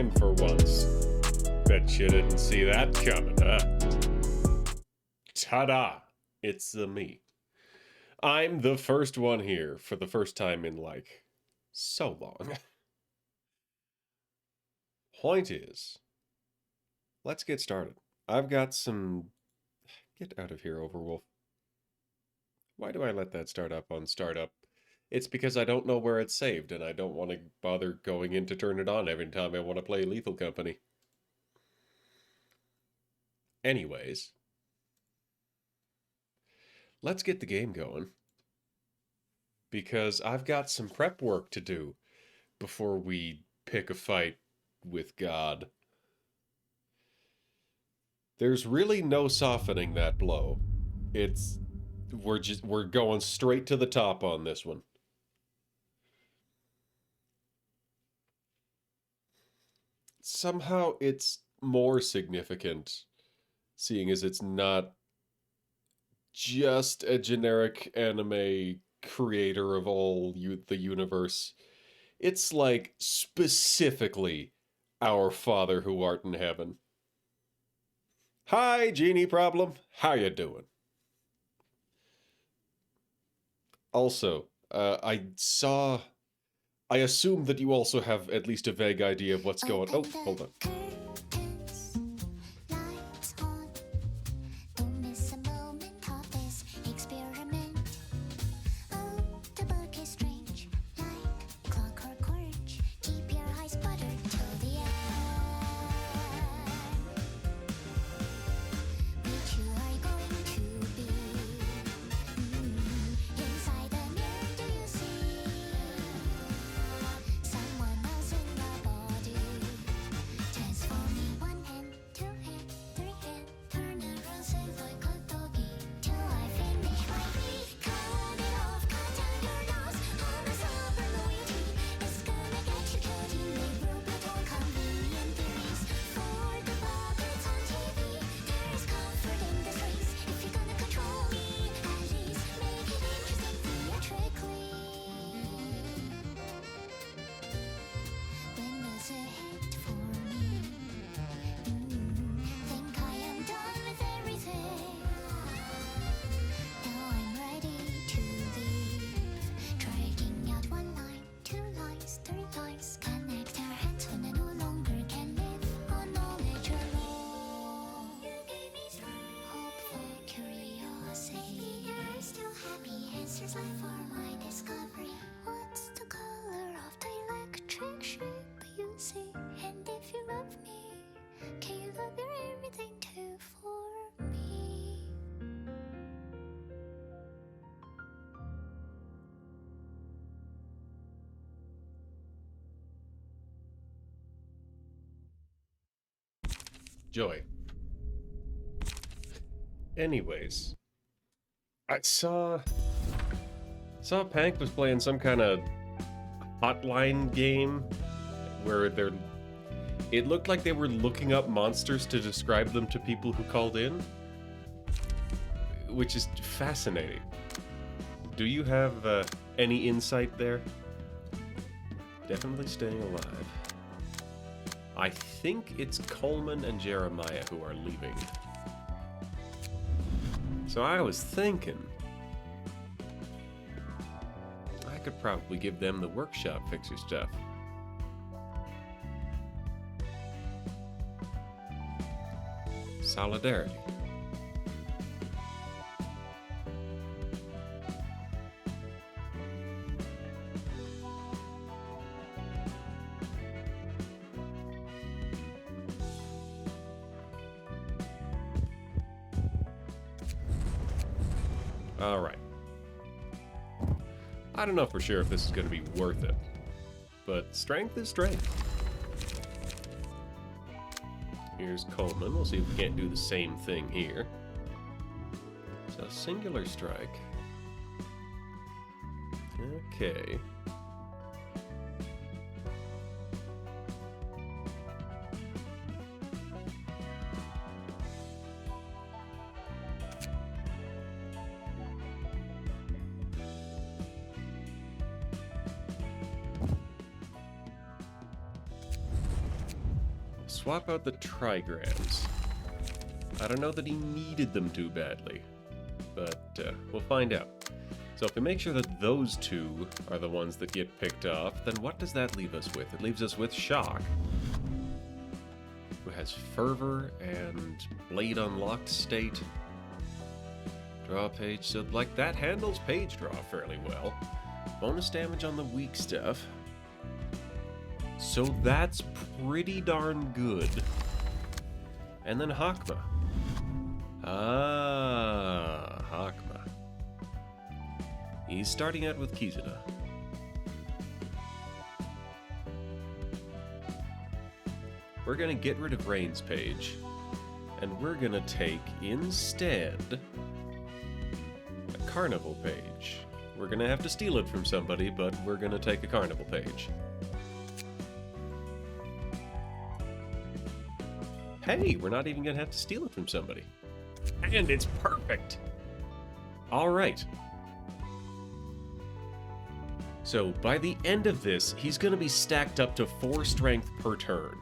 time for once. Bet you didn't see that coming, huh? Ta-da! It's me. I'm the first one here for the first time in, like, so long. Point is, let's get started. I've got some... Get out of here, Overwolf. Why do I let that start up on startup? It's because I don't know where it's saved, and I don't want to bother going in to turn it on every time I want to play Lethal Company. Anyways, let's get the game going. Because I've got some prep work to do before we pick a fight with God. There's really no softening that blow. We're going straight to the top on this one. Somehow it's more significant, seeing as it's not just a generic anime creator of all the universe. It's like specifically our Father who art in heaven. Hi, Genie Problem. How you doing? Also, I assume that you also have at least a vague idea of what's going... Oh, hold on. Joy. Anyways, I saw Pank was playing some kind of hotline game where it looked like they were looking up monsters to describe them to people who called in, which is fascinating. Do you have any insight there? Definitely staying alive. I think it's Coleman and Jeremiah who are leaving. So I was thinking I could probably give them the workshop fixer stuff. Solidarity. Alright. I don't know for sure if this is going to be worth it, but strength is strength. Here's Coleman. We'll see if we can't do the same thing here. So, singular strike. Okay. swap out the trigrams. I don't know that he needed them too badly, but we'll find out. So if we make sure that those two are the ones that get picked off, then what does that leave us with? It leaves us with Shock, who has Fervor and Blade Unlocked State. Draw page, so like that handles page draw fairly well. Bonus damage on the weak stuff. So that's pretty darn good. And then Hakma. Ah, Hakma. He's starting out with Kizuna. We're gonna get rid of Rain's page, and we're gonna take instead a Carnival page. We're gonna have to steal it from somebody, but we're gonna take a Carnival page. Hey, we're not even gonna have to steal it from somebody. And it's perfect! Alright. So, by the end of this, he's gonna be stacked up to 4 strength per turn.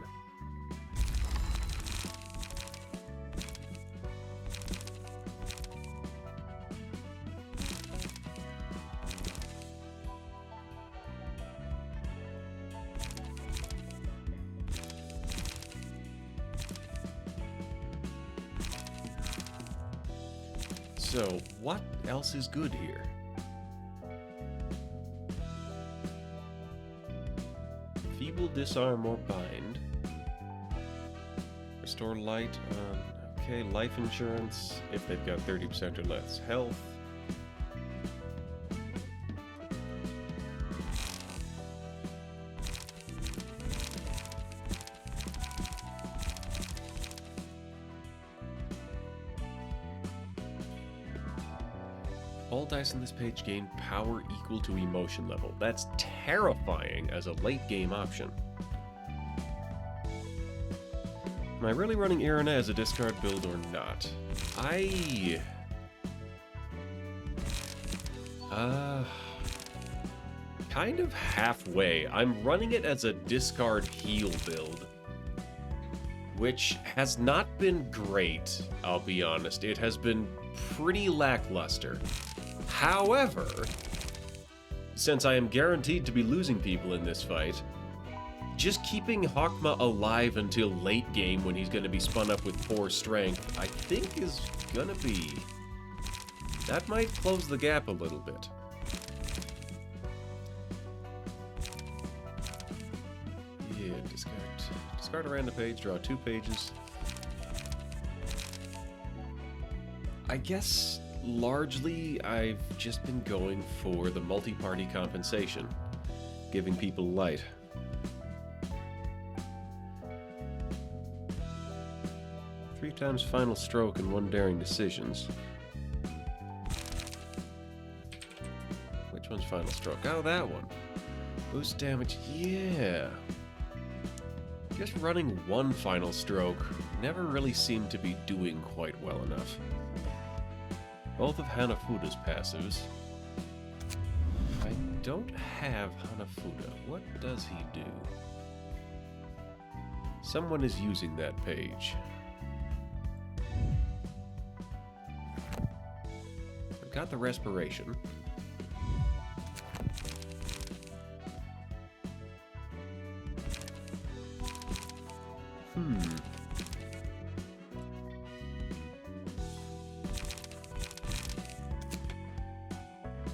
So, what else is good here? Feeble Disarm or Bind. Restore Light on... Okay, Life Insurance if they've got 30% or less health. All dice on this page gain power equal to emotion level. That's terrifying as a late game option. Am I really running Erina as a discard build or not? Kind of halfway. I'm running it as a discard heal build, which has not been great, I'll be honest. It has been pretty lackluster. However, since I am guaranteed to be losing people in this fight, just keeping Hakma alive until late game when he's going to be spun up with 4 strength, I think is going to be... That might close the gap a little bit. Yeah, discard a random page, draw 2 pages. I guess largely I've just been going for the multi-party compensation, giving people light. Three times Final Stroke and 1 Daring Decisions. Which one's Final Stroke? Oh, that one. Boost damage, yeah. Just running 1 Final Stroke never really seemed to be doing quite well enough. Both of Hanafuda's passives. I don't have Hanafuda. What does he do? Someone is using that page. I've got the Respiration.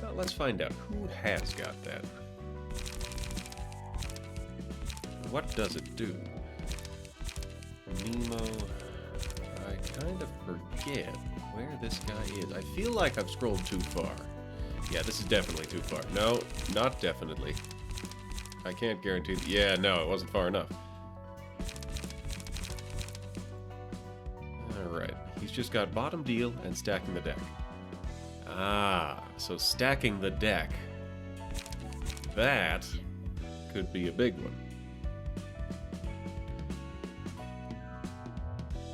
Well, let's find out who has got that. What does it do? Nemo. I kind of forget where this guy is. I feel like I've scrolled too far. Yeah, this is definitely too far. No, not definitely. I can't guarantee. Yeah, no, it wasn't far enough. Alright, he's just got bottom deal and stacking the deck. Ah, so stacking the deck. That could be a big one.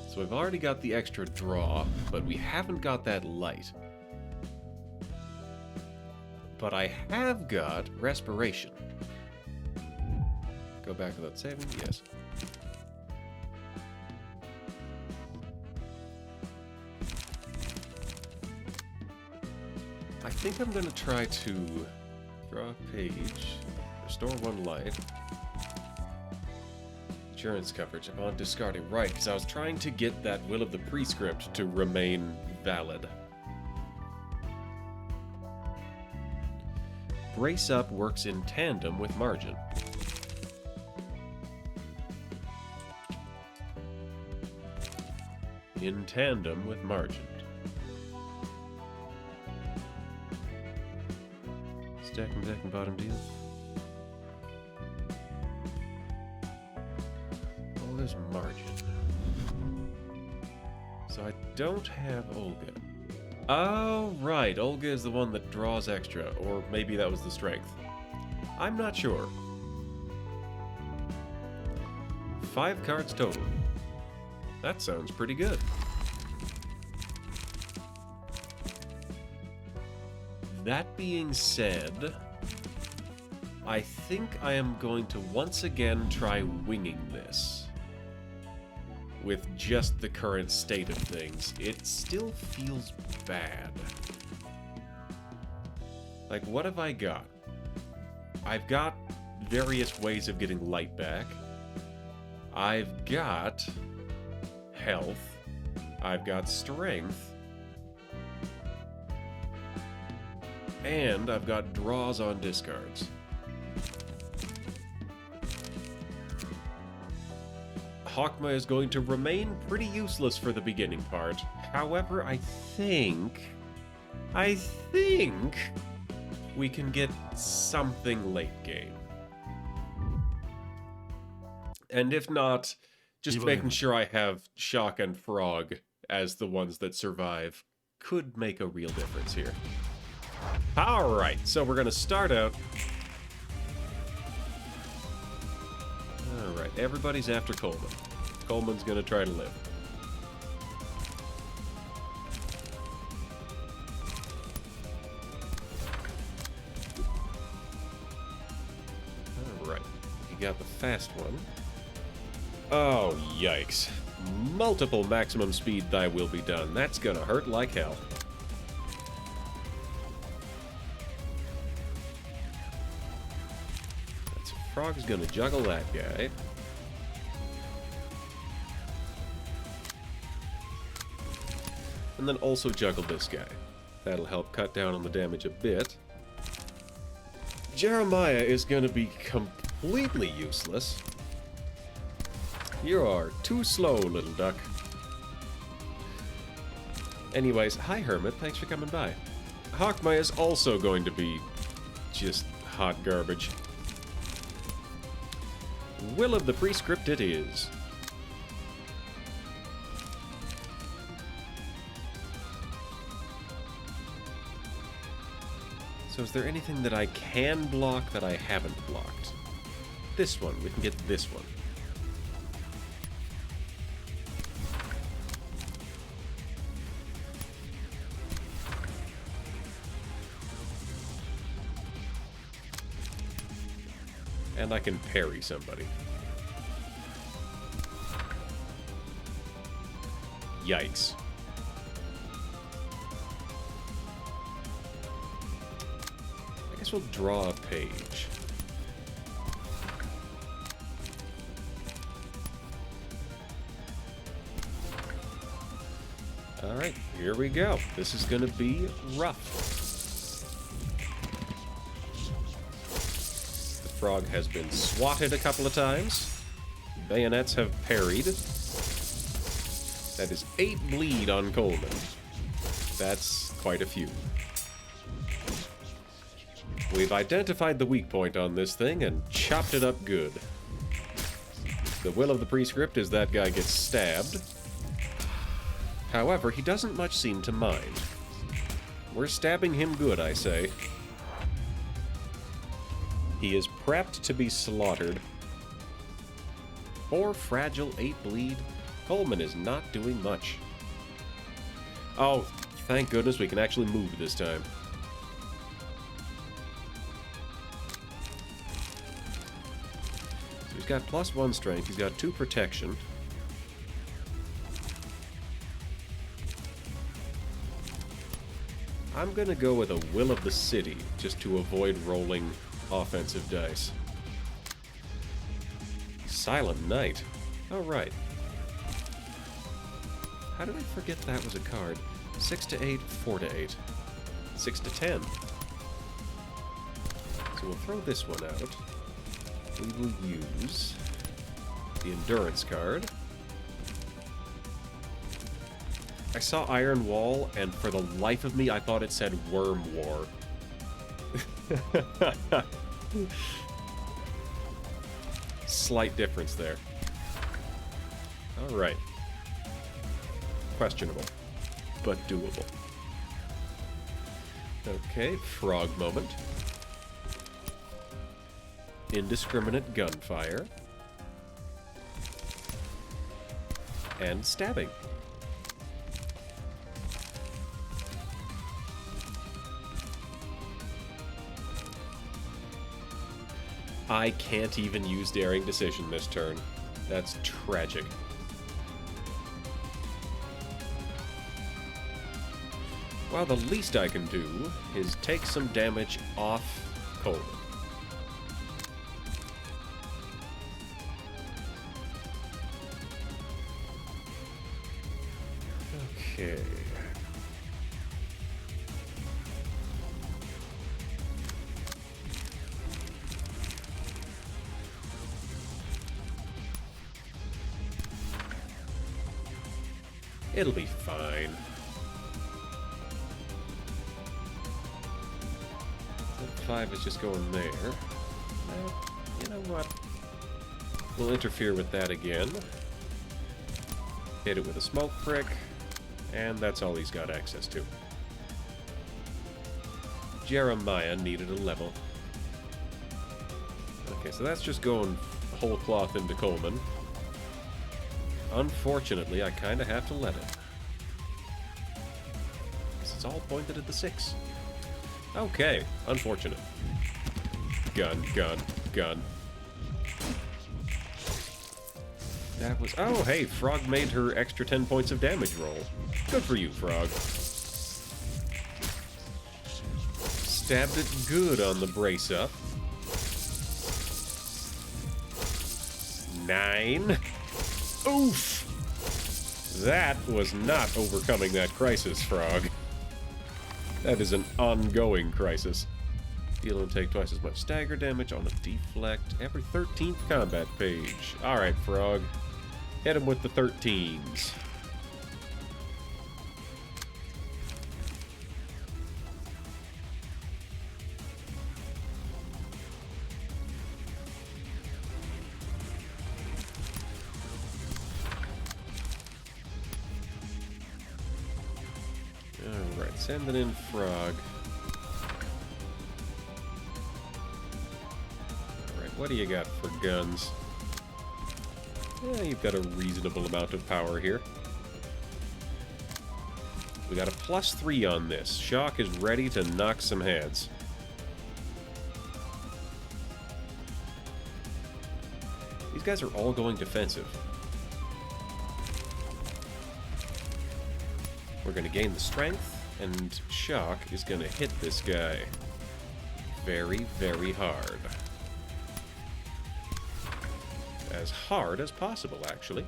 So we've already got the extra draw, but we haven't got that light. But I have got Respiration. Go back without saving, yes. think I'm going to try to draw a page, restore 1 life. Insurance coverage upon discarding. Right, because I was trying to get that Will of the Prescript to remain valid. Brace Up works in tandem with Margin. In tandem with Margin. Stacking deck and bottom deal. Oh, there's Margin. So I don't have Olga. Oh, right. Olga is the one that draws extra. Or maybe that was the strength. I'm not sure. 5 cards total. That sounds pretty good. That being said, I think I am going to once again try winging this. With just the current state of things, it still feels bad. Like, what have I got? I've got various ways of getting light back. I've got health. I've got strength. And I've got draws on discards. Hawkma is going to remain pretty useless for the beginning part. However, I think we can get something late game. And if not, just making sure I have Shock and Frog as the ones that survive could make a real difference here. Alright, so we're going to start out. Alright, everybody's after Coleman. Coleman's going to try to live. Alright, you got the fast one. Oh, yikes. Multiple maximum speed thy will be done. That's going to hurt like hell. Frog's gonna juggle that guy. And then also juggle this guy. That'll help cut down on the damage a bit. Jeremiah is gonna be completely useless. You are too slow, little duck. Anyways, hi Hermit, thanks for coming by. Hawkma is also going to be just hot garbage. Will of the Prescript it is. So is there anything that I can block that I haven't blocked? This one. We can get this one. And I can parry somebody. Yikes. I guess we'll draw a page. Alright, here we go. This is gonna be rough. Frog has been swatted a couple of times. Bayonets have parried. That is 8 bleed on Coleman. That's quite a few. We've identified the weak point on this thing and chopped it up good. The Will of the Prescript is that guy gets stabbed. However, he doesn't much seem to mind. We're stabbing him good, I say. He is prepped to be slaughtered. 4 fragile, 8 bleed. Coleman is not doing much. Oh, thank goodness we can actually move this time. So he's got +1 strength, he's got 2 protection. I'm gonna go with a Will of the City, just to avoid rolling offensive dice. Silent Night. Oh, right. How did I forget that was a card? 6 to 8, 4 to 8. 6 to 10. So we'll throw this one out. We will use the Endurance card. I saw Iron Wall, and for the life of me, I thought it said Worm War. Slight difference there. Alright. Questionable, but doable. Okay, frog moment. Indiscriminate gunfire. And stabbing. I can't even use Daring Decision this turn. That's tragic. Well, the least I can do is take some damage off Coleman. Okay. It'll be fine. That 5 is just going there. You know what? We'll interfere with that again. Hit it with a smoke prick. And that's all he's got access to. Jeremiah needed a level. Okay, so that's just going whole cloth into Coleman. Unfortunately, I kind of have to let it. It's all pointed at the 6. Okay, unfortunate. Gun, gun, gun. That was... Oh, hey, Frog made her extra 10 points of damage roll. Good for you, Frog. Stabbed it good on the brace-up. 9. Oof! That was not overcoming that crisis, Frog. That is an ongoing crisis. Deal and take twice as much stagger damage on a deflect every 13th combat page. Alright, Frog. Hit him with the 13s. Alright, sending in Frog. Alright, what do you got for guns? Yeah, you've got a reasonable amount of power here. We got a +3 on this. Shock is ready to knock some heads. These guys are all going defensive. We're going to gain the strength, and Shock is going to hit this guy very, very hard. As hard as possible, actually.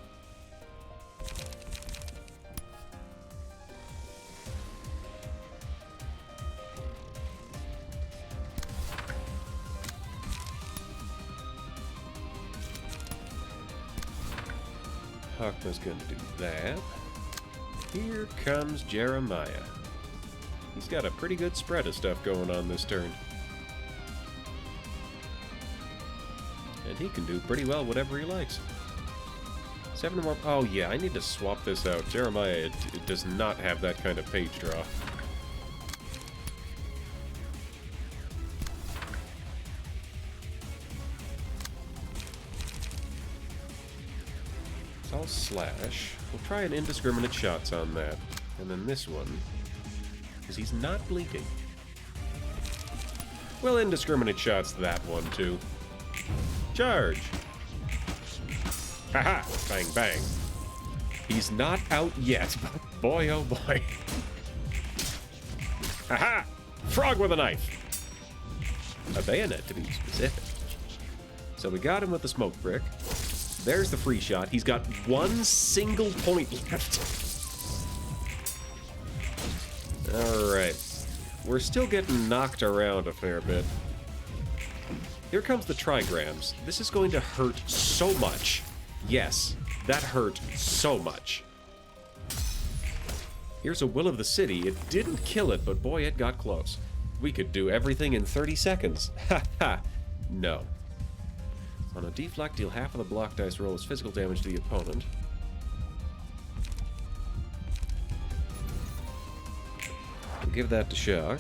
Hakma's going to do that. Here comes Jeremiah. He's got a pretty good spread of stuff going on this turn. And he can do pretty well whatever he likes. 7 more... Oh, yeah, I need to swap this out. Jeremiah it does not have that kind of page draw. So I'll slash. We'll try an indiscriminate shots on that. And then this one, because he's not bleeding. Well, indiscriminate shots that one, too. Charge! Haha! Bang, bang. He's not out yet, but boy, oh boy. Haha! Frog with a knife! A bayonet, to be specific. So we got him with the smoke brick. There's the free shot. He's got one single point left. Alright. We're still getting knocked around a fair bit. Here comes the trigrams. This is going to hurt so much. Yes, that hurt so much. Here's a Will of the City. It didn't kill it, but boy, it got close. We could do everything in 30 seconds. Ha ha! No. On a deflect, deal half of the block dice roll as physical damage to the opponent. We'll give that to Shock.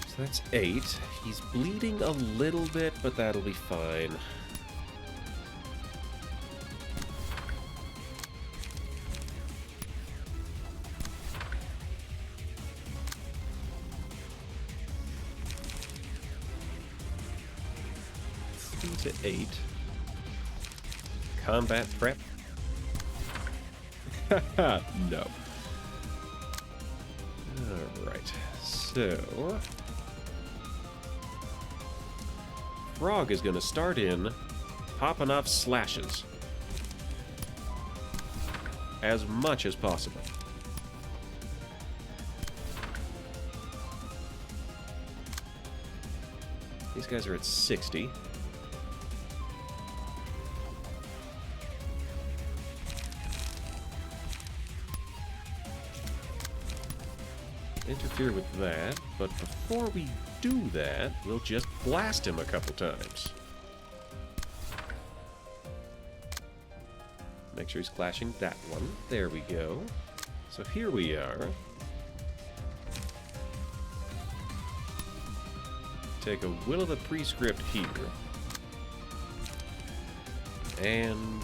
So that's 8. He's bleeding a little bit, but that'll be fine. To 8. Combat prep. Haha, no. Alright, so... Frog is gonna start in popping off slashes. As much as possible. These guys are at 60. Interfere with that, but before we do that, we'll just blast him a couple times. Make sure he's clashing that one. There we go. So here we are. Take a Will of the Prescript here. And...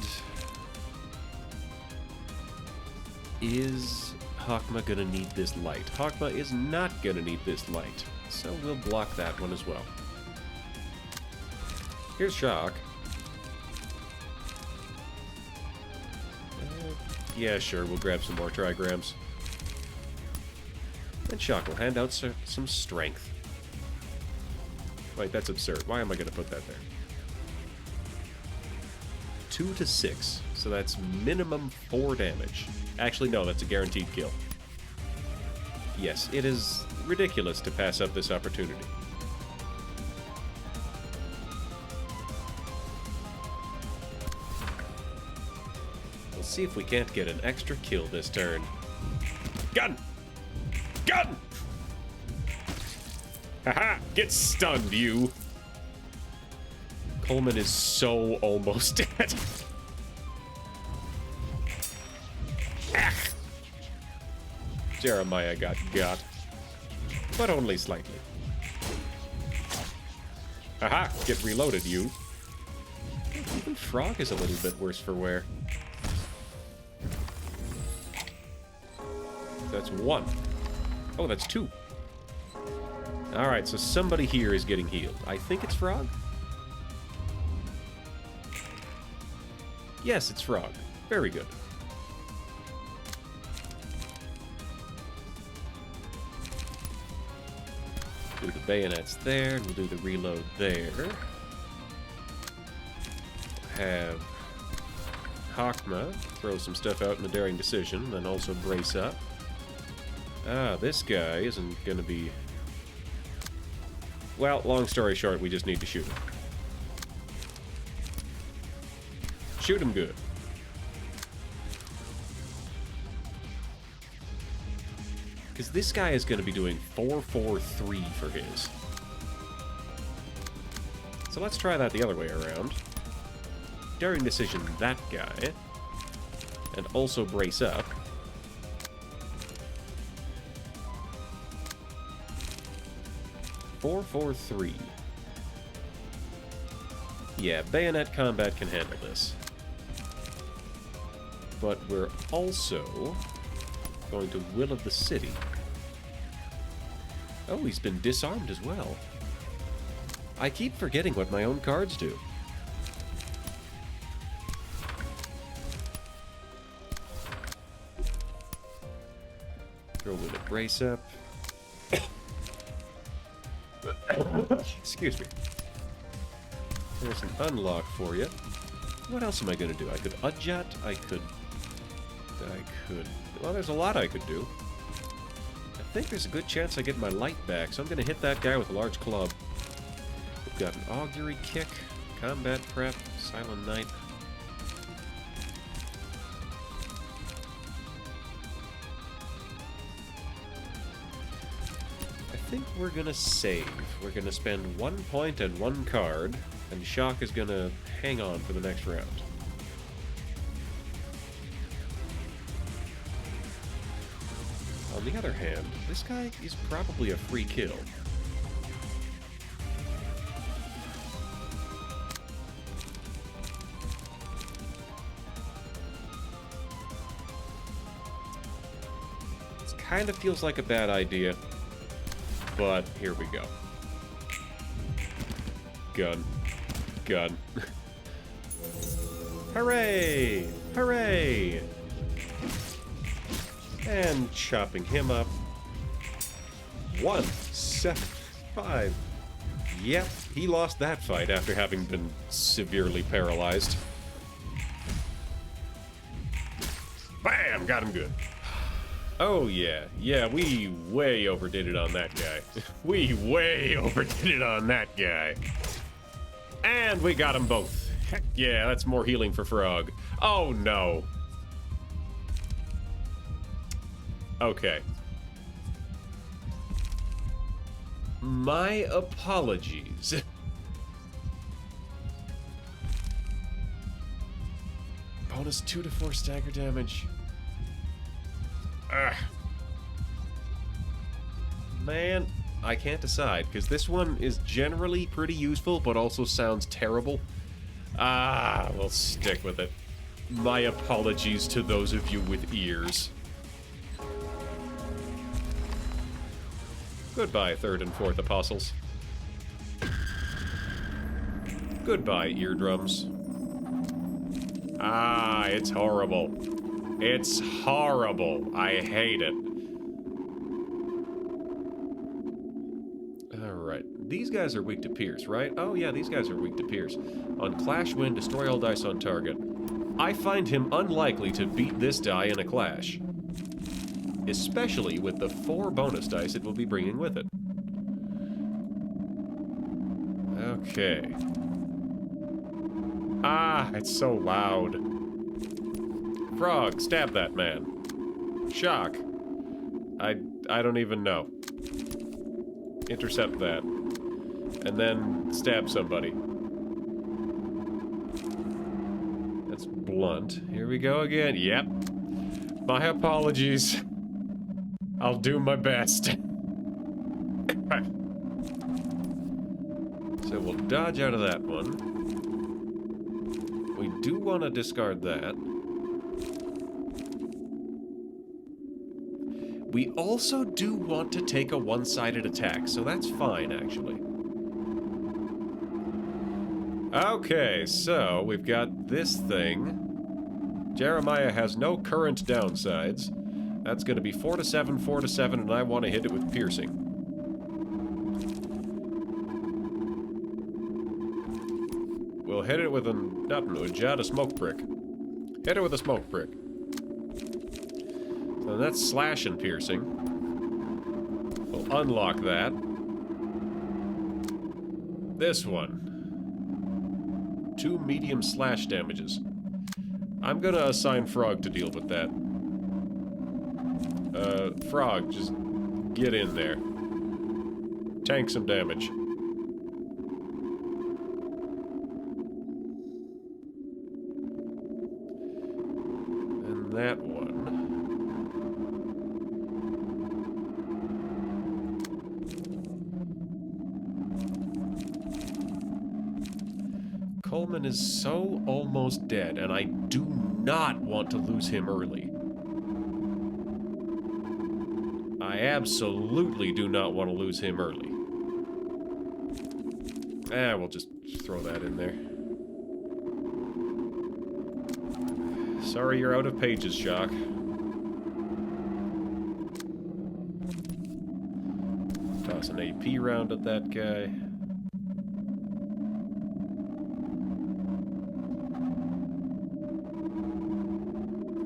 is Hakma gonna need this light? Hakma is not gonna need this light, so we'll block that one as well. Here's Shock. Yeah, sure, we'll grab some more trigrams. And Shock will hand out some strength. Wait, that's absurd. Why am I gonna put that there? 2 to 6, so that's minimum 4 damage. Actually, no, that's a guaranteed kill. Yes, it is ridiculous to pass up this opportunity. We'll see if we can't get an extra kill this turn. Gun! Gun! Haha! Get stunned, you! Coleman is so almost dead. Jeremiah got, but only slightly. Aha! Get reloaded, you. Even Frog is a little bit worse for wear. That's 1. Oh, that's 2. Alright, so somebody here is getting healed. I think it's Frog? Yes, it's Frog. Very good. Do the bayonets there, and we'll do the reload there. Have Hakma throw some stuff out in a daring decision, then also brace up. Ah, this guy isn't gonna be... Well, long story short, we just need to shoot him. Shoot him good. Because this guy is going to be doing 4-4-3 for his. So let's try that the other way around. Daring decision that guy. And also brace up. Four, 4-3. Yeah, bayonet combat can handle this. But we're also going to Will of the City. Oh, he's been disarmed as well. I keep forgetting what my own cards do. brace up. Excuse me. There's an unlock for you. What else am I going to do? I could adjut. I could... Well, there's a lot I could do. I think there's a good chance I get my light back, so I'm going to hit that guy with a large club. We've got an augury kick, combat prep, silent night. I think we're going to save. We're going to spend 1 point and 1 card, and Shock is going to hang on for the next round. On the other hand, this guy is probably a free kill. It kind of feels like a bad idea, but here we go. Gun. Gun. Hooray! Hooray! And chopping him up. 1, 7, 5. Yep, he lost that fight after having been severely paralyzed. Bam! Got him good. Oh yeah, yeah, we way overdid it on that guy. We way overdid it on that guy. And we got them both. Heck yeah, that's more healing for Frog. Oh no. Okay. My apologies. Bonus 2 to 4 stagger damage. Ugh. Man, I can't decide, because this one is generally pretty useful, but also sounds terrible. We'll stick with it. My apologies to those of you with ears. Goodbye, 3rd and 4th Apostles. Goodbye, eardrums. It's horrible. It's horrible. I hate it. Alright. These guys are weak to Pierce, right? Oh yeah, these guys are weak to Pierce. On Clash Win, destroy all dice on target. I find him unlikely to beat this die in a clash. Especially with the 4 bonus dice it will be bringing with it. Okay. It's so loud. Frog, stab that man. Shock. I don't even know. Intercept that. And then stab somebody. That's blunt. Here we go again. Yep. My apologies. I'll do my best. So we'll dodge out of that one. We do want to discard that. We also do want to take a one-sided attack, so that's fine, actually. Okay, so we've got this thing. Jeremiah has no current downsides. That's going to be 4 to 7, 4 to 7, and I want to hit it with piercing. We'll hit it with a smoke prick. Hit it with a smoke prick. So that's slash and piercing. We'll unlock that. This one. 2 medium slash damages. I'm gonna assign Frog to deal with that. Frog, just get in there. Tank some damage. And that one. Coleman is so almost dead, and I do not want to lose him early. I absolutely do not want to lose him early. We'll just throw that in there. Sorry you're out of pages, Shock. Toss an AP round at that guy.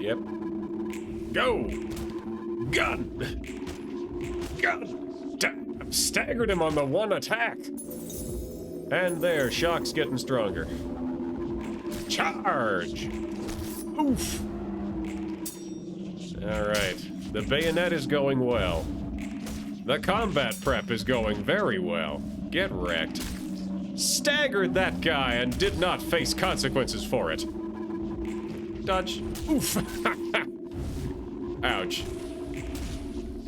Yep. Go! Gun! Gun! I've staggered him on the one attack! And there, Shock's getting stronger. Charge! Oof! Alright, the bayonet is going well. The combat prep is going very well. Get wrecked. Staggered that guy and did not face consequences for it. Dodge. Oof! Ouch.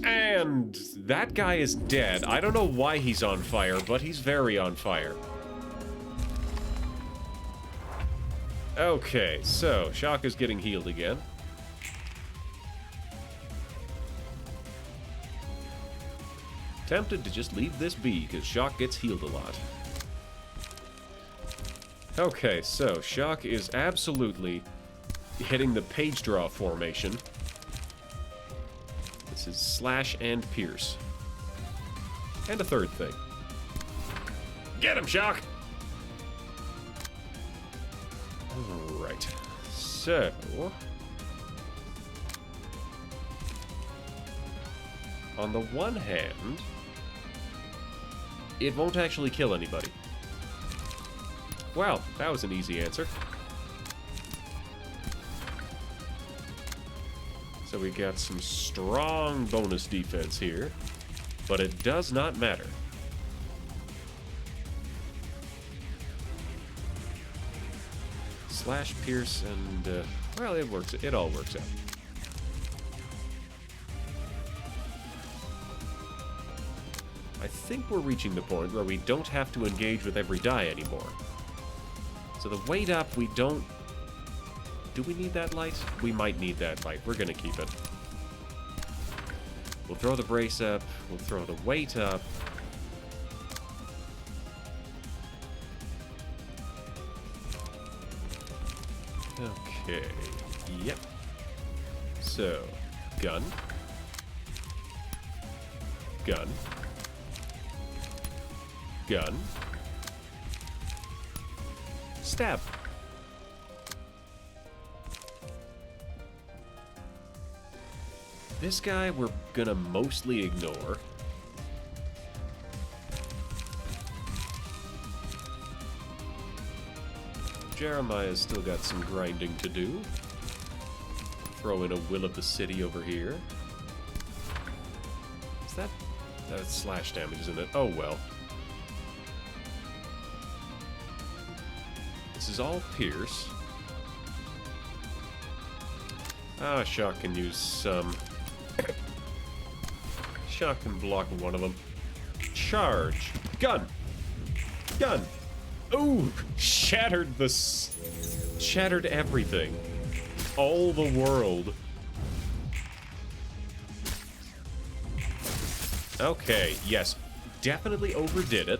And that guy is dead. I don't know why he's on fire, but he's very on fire. Okay, so Shock is getting healed again. Tempted to just leave this be, because Shock gets healed a lot. Okay, so Shock is absolutely hitting the page draw formation. This is slash and pierce. And a third thing. Get him, Shock! Alright. So... on the one hand, it won't actually kill anybody. Well, that was an easy answer. So we got some strong bonus defense here, but it does not matter. Slash, pierce, and, well, it works. It all works out. I think we're reaching the point where we don't have to engage with every die anymore. So the weight up, we don't... Do we need that light? We might need that light. We're gonna keep it. We'll throw the brace up. We'll throw the weight up. Okay. Yep. So, gun. Gun. Gun. Stab. This guy we're gonna mostly ignore. Jeremiah's still got some grinding to do. Throw in a Will of the City over here. Is that... That's slash damage, isn't it? Oh well. This is all pierce. Ah, Shock can use some... Shock can block one of them. Charge! Gun! Gun! Ooh! Shattered the... Shattered everything. All the world. Okay, yes. Definitely overdid it.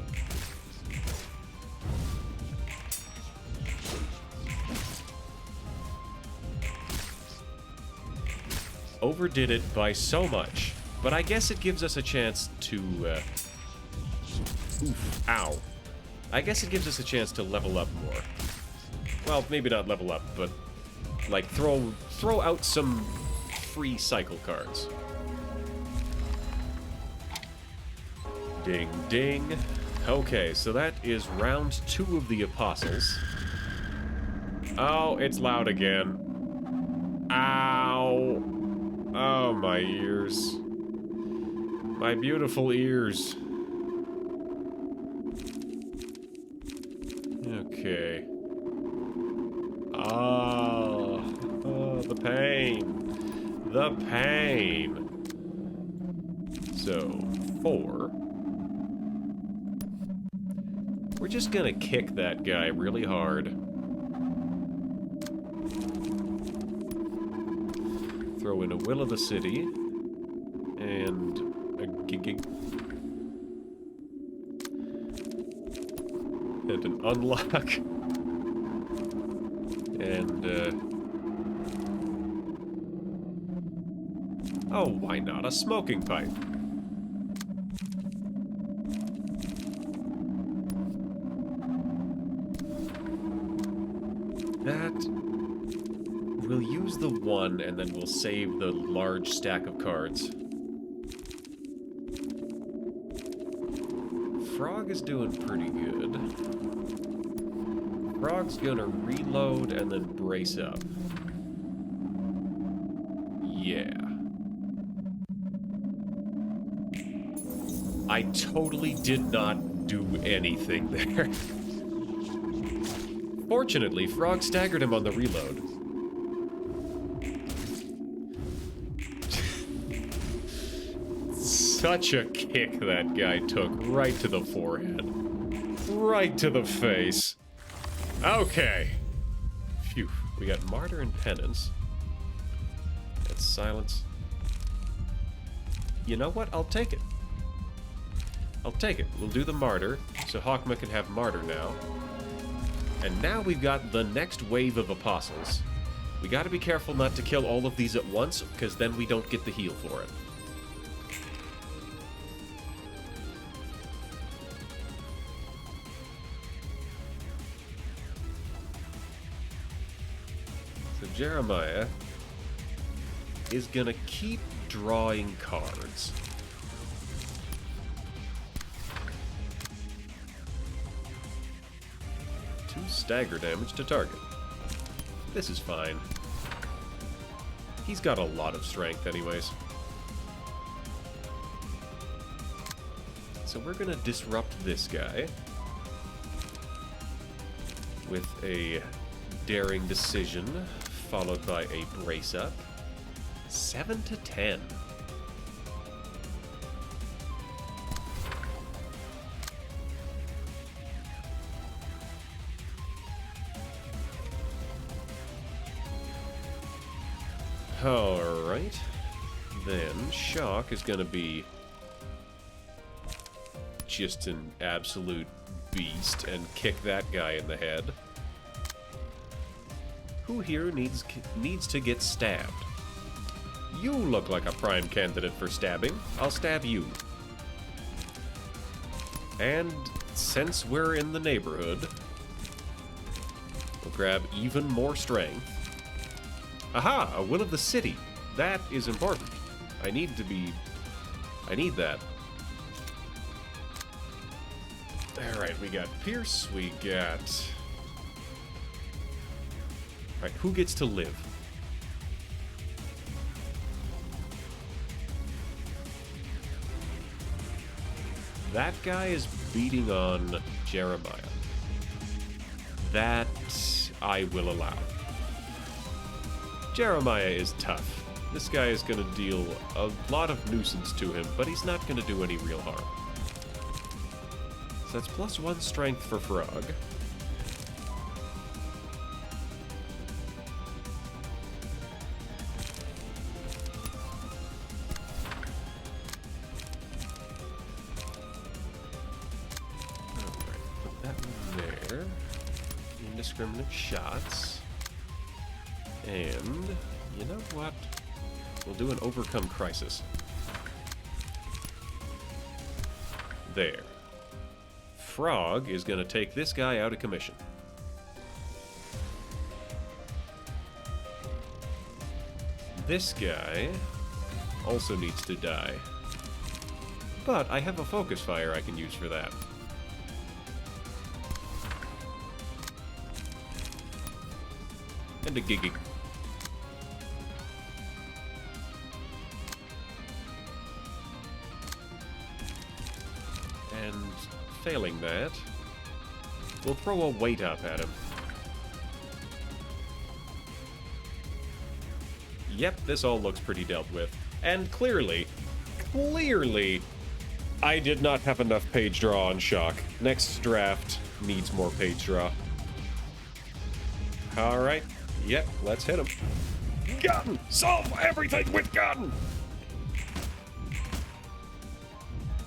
Overdid it by so much. But I guess it gives us a chance to, oof, ow. I guess it gives us a chance to level up more. Well, maybe not level up, but, like, throw out some free cycle cards. Ding, ding. Okay, so that is round 2 of the Apostles. Oh, it's loud again. Ow. Oh, my ears. My beautiful ears. Okay. Oh, the pain. The pain. So, 4. We're just gonna kick that guy really hard. Throw in a Will of the City. And a gig. And an unlock. And, oh, why not a smoking pipe? That... We'll use the 1, and then we'll save the large stack of cards. Frog is doing pretty good. Frog's gonna reload and then brace up. Yeah. I totally did not do anything there. Fortunately, Frog staggered him on the reload. Such a kick that guy took right to the forehead. Right to the face. Okay. Phew. We got Martyr and Penance. That's silence. You know what? I'll take it. I'll take it. We'll do the Martyr, so Hawkma can have Martyr now. And now we've got the next wave of Apostles. We gotta be careful not to kill all of these at once, because then we don't get the heal for it. So Jeremiah is gonna keep drawing cards. Stagger damage to target. This is fine. He's got a lot of strength anyways. So we're gonna disrupt this guy with a daring decision, followed by a brace up. 7 to 10. Alright. Then Shock is gonna be just an absolute beast and kick that guy in the head. Who here needs to get stabbed? You look like a prime candidate for stabbing. I'll stab you. And since we're in the neighborhood, we'll grab even more strength. Aha! A Will of the City. That is important. I need that. Alright, we got Pierce, we got... Alright, who gets to live? That guy is beating on Jeremiah. That I will allow. Jeremiah is tough. This guy is going to deal a lot of nuisance to him, but he's not going to do any real harm. So that's +1 strength for Frog. Alright, put that one there. Indiscriminate shots. And, you know what? We'll do an Overcome Crisis. There. Frog is going to take this guy out of commission. This guy also needs to die. But I have a Focus Fire I can use for that. And a Gigi. And failing that, we'll throw a weight up at him. Yep, this all looks pretty dealt with. And clearly, I did not have enough page draw on Shock. Next draft needs more page draw. Alright, yep, let's hit him. Gun! Solve everything with gun!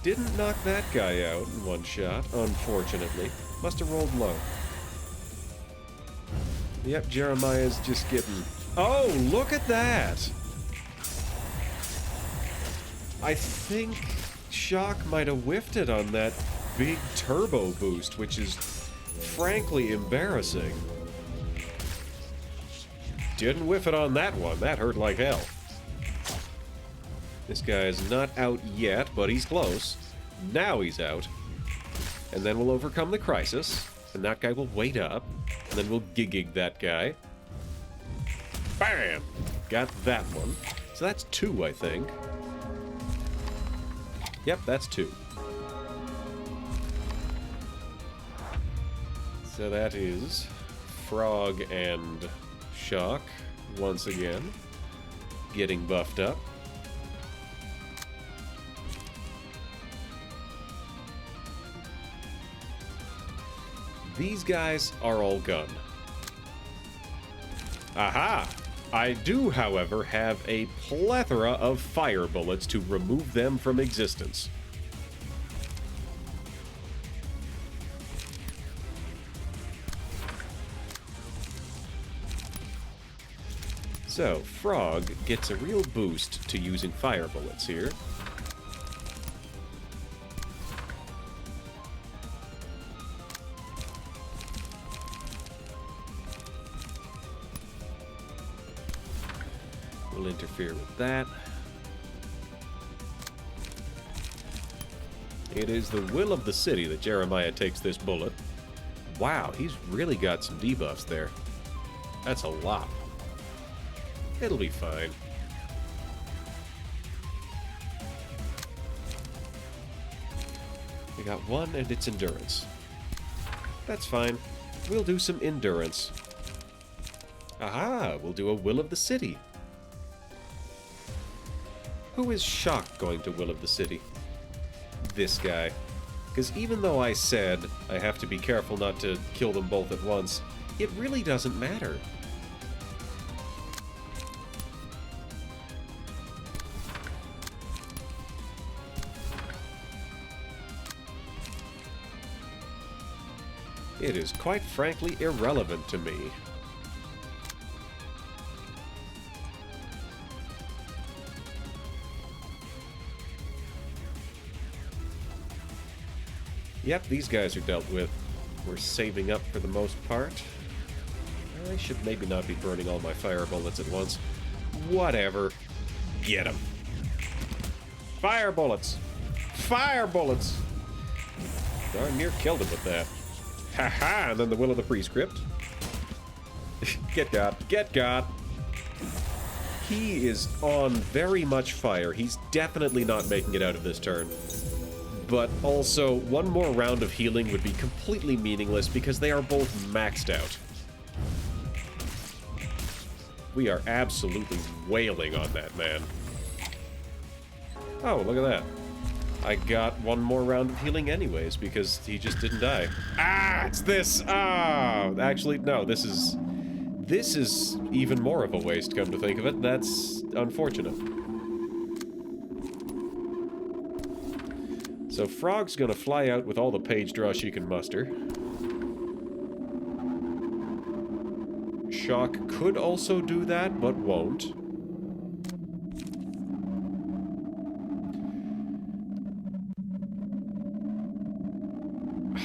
Didn't knock that guy out in one shot, unfortunately. Must have rolled low. Yep, Jeremiah's just getting... Oh, look at that! I think Shock might have whiffed it on that big turbo boost, which is frankly embarrassing. Didn't whiff it on that one. That hurt like hell. This guy's not out yet, but he's close. Now he's out. And then we'll overcome the crisis. And that guy will wait up. And then we'll gig that guy. Bam! Got that one. So that's 2, I think. Yep, that's 2. So that is Frog and Shock, once again, getting buffed up. These guys are all gun. Aha! I do, however, have a plethora of fire bullets to remove them from existence. So, Frog gets a real boost to using fire bullets here. We'll interfere with that. It is the will of the city that Jeremiah takes this bullet. Wow, he's really got some debuffs there. That's a lot. It'll be fine. We got 1 and it's endurance. That's fine. We'll do some endurance. Aha! We'll do a will of the city. Who is Shock going to will of the city? This guy. Because even though I said I have to be careful not to kill them both at once, it really doesn't matter. It is quite frankly irrelevant to me. Yep, these guys are dealt with. We're saving up for the most part. I should maybe not be burning all my fire bullets at once. Whatever. Get them. Fire bullets! Fire bullets! Darn near killed him with that. Haha! And then the will of the prescript. Get got. Get got. He is on very much fire. He's definitely not making it out of this turn. But also, one more round of healing would be completely meaningless because they are both maxed out. We are absolutely wailing on that man. Oh, look at that. I got one more round of healing anyways because he just didn't die. Ah, it's this! Ah! Actually, no, this is even more of a waste, come to think of it. That's unfortunate. So Frog's gonna fly out with all the page draw she can muster. Shock could also do that, but won't.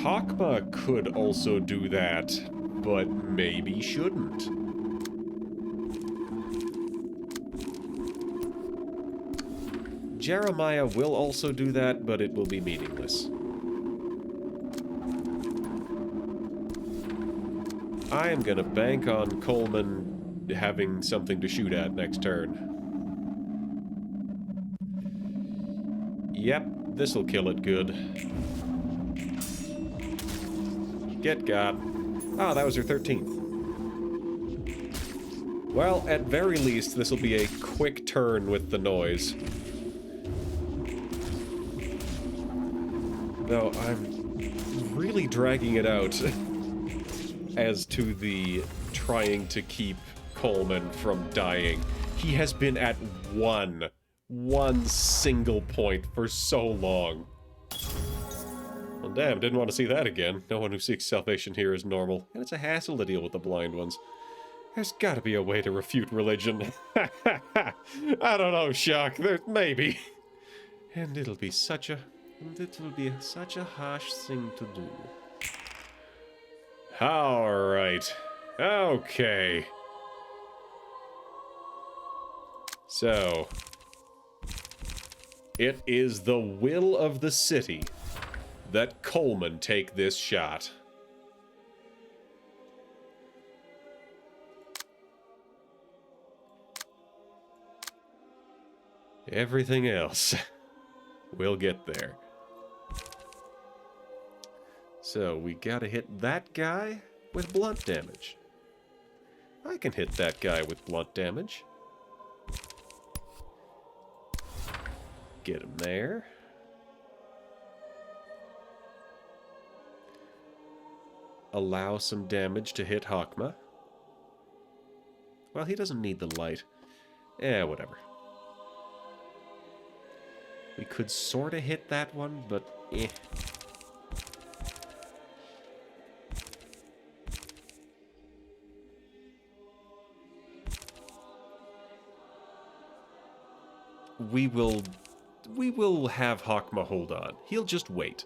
Hakma could also do that, but maybe shouldn't. Jeremiah will also do that, but it will be meaningless. I am gonna bank on Coleman having something to shoot at next turn. Yep, this'll kill it good. Get got. Ah, that was her 13th. Well, at very least, this'll be a quick turn with the noise. Though I'm really dragging it out as to the trying to keep Coleman from dying. He has been at one single point for so long. Well, damn, didn't want to see that again. No one who seeks salvation here is normal, and it's a hassle to deal with the blind ones. There's gotta be a way to refute religion. I don't know, Shock. There, maybe. And it'll be such a harsh thing to do. Alright. Okay. So, it is the will of the city that Coleman take this shot. Everything else will get there. So we gotta hit that guy with blunt damage. I can hit that guy with blunt damage. Get him there. Allow some damage to hit Hakma. Well, he doesn't need the light. Whatever. We could sort of hit that one, but eh. We will have Hakma hold on. He'll just wait.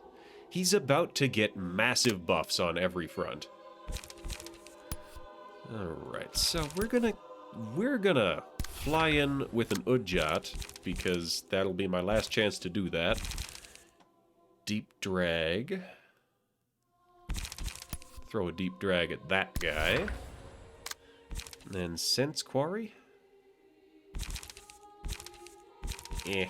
He's about to get massive buffs on every front. Alright, so we're gonna fly in with an Udjat, because that'll be my last chance to do that. Deep drag. Throw a deep drag at that guy. And then Sense Quarry. Eh.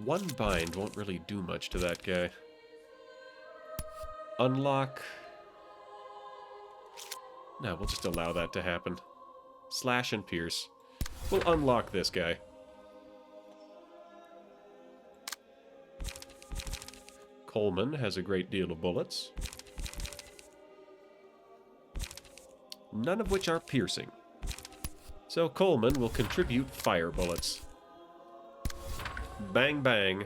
One bind won't really do much to that guy. Unlock. No, we'll just allow that to happen. Slash and pierce. We'll unlock this guy. Coleman has a great deal of bullets. None of which are piercing. So Coleman will contribute fire bullets. Bang bang.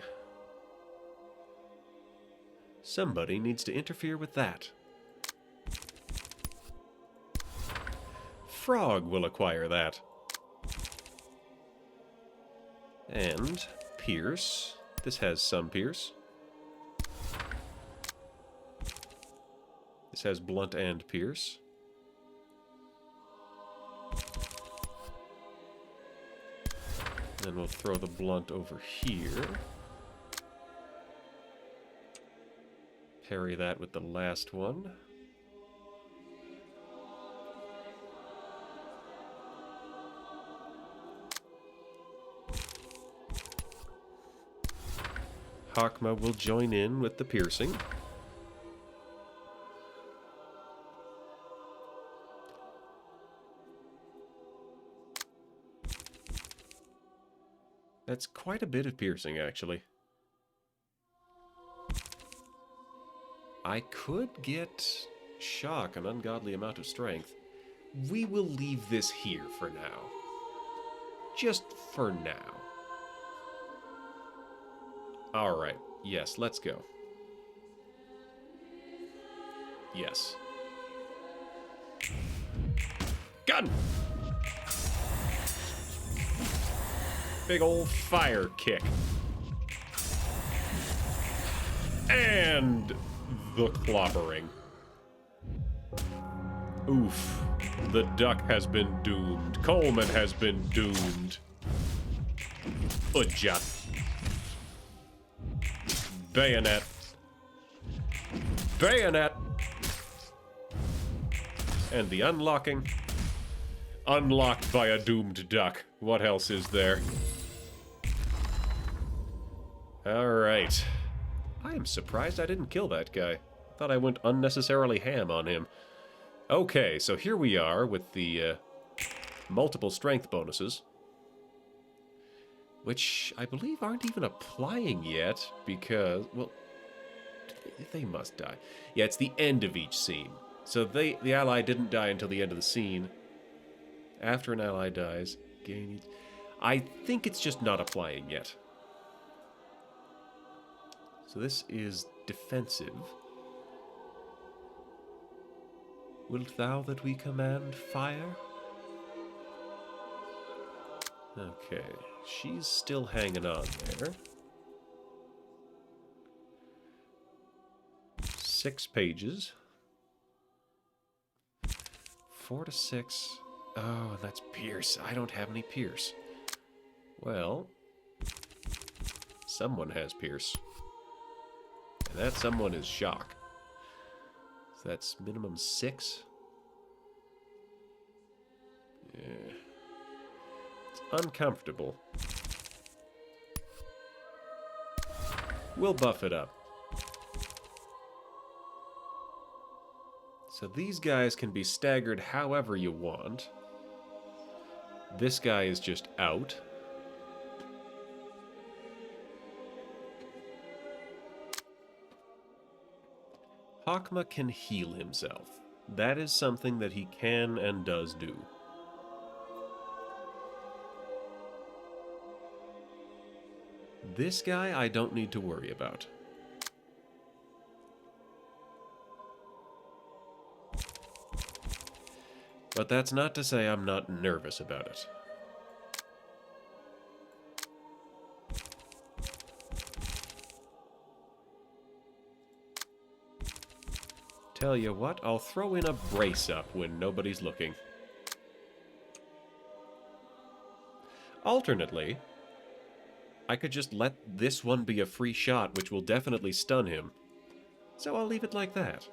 Somebody needs to interfere with that. Frog will acquire that. And pierce. This has some pierce. This has blunt and pierce. Then we'll throw the blunt over here. Parry that with the last one. Hakma will join in with the piercing. That's quite a bit of piercing, actually. I could get shock, an ungodly amount of strength. We will leave this here for now. Just for now. Alright, yes, let's go. Yes. Gun! Big old fire kick. And the clobbering. Oof. The duck has been doomed. Coleman has been doomed. Udjat. Bayonet. Bayonet. And the unlocking. Unlocked by a doomed duck. What else is there? Alright. I am surprised I didn't kill that guy. Thought I went unnecessarily ham on him. Okay, so here we are with the multiple strength bonuses. Which I believe aren't even applying yet because, well, they must die. Yeah, it's the end of each scene. So the ally didn't die until the end of the scene. After an ally dies, gain... I think it's just not applying yet. So this is defensive. Wilt thou that we command fire? Okay, she's still hanging on there. 6 pages. 4 to 6. Oh, that's Pierce. I don't have any Pierce. Well, someone has Pierce. And that someone is Shock. So that's minimum 6. Yeah. It's uncomfortable. We'll buff it up. So these guys can be staggered however you want. This guy is just out. Hakma can heal himself. That is something that he can and does do. This guy I don't need to worry about. But that's not to say I'm not nervous about it. Tell you what, I'll throw in a brace up when nobody's looking. Alternately, I could just let this one be a free shot, which will definitely stun him. So I'll leave it like that.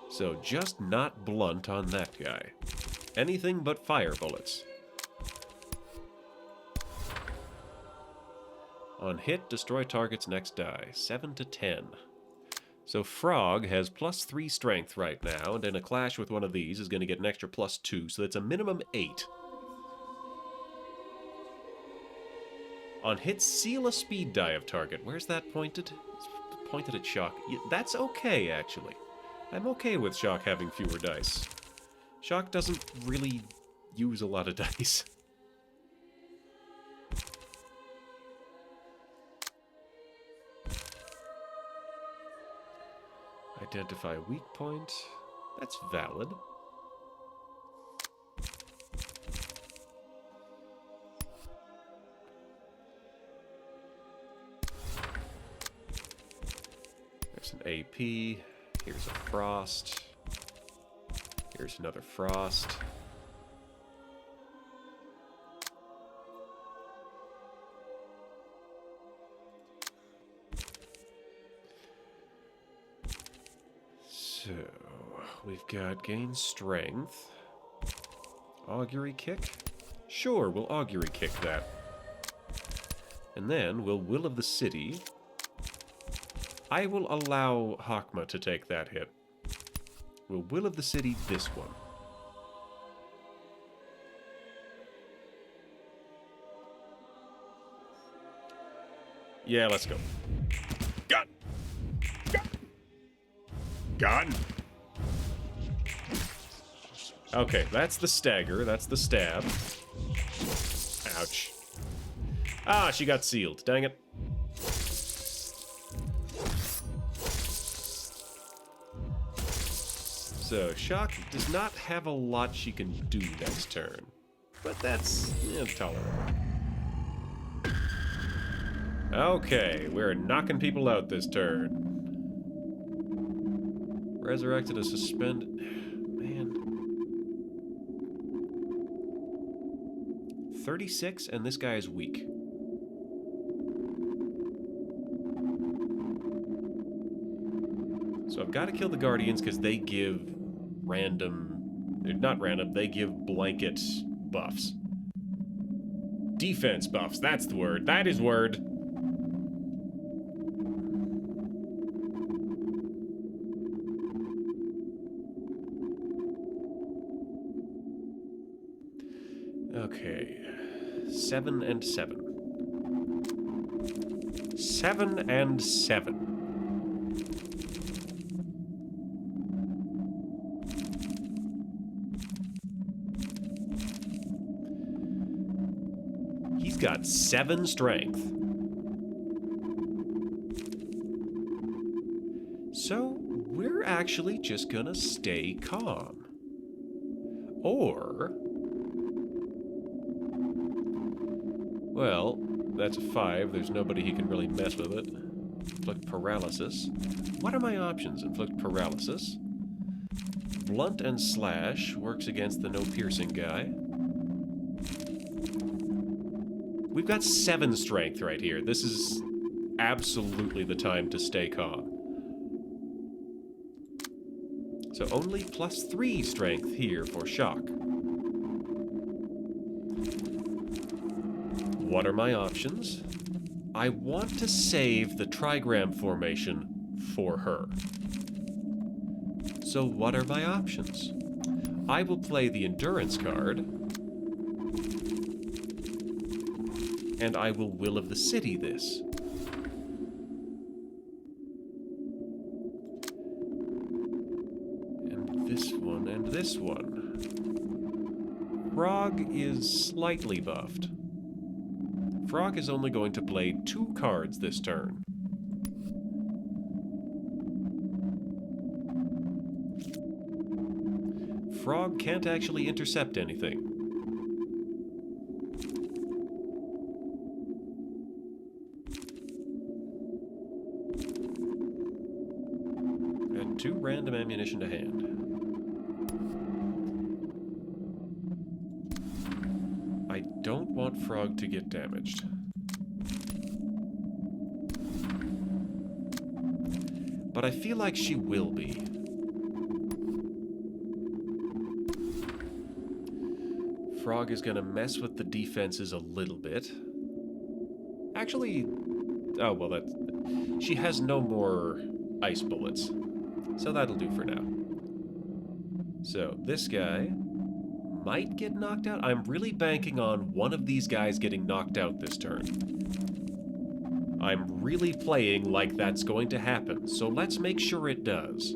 So just not blunt on that guy. Anything but fire bullets. On hit, destroy target's next die. 7 to 10. So Frog has +3 strength right now, and in a clash with one of these is going to get an extra +2, so that's a minimum 8. On hit, seal a speed die of target. Where's that pointed? It's pointed at Shock. Yeah, that's okay, actually. I'm okay with Shock having fewer dice. Shock doesn't really use a lot of dice. Identify weak point. That's valid. There's an AP. Here's a Frost. Here's another Frost. So, we've got gain strength. Augury kick? Sure, we'll augury kick that. And then we'll Will of the City. I will allow Hakma to take that hit. We'll Will of the City this one. Yeah, let's go. Gun! Gun! Gun! Okay, that's the stagger. That's the stab. Ouch. Ah, she got sealed. Dang it. So, Shock does not have a lot she can do next turn. But that's tolerable. Okay, we're knocking people out this turn. Resurrected a suspended... Man. 36, and this guy is weak. So I've got to kill the Guardians because they give random... Not random, they give blanket buffs. Defense buffs, that's the word. That is word. Okay. 7 and 7. 7 and 7. He's got 7 strength. So, we're actually just gonna stay calm. Or... Well, That's a 5. There's nobody he can really mess with it. Inflict paralysis. What are my options? Inflict paralysis. Blunt and slash works against the no piercing guy. We've got 7 strength right here. This is absolutely the time to stay calm. So only +3 strength here for shock. What are my options? I want to save the trigram formation for her. So what are my options? I will play the endurance card, and I will of the City this. And this one, and this one. Frog is slightly buffed. Frog is only going to play 2 cards this turn. Frog can't actually intercept anything. Add 2 random ammunition to hand. I don't want Frog to get damaged. But I feel like she will be. Frog is gonna mess with the defenses a little bit. Actually, oh, well, that... She has no more ice bullets. So that'll do for now. So, this guy might get knocked out. I'm really banking on one of these guys getting knocked out this turn. I'm really playing like that's going to happen, so let's make sure it does.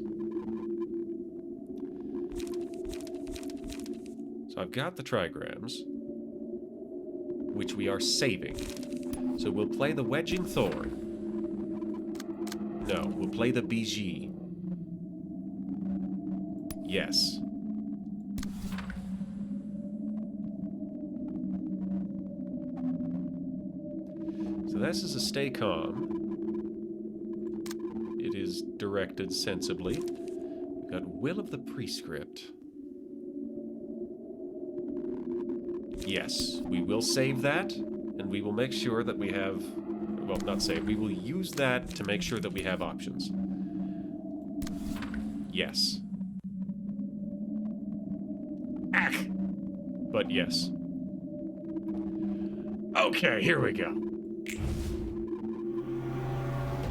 So I've got the trigrams, which we are saving. So we'll play the Wedging Thorn. No, we'll play the BG. Yes. So this is a stay calm. It is directed sensibly. We've got Will of the Prescript. Yes, we will save that, and we will make sure that we have... Well, not save. We will use that to make sure that we have options. Yes. Ah! But yes. Okay, here we go.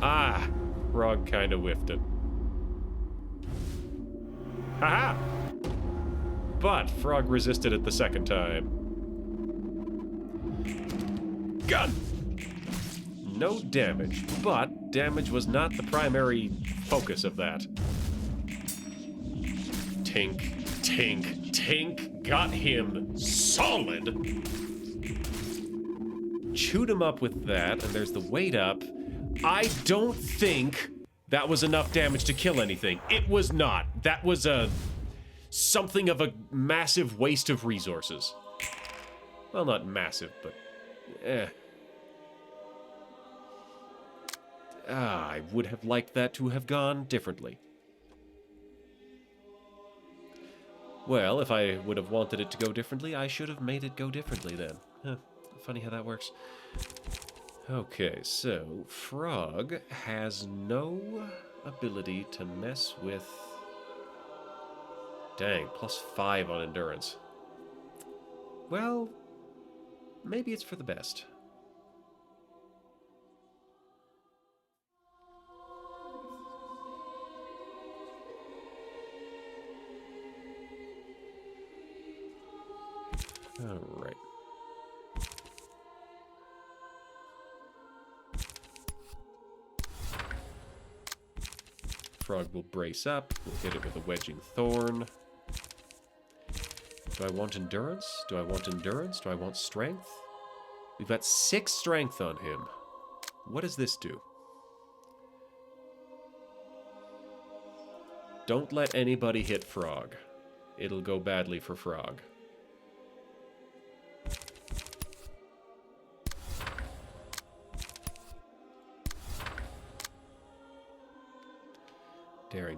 Ah! Frog kinda whiffed it. Haha! But Frog resisted it the second time. Gun! No damage, but damage was not the primary focus of that. Tink, tink, tink, got him solid. Chewed him up with that, and there's the weight up. I don't think that was enough damage to kill anything. It was not. That was something of a massive waste of resources. Well, not massive, but I would have liked that to have gone differently. Well, if I would have wanted it to go differently, I should have made it go differently then. Huh, funny how that works. Okay, so Frog has no ability to mess with... Dang, +5 on endurance. Well, maybe it's for the best. All right. Frog will brace up. We'll hit it with a Wedging Thorn. Do I want endurance? Do I want endurance? Do I want strength? We've got 6 strength on him. What does this do? Don't let anybody hit Frog. It'll go badly for Frog.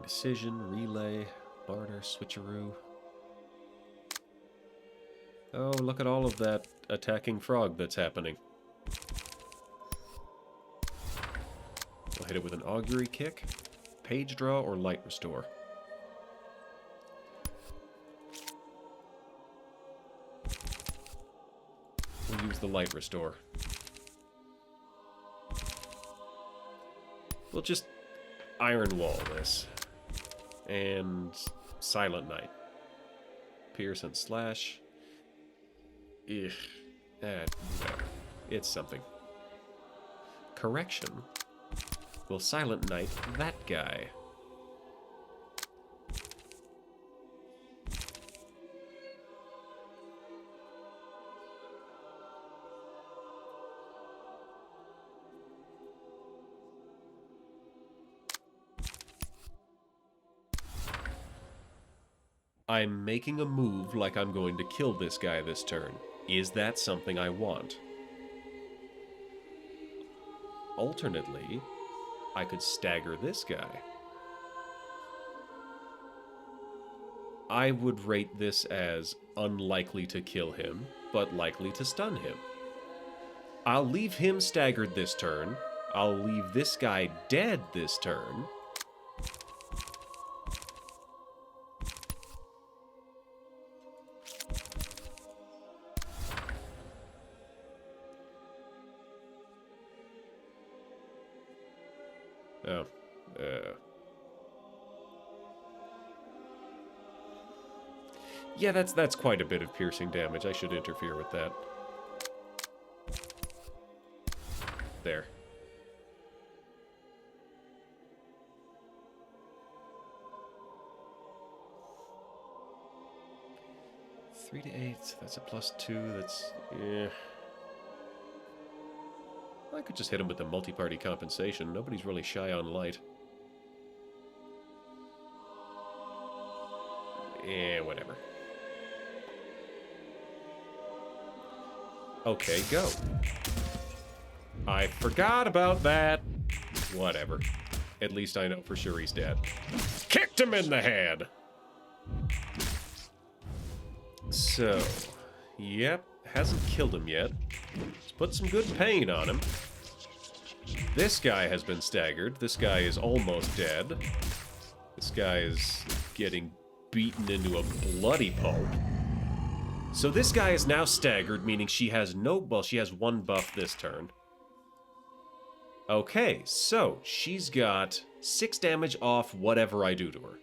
Decision, relay, barter, switcheroo. Oh, look at all of that attacking frog that's happening. We'll hit it with an augury kick, page draw, or light restore. We'll use the light restore. We'll just Iron Wall this. And Silent Knight. Pierce and slash. Ugh. Whatever. It's something. Correction. Will Silent Knight that guy. I'm making a move like I'm going to kill this guy this turn. Is that something I want? Alternately, I could stagger this guy. I would rate this as unlikely to kill him, but likely to stun him. I'll leave him staggered this turn. I'll leave this guy dead this turn. Oh. Yeah, that's quite a bit of piercing damage. I should interfere with that. There. Three to 8. That's a +2. That's... yeah. I could just hit him with the multi-party compensation. Nobody's really shy on light. Whatever. Okay, go. I forgot about that. Whatever. At least I know for sure he's dead. Kicked him in the head! So, yep, hasn't killed him yet. Let's put some good pain on him. This guy has been staggered. This guy is almost dead. This guy is getting beaten into a bloody pulp. So this guy is now staggered, meaning she has no... well, she has 1 buff this turn. Okay, so she's got 6 damage off whatever I do to her.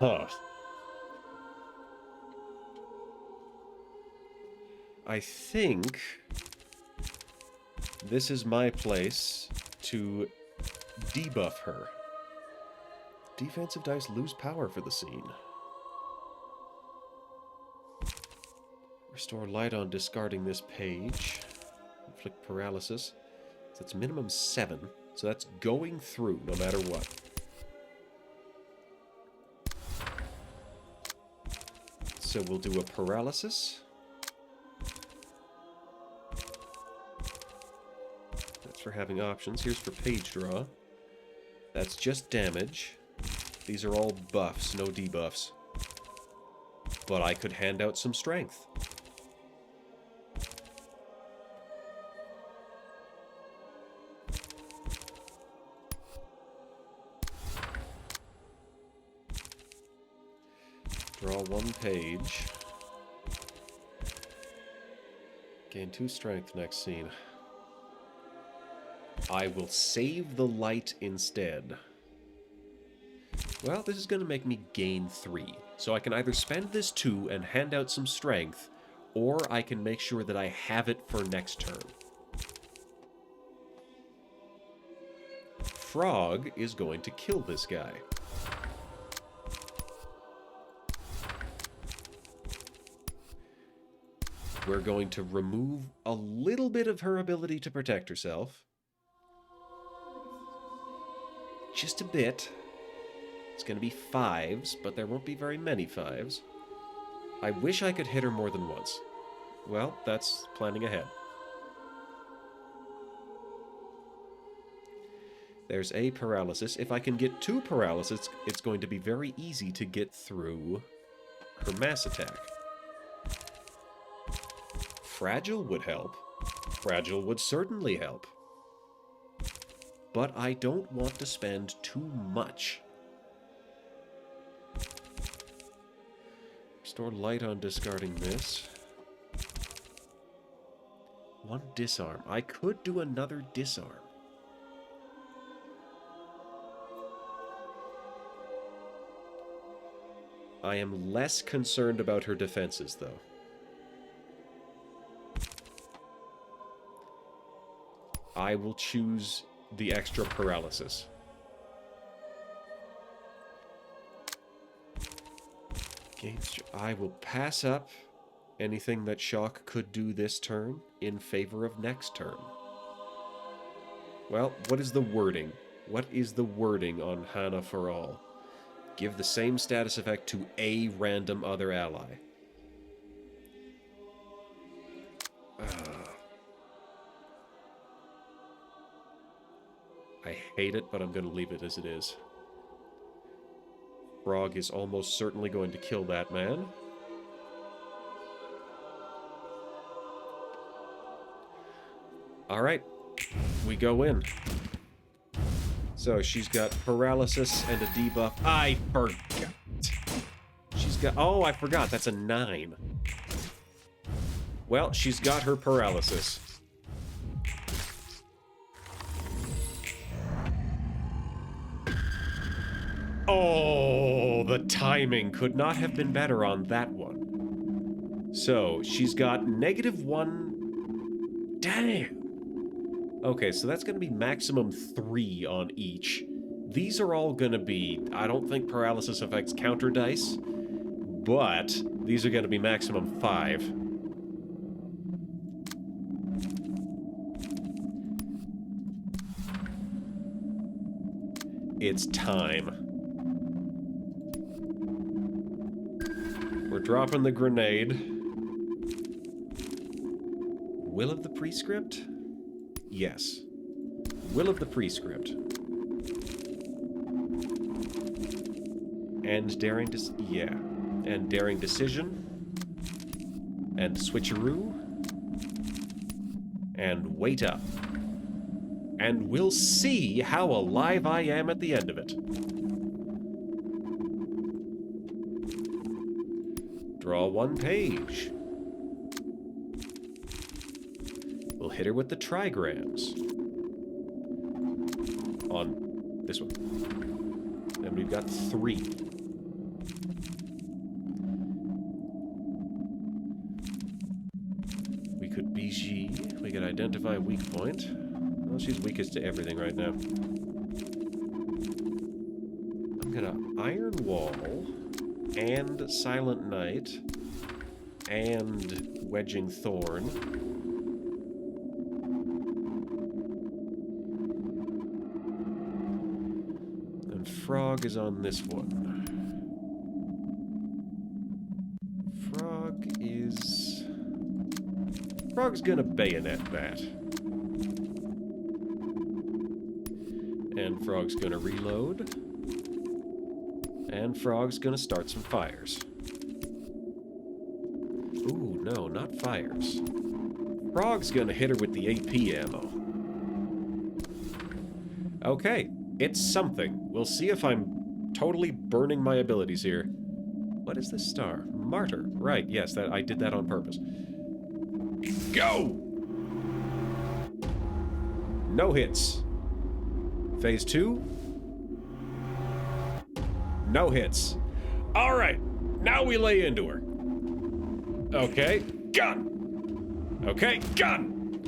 Huh. I think this is my place to debuff her. Defensive dice lose power for the scene. Restore light on discarding this page. Inflict paralysis. That's minimum 7, so that's going through no matter what. So we'll do a paralysis. That's for having options. Here's for page draw. That's just damage. These are all buffs, no debuffs. But I could hand out some strength. Draw 1 page. Gain 2 strength next scene. I will save the light instead. Well, this is going to make me gain 3. So I can either spend this 2 and hand out some strength, or I can make sure that I have it for next turn. Frog is going to kill this guy. We're going to remove a little bit of her ability to protect herself. Just a bit. It's going to be 5s, but there won't be very many 5s. I wish I could hit her more than once. Well, that's planning ahead. There's a paralysis. If I can get 2 paralysis, it's going to be very easy to get through her mass attack. Fragile would help. Fragile would certainly help. But I don't want to spend too much. Restore light on discarding this. 1 disarm. I could do another disarm. I am less concerned about her defenses, though. I will choose the extra paralysis. I will pass up anything that Shock could do this turn in favor of next turn. Well, what is the wording? What is the wording on Hana for All? Give the same status effect to a random other ally. I hate it, but I'm going to leave it as it is. Frog is almost certainly going to kill that man. Alright, we go in. So she's got paralysis and a debuff. I forgot. She's got... Oh, I forgot. That's a 9. Well, she's got her paralysis. Oh, the timing could not have been better on that one. So, she's got -1... Damn! Okay, so that's going to be maximum 3 on each. These are all going to be, I don't think paralysis affects counter dice, but these are going to be maximum 5. It's time. We're dropping the grenade. Will of the Prescript? Yes. Will of the Prescript. And Daring And Daring Decision. And Switcheroo. And Wait Up. And we'll see how alive I am at the end of it. Draw 1 page. We'll hit her with the trigrams. On this one. And we've got 3. We could BG. We could identify weak point. Well, she's weakest to everything right now. I'm gonna Iron Wall and Silent Night and Wedging Thorn. And Frog is on this one. Frog's gonna bayonet that. And Frog's gonna reload. And Frog's gonna start some fires. Ooh, no, not fires. Frog's gonna hit her with the AP ammo. Okay, it's something. We'll see if I'm totally burning my abilities here. What is this star? Martyr. Right, yes, I did that on purpose. Go! No hits. Phase 2. No hits. All right, now we lay into her. Okay, gun. Okay, gun.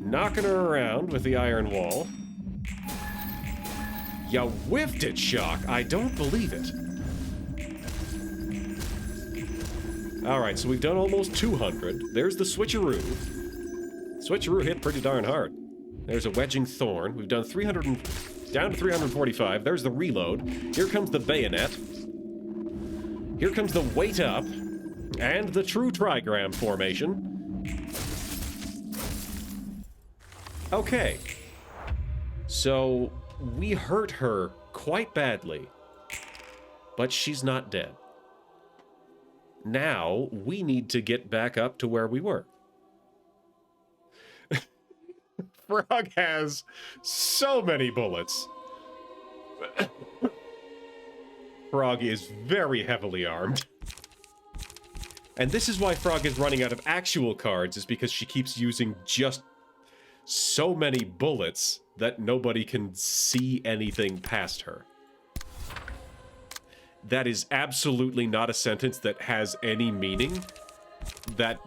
Knocking her around with the iron wall. You whiffed it, Shock. I don't believe it. All right, so we've done almost 200. There's the switcheroo. Switcheroo hit pretty darn hard. There's a wedging thorn. We've done 300 and down to 345. There's the reload. Here comes the bayonet. Here comes the wait up. And the true trigram formation. Okay. So we hurt her quite badly, but she's not dead. Now we need to get back up to where we were. Frog has so many bullets. Frog is very heavily armed. And this is why Frog is running out of actual cards, is because she keeps using just so many bullets that nobody can see anything past her. That is absolutely not a sentence that has any meaning. That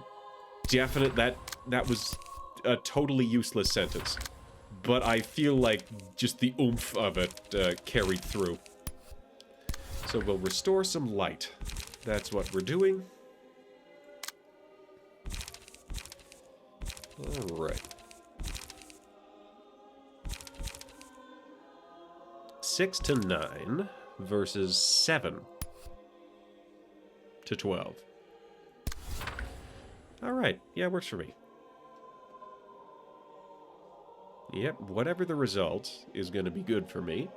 was a totally useless sentence. But I feel like just the oomph of it carried through. So we'll restore some light. That's what we're doing. All right. 6 to 9 versus 7 to 12. All right. Yeah, works for me. Yep, whatever the result is going to be good for me.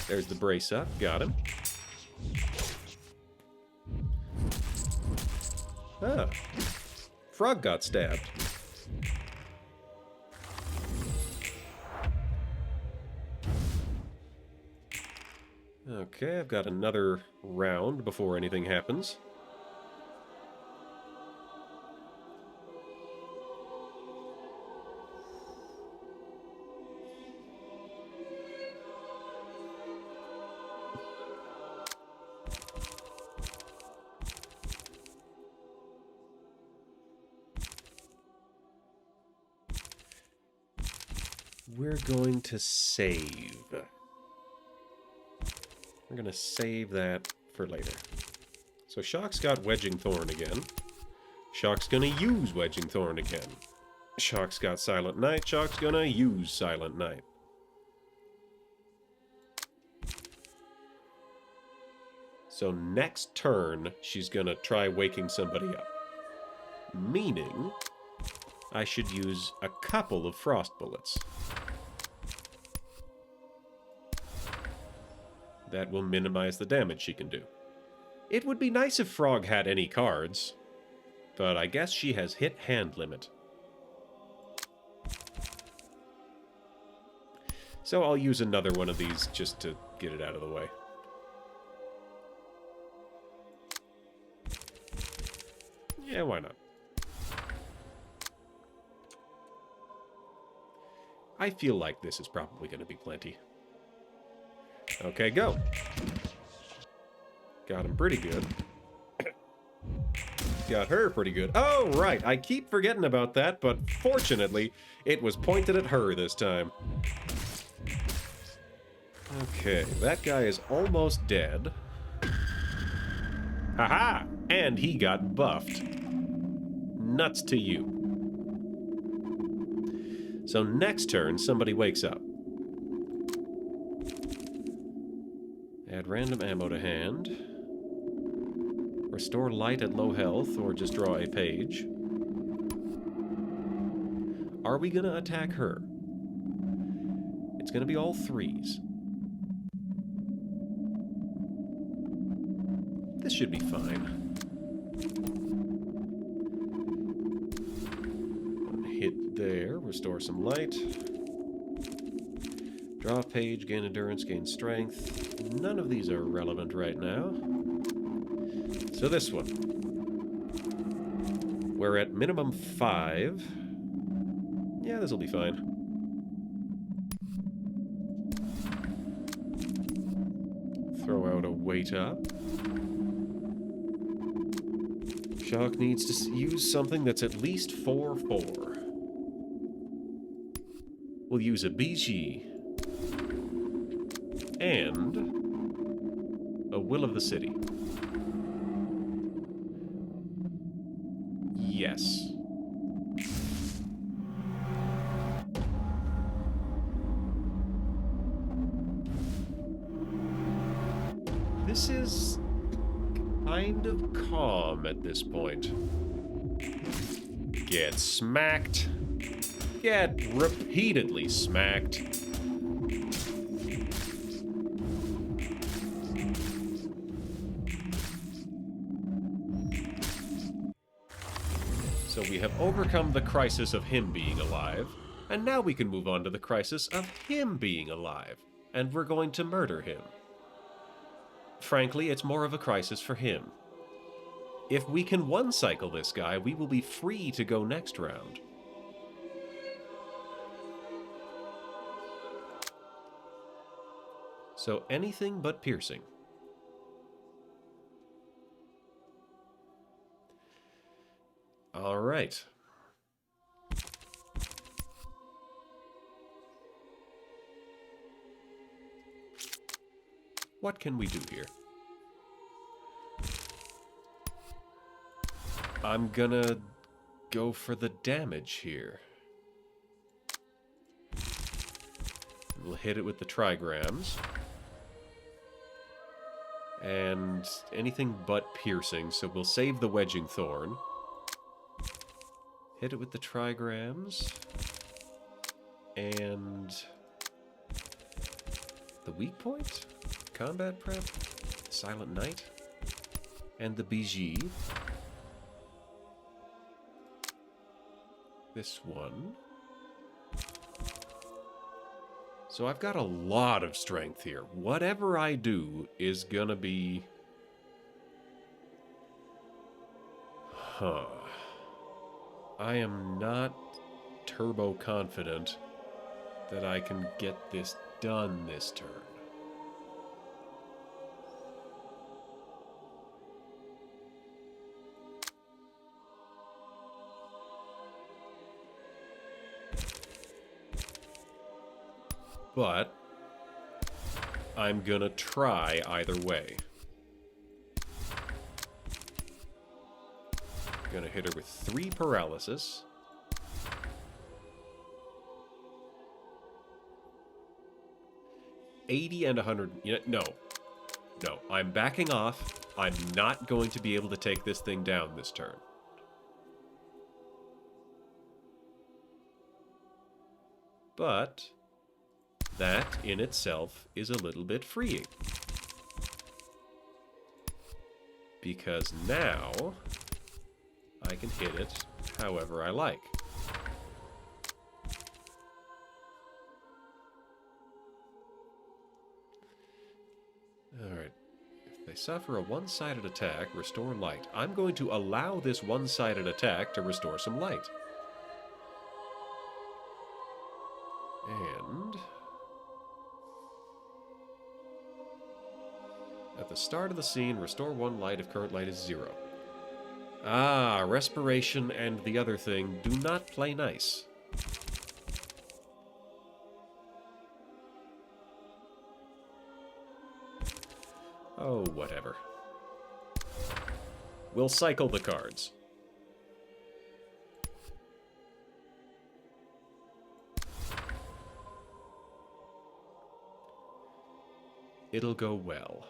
There's the brace up. Got him. Ah. Frog got stabbed. Okay, I've got another round before anything happens. We're going to save. We're going to save that for later. So Shock's got Wedging Thorn again. Shock's going to use Wedging Thorn again. Shock's got Silent Night. Shock's going to use Silent Night. So next turn, she's going to try waking somebody up. Meaning, I should use a couple of Frost Bullets. That will minimize the damage she can do. It would be nice if Frog had any cards, but I guess she has hit hand limit. So I'll use another one of these just to get it out of the way. Yeah, why not? I feel like this is probably going to be plenty. Okay, go. Got him pretty good. Got her pretty good. Oh, right. I keep forgetting about that, but fortunately, it was pointed at her this time. Okay, that guy is almost dead. Haha! And he got buffed. Nuts to you. So next turn, somebody wakes up. Add random ammo to hand. Restore light at low health, or just draw a page. Are we gonna attack her? It's gonna be all threes. This should be fine. Hit there, restore some light. Draw a page, gain endurance, gain strength. None of these are relevant right now. So this one. We're at minimum 5. Yeah, this will be fine. Throw out a weight up. Shock needs to use something that's at least 4/4. We'll use a BG. And a Will of the City. Yes. This is kind of calm at this point. Get smacked. Get repeatedly smacked. So we have overcome the crisis of him being alive, and now we can move on to the crisis of him being alive, and we're going to murder him. Frankly, it's more of a crisis for him. If we can one-cycle this guy, we will be free to go next round. So anything but piercing. All right. What can we do here? I'm gonna go for the damage here. We'll hit it with the trigrams. And anything but piercing, so we'll save the wedging thorn. Hit it with the trigrams. And the weak point? Combat prep? Silent Knight? And the BG. This one. So I've got a lot of strength here. Whatever I do is gonna be... I am not turbo confident that I can get this done this turn. But I'm gonna try either way. Gonna hit her with 3 paralysis. $80 and 100. No. No. I'm backing off. I'm not going to be able to take this thing down this turn. But that in itself is a little bit freeing. Because now I can hit it however I like. Alright. If they suffer a one-sided attack, restore light. I'm going to allow this one-sided attack to restore some light. And at the start of the scene, restore 1 light if current light is 0. Ah, respiration and the other thing do not play nice. Oh, whatever. We'll cycle the cards. It'll go well.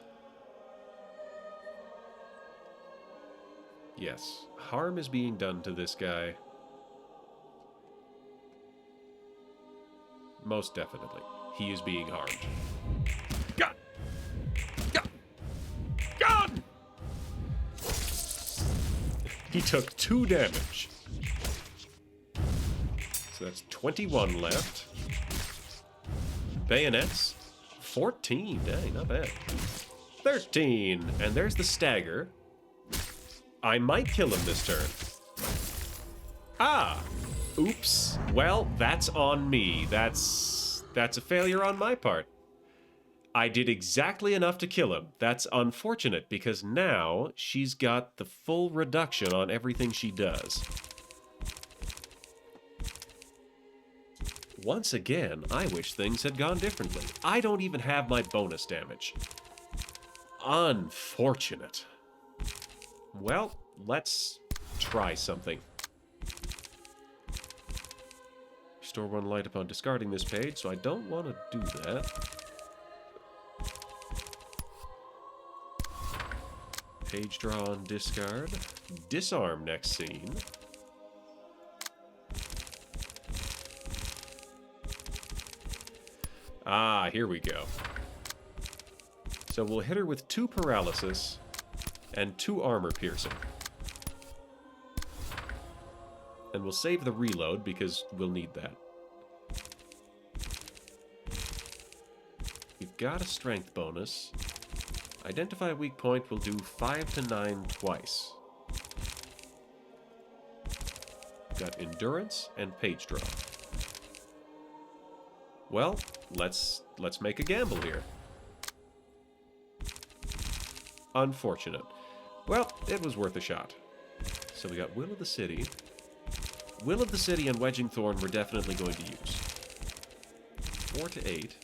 Yes, harm is being done to this guy. Most definitely. He is being harmed. God! God! God! He took 2 damage. So that's 21 left. Bayonets. 14. Dang, not bad. 13. And there's the stagger. I might kill him this turn. Ah! Oops. Well, that's on me. That's a failure on my part. I did exactly enough to kill him. That's unfortunate, because now she's got the full reduction on everything she does. Once again, I wish things had gone differently. I don't even have my bonus damage. Unfortunate. Well, let's try something. Restore 1 light upon discarding this page, so I don't want to do that. Page draw on discard. Disarm next scene. Ah, here we go. So we'll hit her with 2 paralysis and 2 armor piercing. And we'll save the reload because we'll need that. We've got a strength bonus. Identify a weak point will do 5 to 9 twice. We've got endurance and page draw. Well, let's make a gamble here. Unfortunate. Well, it was worth a shot. So we got Will of the City. Will of the City and Wedging Thorn we're definitely going to use. 4 to 8.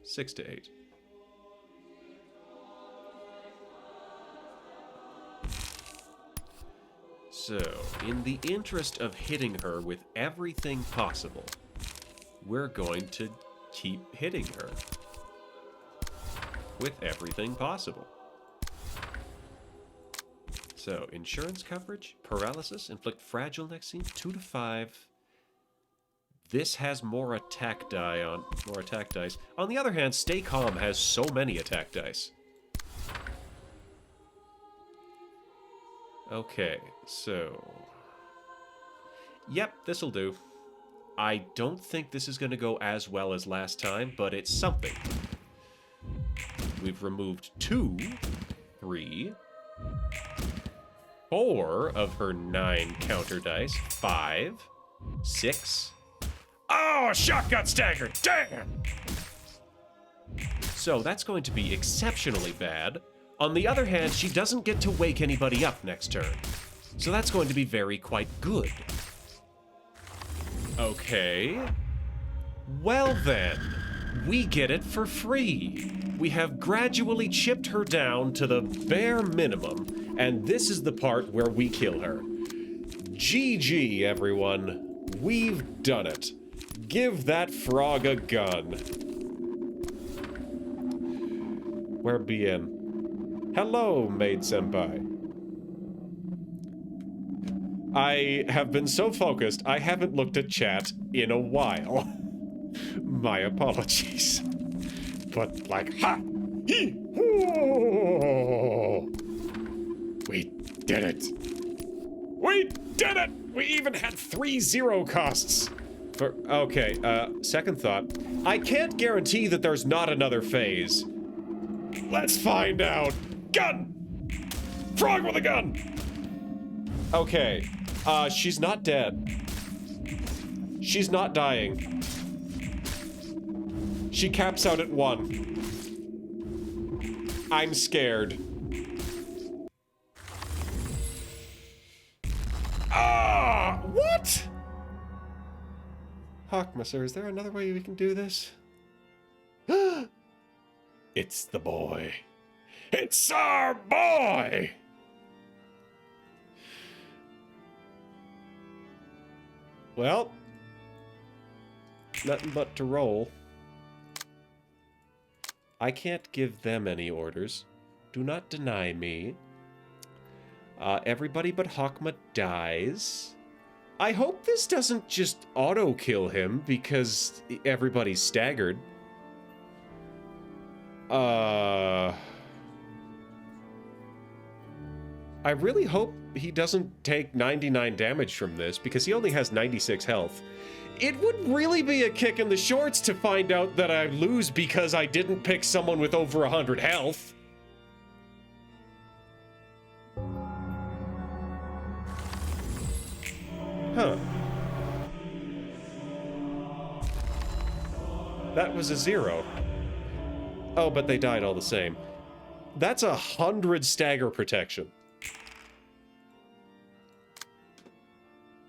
6 to 8. So, in the interest of hitting her with everything possible, we're going to keep hitting her with everything possible. So, insurance coverage, paralysis, inflict fragile next scene, 2 to 5. This has more attack dice. On the other hand, Stay Calm has so many attack dice. Okay, so... Yep, this'll do. I don't think this is going to go as well as last time, but it's something. We've removed 2, 3, 4 of her 9 counter dice. 5, 6... Oh, shot got staggered! Damn! So that's going to be exceptionally bad. On the other hand, she doesn't get to wake anybody up next turn. So that's going to be quite good. Okay. Well then, we get it for free. We have gradually chipped her down to the bare minimum, and this is the part where we kill her. GG, everyone. We've done it. Give that frog a gun. Where bien? Hello, maid-senpai. I have been so focused, I haven't looked at chat in a while. My apologies. But, like, ha! Hee! Hoo! We did it! We did it! We even had 3 0 costs! Okay, second thought. I can't guarantee that there's not another phase. Let's find out. Gun! Frog with a gun! Okay, she's not dead. She's not dying. She caps out at 1. I'm scared. Ah! What? Hakma, sir, is there another way we can do this? It's the boy. It's our boy! Well, nothing but to roll. I can't give them any orders. Do not deny me. Everybody but Hakma dies. I hope this doesn't just auto-kill him because everybody's staggered. I really hope he doesn't take 99 damage from this because he only has 96 health. It would really be a kick in the shorts to find out that I lose because I didn't pick someone with over 100 health. Huh. That was a 0. Oh, but they died all the same. That's 100 stagger protection.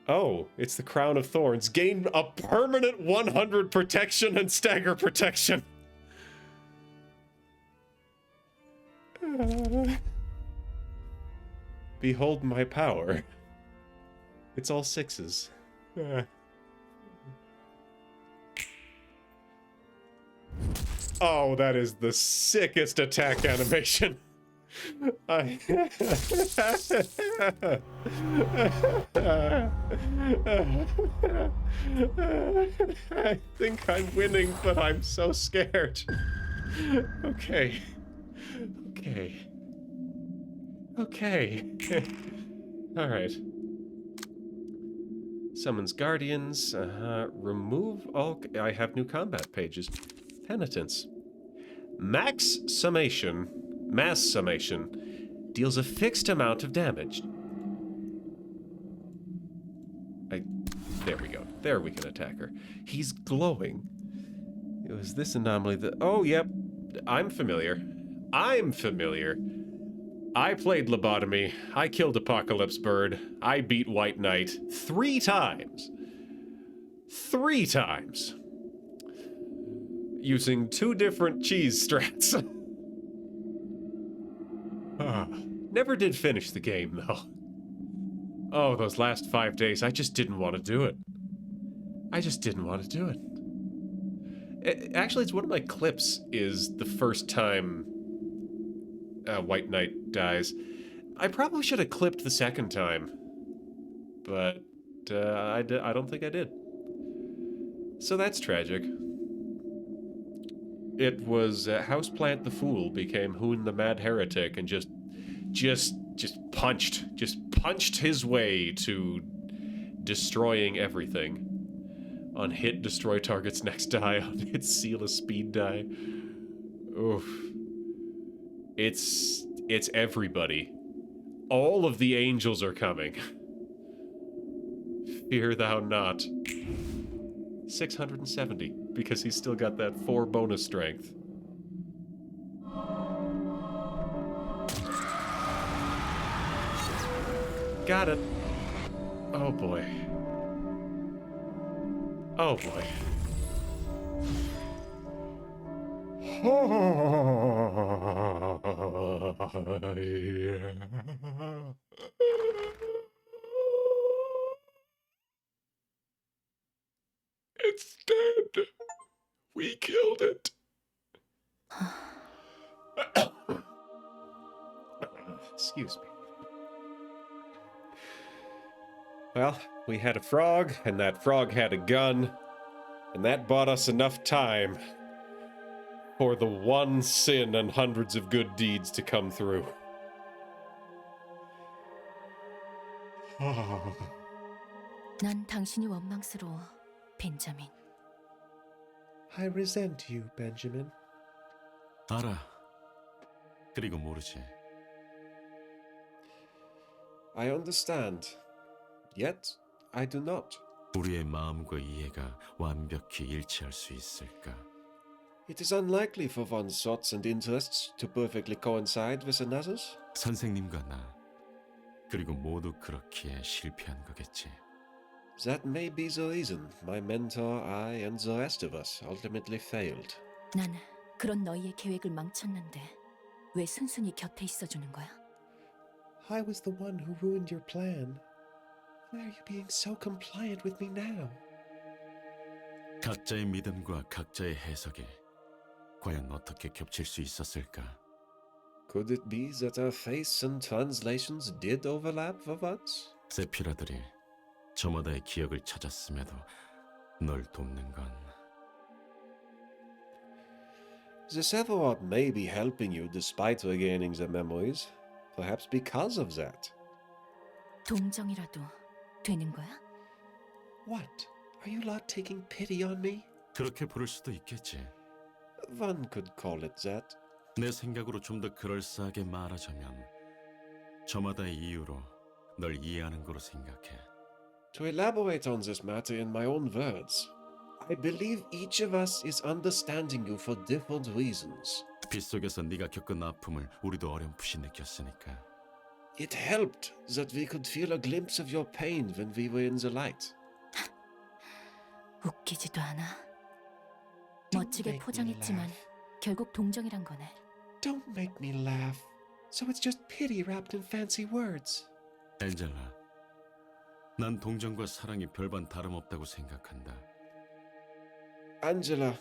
Oh, it's the Crown of Thorns. Gain a permanent 100 protection and stagger protection. Behold my power. It's all 6s. Oh, that is the sickest attack animation. I I think I'm winning, but I'm so scared. Okay. Okay. Okay. All right. Summons guardians. Remove all. I have new combat pages. Penitence. Max summation. Mass summation. Deals a fixed amount of damage. There we go. There we can attack her. He's glowing. It was this anomaly that... Oh, yep. I'm familiar. I'm familiar. I played Lobotomy. I killed Apocalypse Bird. I beat White Knight 3 times. 3 times. Using 2 different cheese strats. Never did finish the game, though. Oh, those last 5 days, I just didn't want to do it. I just didn't want to do it. Actually, it's one of my clips is the first time White Knight dies. I probably should have clipped the second time, but I don't think I did. So that's tragic. It was Houseplant the Fool became Hoon the Mad Heretic and just punched his way to destroying everything. On hit, destroy target's next die. On hit, seal a speed die. Oof. It's everybody. All of the angels are coming. Fear thou not. 670, because he's still got that 4 bonus strength. Got it. Oh boy. Oh boy. It's dead. We killed it. Excuse me. Well, we had a frog, and that frog had a gun, and that bought us enough time for the one sin and hundreds of good deeds to come through. 난 당신이 원망스러워, 벤자민. I resent you, Benjamin. 알아. 그리고 모르지. I understand. Yet, I do not. 우리의 마음과 이해가 완벽히 일치할 수 있을까? It is unlikely for one's thoughts and interests to perfectly coincide with another's. 선생님과 나, 그리고 모두 그렇기에 실패한 거겠지. That may be the reason my mentor, I, and the rest of us ultimately failed. 난 그런 너희의 계획을 망쳤는데 왜 순순히 곁에 있어주는 거야? I was the one who ruined your plan. Why are you being so compliant with me now? 각자의 믿음과 각자의 해석이 과연 어떻게 겹칠 수 있었을까? Could it be that our faiths and translations did overlap for once? 세피라들이 저마다의 기억을 찾았음에도 널 돕는 건 The Sephiroth may be helping you despite regaining the memories, perhaps because of that. 동정이라도 되는 거야? What? Are you not taking pity on me? 그렇게 부를 수도 있겠지. One could call it that. 내 생각으로 좀 더 그럴싸하게 말하자면 저마다의 이유로 널 이해하는 거로 생각해. To elaborate on this matter in my own words, I believe each of us is understanding you for different reasons. 빗속에서 네가 겪은 아픔을 우리도 어렴풋이 느꼈으니까. It helped that we could feel a glimpse of your pain when we were in the light. 웃기지도 않아. 멋지게 포장했지만 결국 동정이란 거네. Don't make me laugh. So it's just pity wrapped in fancy words. 엔젤라, 난 동정과 사랑이 별반 다름없다고 생각한다. Angela,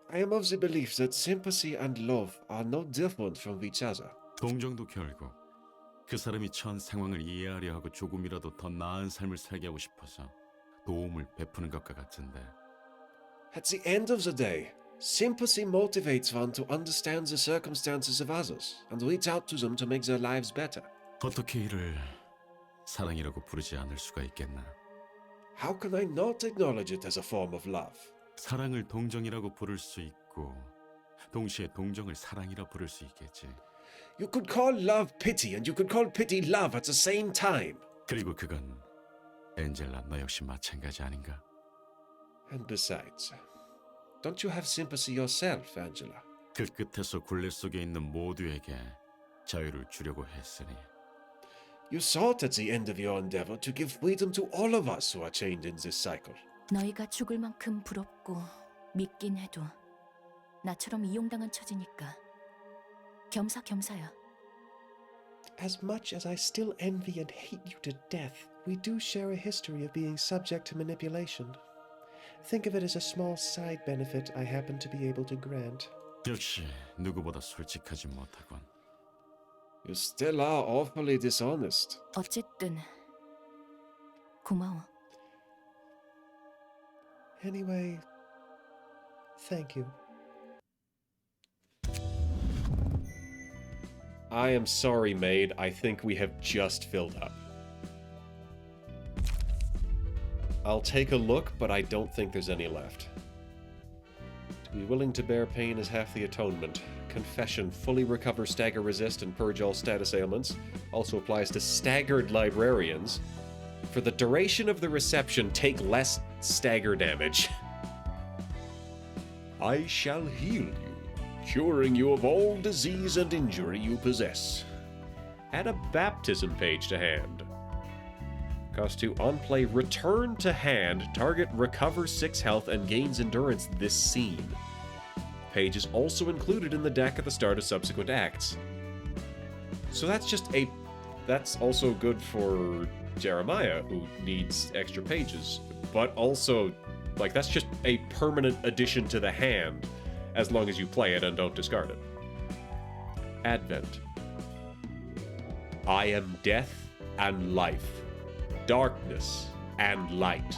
I am of the belief that sympathy and love are no different from each other. 동정도 결국 그 사람이 처한 상황을 이해하려 하고 조금이라도 더 나은 삶을 살게 하고 싶어서 도움을 베푸는 것과 같은데 At the end of the day, sympathy motivates one to understand the circumstances of others and reach out to them to make their lives better. 어떻게 이를 사랑이라고 부르지 않을 수가 있겠나? How can I not acknowledge it as a form of love? 사랑을 동정이라고 부를 수 있고 동시에 동정을 사랑이라 부를 수 있겠지. You could call love pity and you could call pity love at the same time. 그리고 그건 엔젤라 너 역시 마찬가지 아닌가? And besides, don't you have sympathy yourself, Angela? 그 끝에서 굴레 속에 있는 모두에게 자유를 주려고 했으니 You sought at the end of your endeavor to give freedom to all of us who are chained in this cycle. 너희가 죽을 만큼 부럽고 믿긴 해도 나처럼 이용당한 처지니까 겸사겸사야. As much as I still envy and hate you to death, we do share a history of being subject to manipulation. Think of it as a small side benefit I happen to be able to grant. 역시 누구보다 솔직하지 못하군. You still are awfully dishonest. 어쨌든 고마워. Anyway, thank you. I am sorry, maid. I think we have just filled up. I'll take a look, but I don't think there's any left. To be willing to bear pain is half the atonement. Confession, fully recover, stagger, resist, and purge all status ailments. Also applies to staggered librarians. For the duration of the reception, take less stagger damage. I shall heal you, curing you of all disease and injury you possess. Add a baptism page to hand. Cost 2 on play, return to hand, target recovers 6 health and gains endurance this scene. Page is also included in the deck at the start of subsequent acts. So that's also good for Jeremiah, who needs extra pages, but also, like, that's just a permanent addition to the hand, as long as you play it and don't discard it. Advent. I am death and life, darkness and light.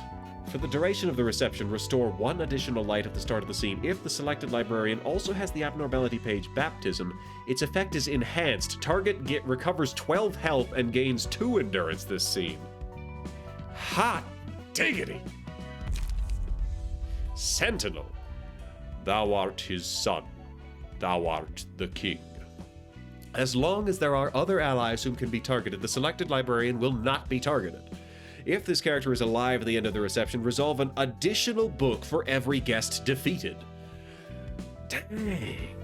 For the duration of the reception, restore 1 additional light at the start of the scene. If the selected librarian also has the abnormality page Baptism, its effect is enhanced. Target recovers 12 health and gains 2 endurance this scene. Hot diggity! Sentinel. Thou art his son. Thou art the king. As long as there are other allies whom can be targeted, the selected librarian will not be targeted. If this character is alive at the end of the reception, resolve an additional book for every guest defeated. Dang.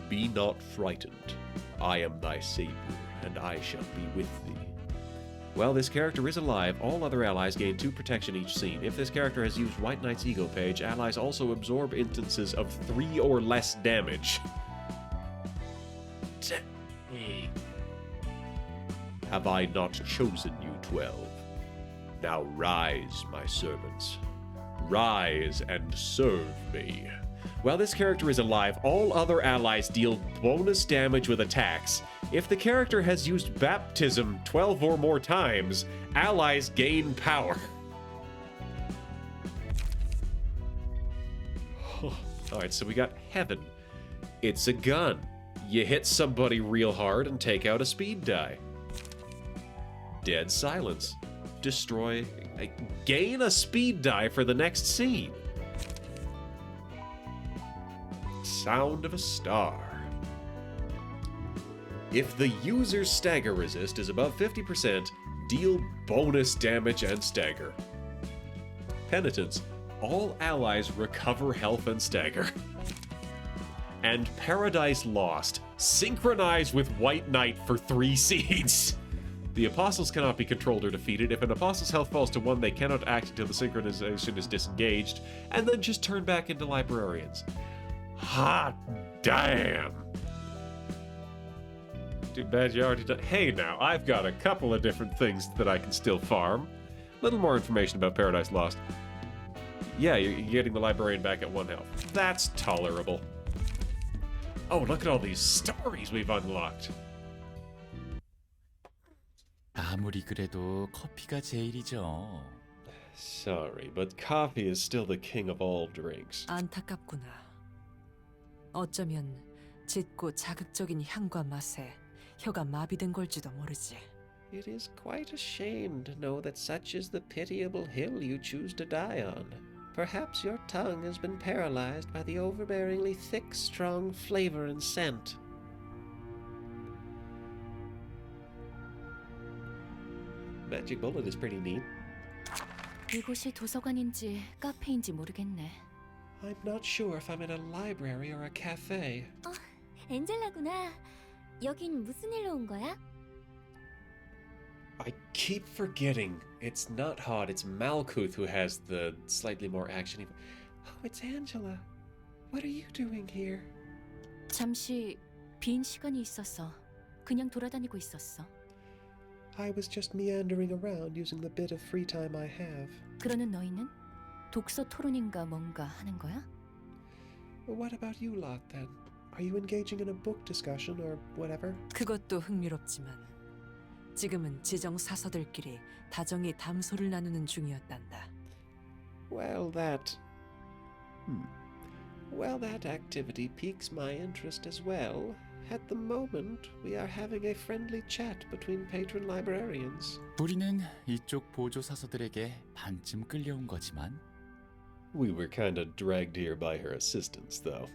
Be not frightened. I am thy savior, and I shall be with thee. While this character is alive, all other allies gain 2 protection each scene. If this character has used White Knight's ego page, allies also absorb instances of 3 or less damage. Dang. Have I not chosen you 12? Now rise, my servants. Rise and serve me. While this character is alive, all other allies deal bonus damage with attacks. If the character has used Baptism 12 or more times, allies gain power. Alright, so we got Heaven. It's a gun. You hit somebody real hard and take out a speed die. Dead Silence. Destroy... gain a speed die for the next scene. Sound of a Star. If the user's stagger resist is above 50%, deal bonus damage and stagger. Penitence. All allies recover health and stagger. And Paradise Lost. Synchronize with White Knight for 3 scenes. The Apostles cannot be controlled or defeated. If an Apostle's health falls to 1, they cannot act until the synchronization is disengaged, and then just turn back into Librarians. Hot damn! Too bad you already done. Hey now, I've got a couple of different things that I can still farm. Little more information about Paradise Lost. Yeah, you're getting the Librarian back at 1 health. That's tolerable. Oh, look at all these stories we've unlocked. 아무리 그래도 커피가 제일이죠. Sorry, but coffee is still the king of all drinks. 안타깝구나. 어쩌면 짙고 자극적인 향과 맛에 혀가 마비된 걸지도 모르지. It is quite a shame to know that such is the pitiable hill you choose to die on. Perhaps your tongue has been paralyzed by the overbearingly thick, strong flavor and scent. Magic bullet is pretty neat. 이곳이 도서관인지 카페인지 모르겠네. I'm not sure if I'm in a library or a cafe. 엔젤라구나. 여긴 무슨 일로 온 거야? I keep forgetting. It's not Hod, it's Malkuth who has the slightly more action. Oh, it's Angela. What are you doing here? 잠시 빈 시간이 있어서 그냥 돌아다니고 있었어. I was just meandering around using the bit of free time I have. 그러는 너희는 독서 토론인가 뭔가 하는 거야? What about you lot then? Are you engaging in a book discussion or whatever? 그것도 흥미롭지만 지금은 지정 사서들끼리 다정히 담소를 나누는 중이었단다. Well, that activity piques my interest as well. At the moment, we are having a friendly chat between patron librarians. 우리는 이쪽 보조 사서들에게 반쯤 끌려온 거지만 We were kinda dragged here by her assistants, though.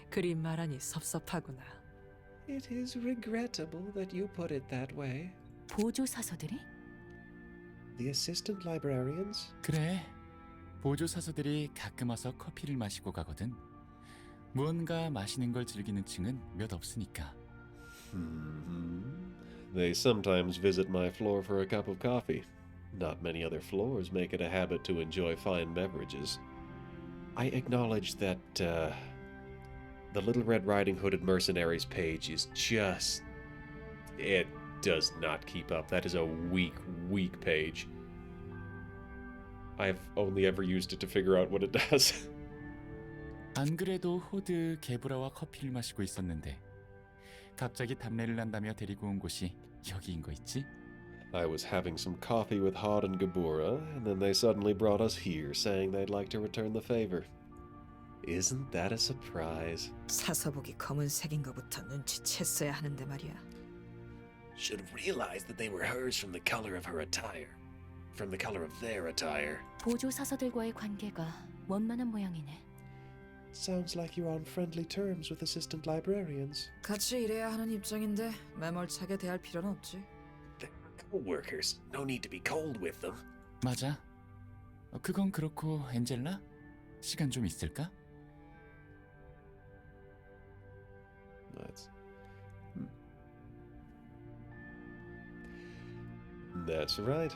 그리 말하니 섭섭하구나. It is regrettable that you put it that way. 보조 사서들이? The assistant librarians? 그래. 보조 사서들이 가끔 와서 커피를 마시고 가거든. 무언가 마시는 걸 즐기는 층은 몇 없으니까. They sometimes visit my floor for a cup of coffee. Not many other floors make it a habit to enjoy fine beverages. I acknowledge that the Little Red Riding Hooded Mercenaries page is just... It does not keep up. That is a weak, weak page. I've only ever used it to figure out what it does. 안 그래도 호드 게브라와 커피를 마시고 있었는데 갑자기 답례를 난다며 데리고 온 곳이 여기인 거 있지? I was having some coffee with Hod and Gabura, and then they suddenly brought us here, saying they'd like to return the favor. Isn't that a surprise? 사서복이 검은색인 것부터 눈치챘어야 하는데 말이야. Should have realized that they were hers from the color of her attire. From the color of their attire. 보조 사서들과의 관계가 원만한 모양이네. Sounds like you're on friendly terms with assistant librarians. 같이 일해야 하는 입장인데 매몰차게 대할 필요는 없지. They're co-workers. No need to be cold with them. 맞아. 그건 그렇고 엔젤라? 시간 좀 있을까? That's right.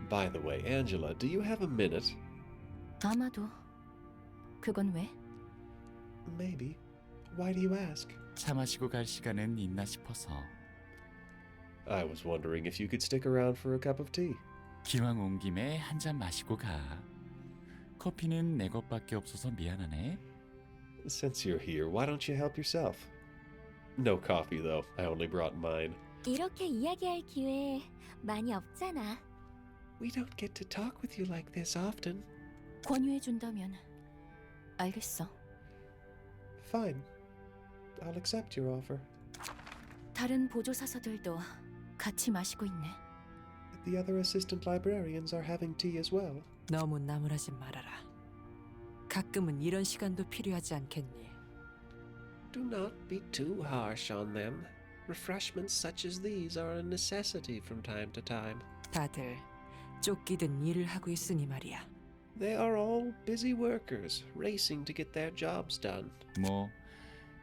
By the way, Angela, do you have a minute? 아마도. 그건 왜? Maybe. Why do you ask? 차 마시고 갈 시간은 있나 싶어서. I was wondering if you could stick around for a cup of tea. 기왕 온 김에 한 잔 마시고 가. 커피는 내 것밖에 없어서 미안하네. Since you're here, why don't you help yourself? No coffee, though. I only brought mine. 이렇게 이야기할 기회 많이 없잖아. We don't get to talk with you like this often. 권유해준다면 알겠어. Fine. I'll accept your offer. 다른 보조 사서들도 같이 마시고 있네. The other assistant librarians are having tea as well. 너무 나무라지 말아라. 가끔은 이런 시간도 필요하지 않겠니? Do not be too harsh on them. Refreshments such as these are a necessity from time to time. 다들 쫓기든 일을 하고 있으니 말이야. They are all busy workers, racing to get their jobs done. 뭐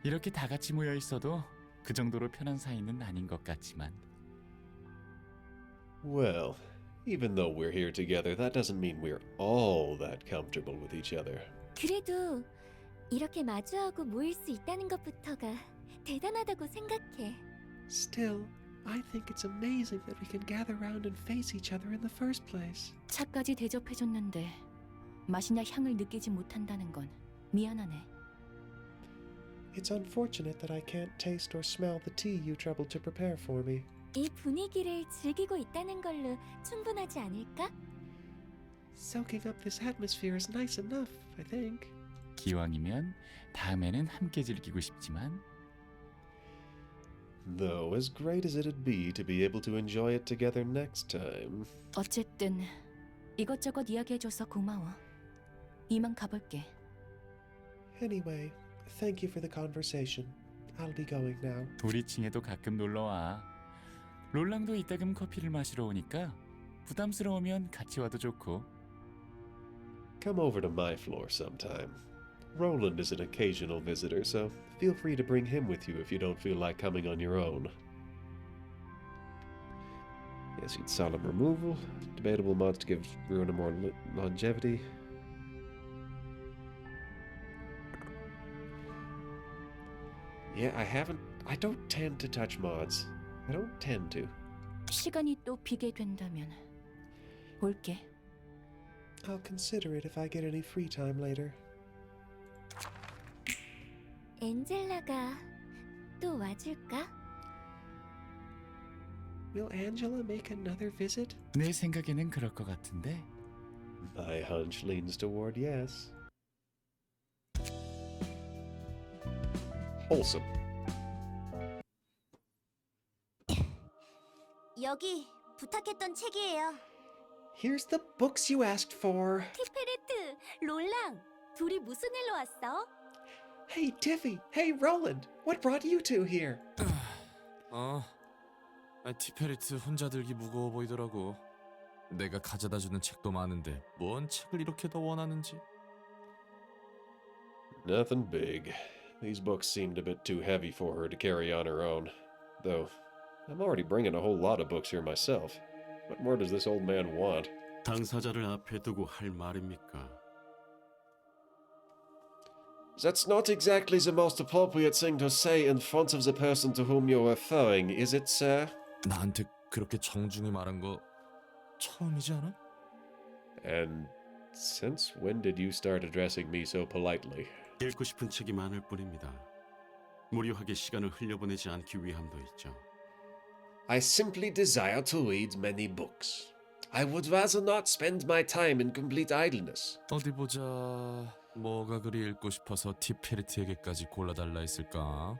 이렇게 다 같이 모여 있어도 그 정도로 편한 사이는 아닌 것 같지만. Well, even though we're here together, that doesn't mean we're all that comfortable with each other. 그래도 이렇게 마주하고 모일 수 있다는 것부터가 대단하다고 생각해. Still, I think it's amazing that we can gather around and face each other in the first place. 차까지 대접해줬는데 맛이나 향을 느끼지 못한다는 건 미안하네. It's unfortunate that I can't taste or smell the tea you troubled to prepare for me. 이 분위기를 즐기고 있다는 걸로 충분하지 않을까? Soaking up this atmosphere is nice enough, I think. 기왕이면 다음에는 함께 즐기고 싶지만 Though, as great as it'd be to be able to enjoy it together next time. 어쨌든 이것저것 이야기해줘서 고마워. 이만 가볼게. Anyway, thank you for the conversation. I'll be going now. 도리층에도 가끔 놀러와. 롤랑도 이따금 커피를 마시러 오니까 부담스러우면 같이 와도 좋고. Come over to my floor sometime. Roland is an occasional visitor, so feel free to bring him with you if you don't feel like coming on your own. Yes, you'd solemn removal. Debatable mods to give Ruina more longevity. Yeah, I don't tend to touch mods. I don't tend to. 시간이 또 비게 된다면 볼게. I'll consider it if I get any free time later. 엔젤라가 또 와줄까? Will Angela make another visit? 내 생각에는 그럴 것 같은데. My hunch leans toward yes. Wholesome. 여기 부탁했던 책이에요. Here's the books you asked for. 티페레트, 롤랑, 둘이 무슨 일로 왔어? Hey, Tiffy. Hey, Roland. What brought you two here? 티페리트 혼자 들기 무거워 보이더라고. 내가 가져다주는 책도 많은데 뭔 책을 이렇게 더 원하는지. Nothing big. These books seemed a bit too heavy for her to carry on her own. Though, I'm already bringing a whole lot of books here myself. What more does this old man want? 당사자를 앞에 두고 할 말입니까? That's not exactly the most appropriate thing to say in front of the person to whom you're referring, is it, sir? 나한테 그렇게 정중히 말한 거 처음이지 않아? And since when did you start addressing me so politely? 읽고 싶은 책이 많을 뿐입니다. 무료하게 시간을 흘려보내지 않기 위함도 있죠. I simply desire to read many books. I would rather not spend my time in complete idleness. 어디 보자. 뭐가 그리 읽고 싶어서 티페리트에게까지 골라달라 했을까?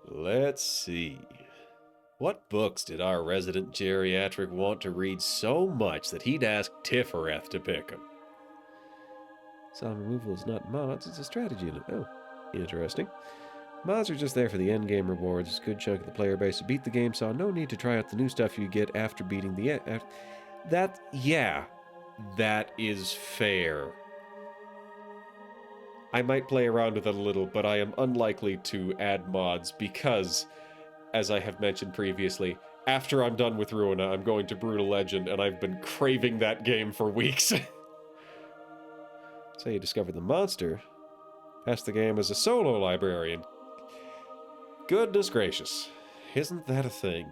Let's see. What books did our resident geriatric want to read so much that he'd ask Tiffereth to pick them? Solemn removal is not mods, it's a strategy. Oh, interesting. Mods are just there for the endgame rewards. Good chunk of the player base who beat the game saw no need to try out the new stuff you get after beating the that is fair. I might play around with it a little, but I am unlikely to add mods because, as I have mentioned previously, after I'm done with Ruina, I'm going to Brutal Legend, and I've been craving that game for weeks. So you discovered the monster. Passed the game as a solo librarian. Goodness gracious. Isn't that a thing?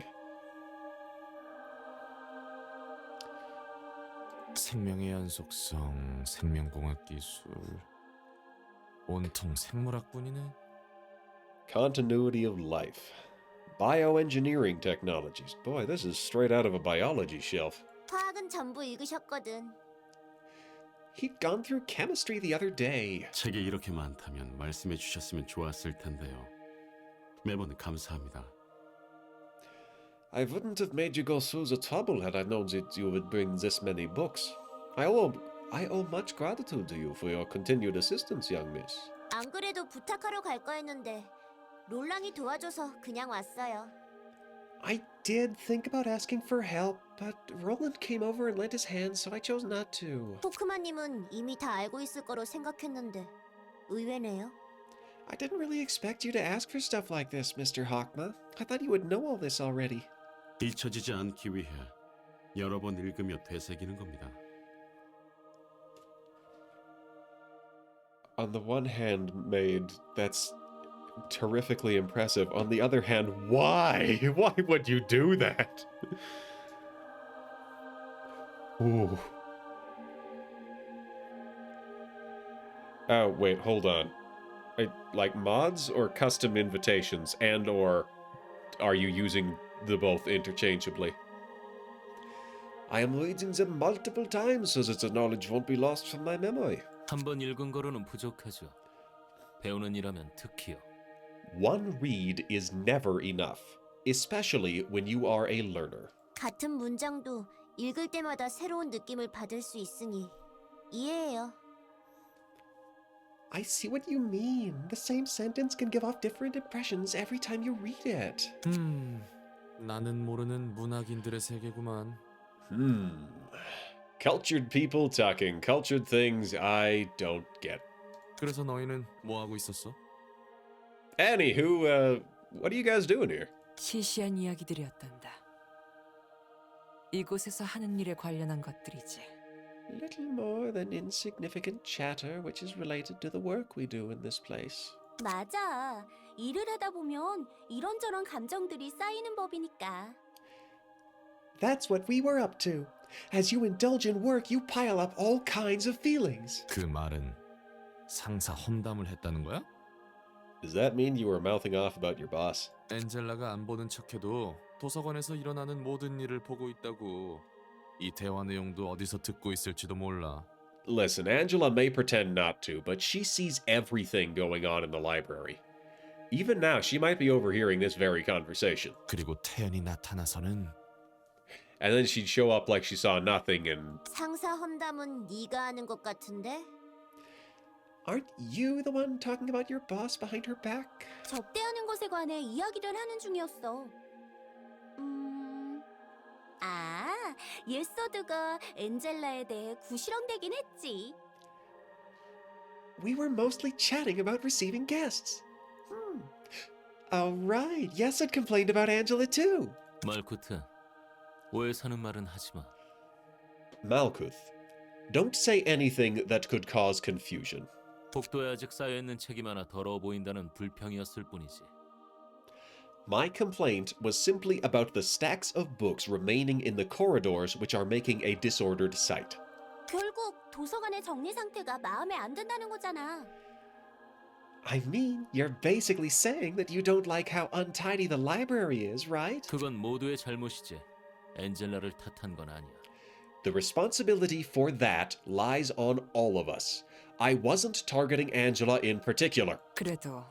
생명의 연속성, 생명공학 기술, 온통 생물학뿐이네. Continuity of life. Bioengineering technologies. Boy, this is straight out of a biology shelf. 화학은 전부 읽으셨거든. He'd gone through chemistry the other day. 책이 이렇게 많다면 말씀해 주셨으면 좋았을 텐데요. 매번 감사합니다. I wouldn't have made you go through the trouble had I known that you would bring this many books. I owe much gratitude to you for your continued assistance, young miss. 안 그래도 부탁하러 갈 거였는데 롤랑이 도와줘서 그냥 왔어요. I did think about asking for help, but Roland came over and lent his hand, so I chose not to. 토크마님은 이미 다 알고 있을 거로 생각했는데 의외네요. I didn't really expect you to ask for stuff like this, Mr. Hawkma. I thought you would know all this already. 잊혀지지 않기 위해 여러 번 읽으며 되새기는 겁니다. On the one hand, Maid, that's terrifically impressive. On the other hand, why? Why would you do that? Ooh. Oh, wait, hold on. Like mods or custom invitations, and or are you using the both interchangeably? I am reading them multiple times so that the knowledge won't be lost from my memory. 한 번 읽은 거로는 부족하죠. 배우는 일하면 특히요. One read is never enough, especially when you are a learner. 같은 문장도 읽을 때마다 새로운 느낌을 받을 수 있으니 이해해요. I see what you mean. The same sentence can give off different impressions every time you read it. 나는 모르는 문학인들의 세계구만. Cultured people talking cultured things I don't get. 그래서 너희는 뭐 하고 있었어? Anywho, what are you guys doing here? 시시한 이야기들이었단다. 이곳에서 하는 일에 관련한 것들이지. Little more than insignificant chatter which is related to the work we do in this place. 맞아. 일을 하다 보면 이런저런 감정들이 쌓이는 법이니까. That's what we were up to. As you indulge in work, you pile up all kinds of feelings. 그 말은 상사 험담을 했다는 거야? Does that mean you were mouthing off about your boss? 엔젤라가 안 보는 척해도 도서관에서 일어나는 모든 일을 보고 있다고. 이 대화 내용도 어디서 듣고 있을지도 몰라. Listen, Angela may pretend not to, but she sees everything going on in the library. Even now, she might be overhearing this very conversation. 그리고 태연이 나타나서는 And then she'd show up like she saw nothing and... 상사 험담은 네가 하는 것 같은데? Aren't you the one talking about your boss behind her back? 접대하는 것에 관해 이야기를 하는 중이었어. 예서드가 엔젤라에 대해 구시렁대긴 했지. We were mostly chatting about receiving guests. Oh, right. Yes, it complained about Angela too. 말쿠트, 오해 사는 말은 하지 마. Malkuth, don't say anything that could cause confusion. 복도에 아직 쌓여있는 책이 많아 더러워 보인다는 불평이었을 뿐이지. My complaint was simply about the stacks of books remaining in the corridors which are making a disordered sight. 결국 도서관의 정리 상태가 마음에 안 든다는 거잖아. I mean, you're basically saying that you don't like how untidy the library is, right? 그건 모두의 잘못이지. 엔젤라를 탓한 건 아니야. The responsibility for that lies on all of us. I wasn't targeting Angela in particular. 그래도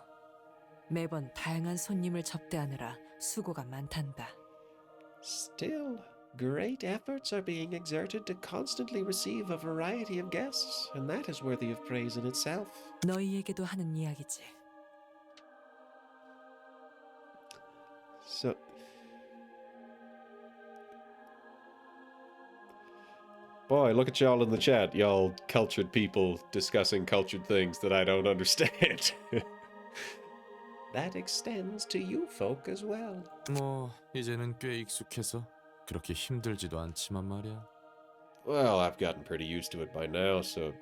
매번 다양한 손님을 접대하느라 수고가 많단다. Still, great efforts are being exerted to constantly receive a variety of guests, and that is worthy of praise in itself. 너희에게도 하는 이야기지. So... Boy, look at y'all in the chat. Y'all cultured people discussing cultured things that I don't understand. That extends to you folk as well. 뭐 이제는 꽤 익숙해서 그렇게 힘들지도 않지만 말이야. Well, I've gotten pretty used to it by now, so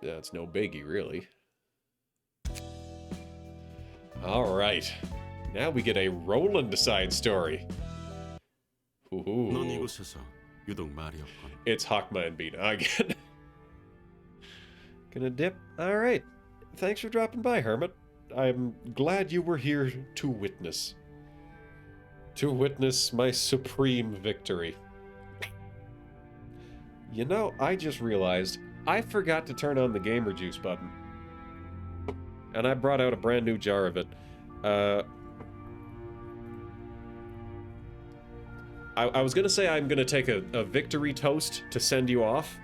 that's no biggie, really. Alright, now we get a Roland side story. 넌 Ooh. 이곳에서 유독 말이 없군. It's Hakma and Bina again. Gonna dip? Alright, thanks for dropping by, Hermit. I'm glad you were here to witness. To witness my supreme victory. You know, I just realized I forgot to turn on the Gamer Juice button. And I brought out a brand new jar of it. I was gonna say I'm gonna take a victory toast to send you off.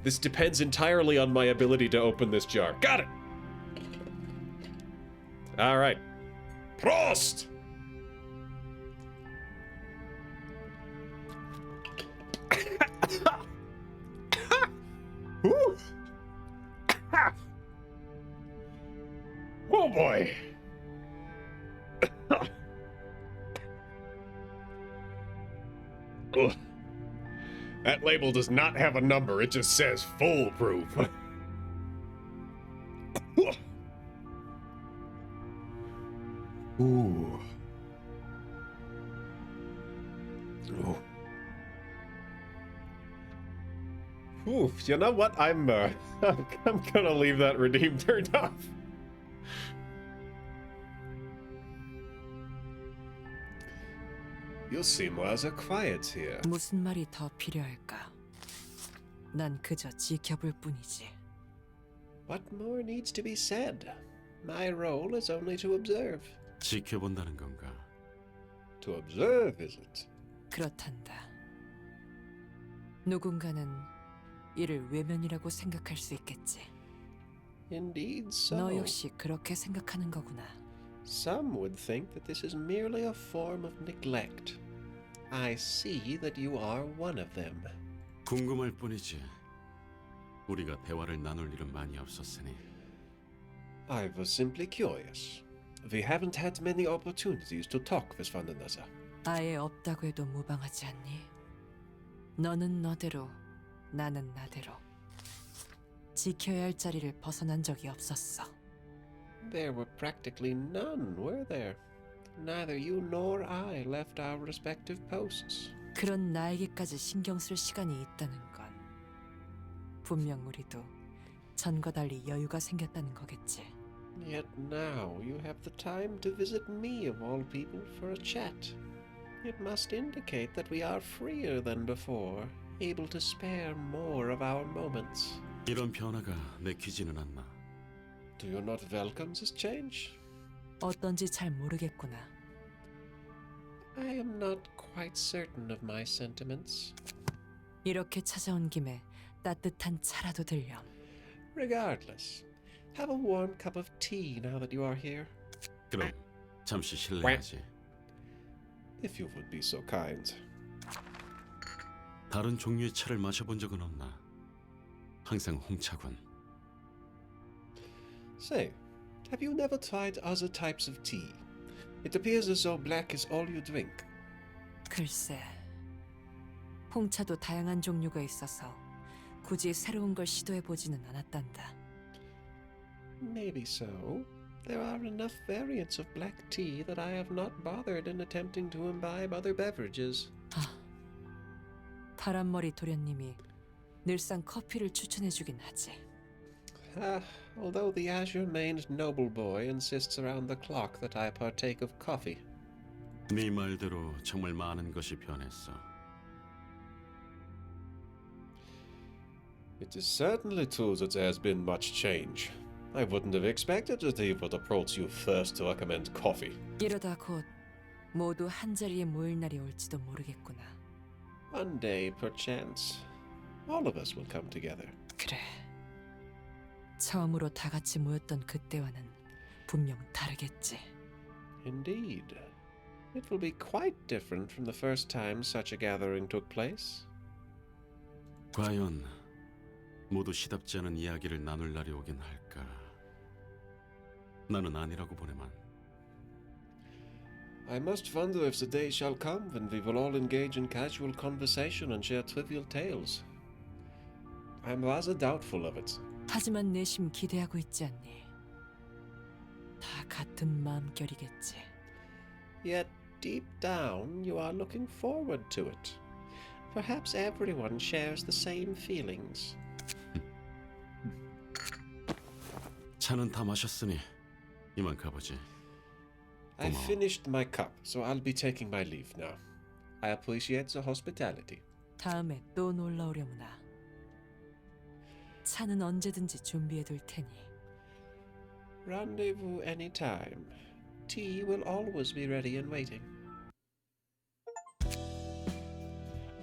This depends entirely on my ability to open this jar. Got it! Alright. Prost! Woo! Oh boy! Ugh. That label does not have a number, it just says foolproof. Ooh. Ooh. Oof, you know what? I'm gonna leave that redeem turned off. You seem rather quiet here. 무슨 말이 더 필요할까? 난 그저 지켜볼 뿐이지. What more needs to be said? My role is only to observe. 지켜본다는 건가? To observe, is it? 그렇단다. 누군가는 이를 외면이라고 생각할 수 있겠지. Indeed so. 너 역시 그렇게 생각하는 거구나. Some would think that this is merely a form of neglect. I see that you are one of them. 궁금할 뿐이지. 우리가 대화를 나눌 일은 많이 없었으니. I was simply curious. We haven't had many opportunities to talk with one another. 아예 없다고 해도 무방하지 않니? 너는 너대로, 나는 나대로. 지켜야 할 자리를 벗어난 적이 없었어. There were practically none, were there? Neither you nor I left our respective posts. 그런 나에게까지 신경 쓸 시간이 있다는 건 분명 우리도 전과 달리 여유가 생겼다는 거겠지. Yet now you have the time to visit me of all people for a chat. It must indicate that we are freer than before, able to spare more of our moments. 이런 변화가 내키지는 않나. Do you not welcome this change? 어떤지 잘 모르겠구나. I am not quite certain of my sentiments. 이렇게 찾아온 김에 따뜻한 차라도 들렴. Regardless, have a warm cup of tea now that you are here. 그럼 잠시 실례하지. If you would be so kind. 다른 종류의 차를 마셔본 적은 없나? 항상 홍차군. Say, have you never tried other types of tea? It appears as though black is all you drink. 글쎄, 홍차도 다양한 종류가 있어서 굳이 새로운 걸 시도해보지는 않았단다. Maybe so. There are enough variants of black tea that I have not bothered in attempting to imbibe other beverages. 파란머리 도련님이 늘상 커피를 추천해주긴 하지. Although the azure-maned noble boy insists around the clock that I partake of coffee. 네 말대로 정말 많은 것이 변했어. It is certainly true that there has been much change. I wouldn't have expected that he would approach you first to recommend coffee. 이러다 곧 모두 한자리에 모일 날이 올지도 모르겠구나. One day, perchance, all of us will come together. 그래. 처음으로 다 같이 모였던 그때와는 분명 다르겠지. Indeed. It will be quite different from the first time such a gathering took place. 과연 모두 시답지 않은 이야기를 나눌 날이 오긴 할까? 나는 아니라고 보내만. I must wonder if the day shall come when we will all engage in casual conversation and share trivial tales. I'm rather doubtful of it. 하지만 내심 기대하고 있지 않니? 다 같은 마음결이겠지. Yet, deep down, you are looking forward to it. Perhaps everyone shares the same feelings. 차는 다 마셨으니 이만 가보지. I 고마워. finished my cup, so I'll be taking my leave now. I appreciate the hospitality. 다음에 또 놀러 오려무나. 차는 언제든지 준비해둘 테니. Rendezvous anytime. Tea will always be ready and waiting.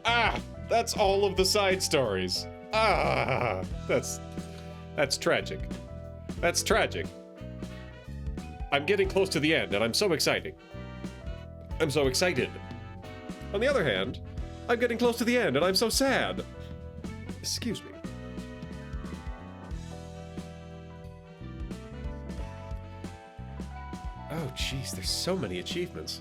Ah! That's all of the side stories. Ah! That's tragic. That's tragic. I'm getting close to the end, and I'm so excited. I'm so excited. On the other hand, I'm getting close to the end, and I'm so sad. Excuse me. Oh, jeez, there's so many achievements.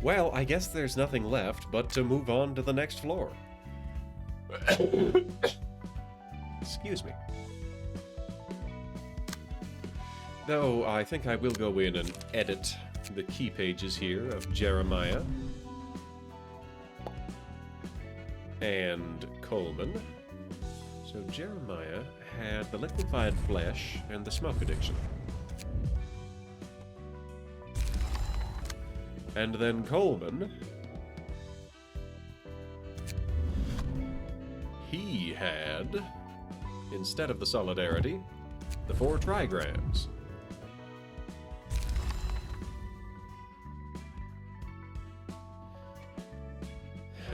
Well, I guess there's nothing left but to move on to the next floor. Excuse me. Though I think I will go in and edit the key pages here of Jeremiah. and Coleman. So Jeremiah had the liquefied flesh and the smoke addiction. And then Coleman, he had, instead of the solidarity, the 4 trigrams.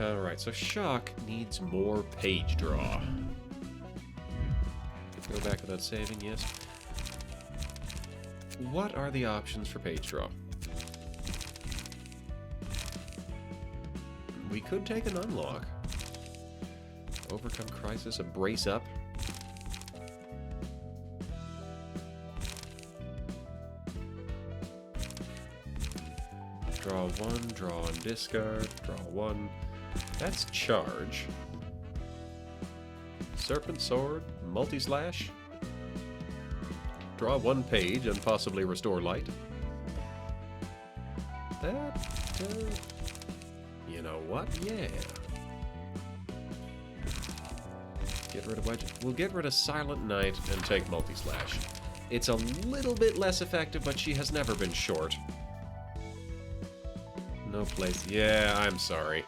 Alright, so Shock needs more page draw. Go back without saving, yes. What are the options for page draw? We could take an unlock. Overcome crisis, a brace up. Draw 1, draw and discard, draw 1. That's charge. Serpent Sword, multi-slash. Draw 1 page and possibly restore light. That, you know what? Yeah. Get rid of Wedge. We'll get rid of Silent Night and take multi-slash. It's a little bit less effective, but she has never been short. No place. Yeah, I'm sorry.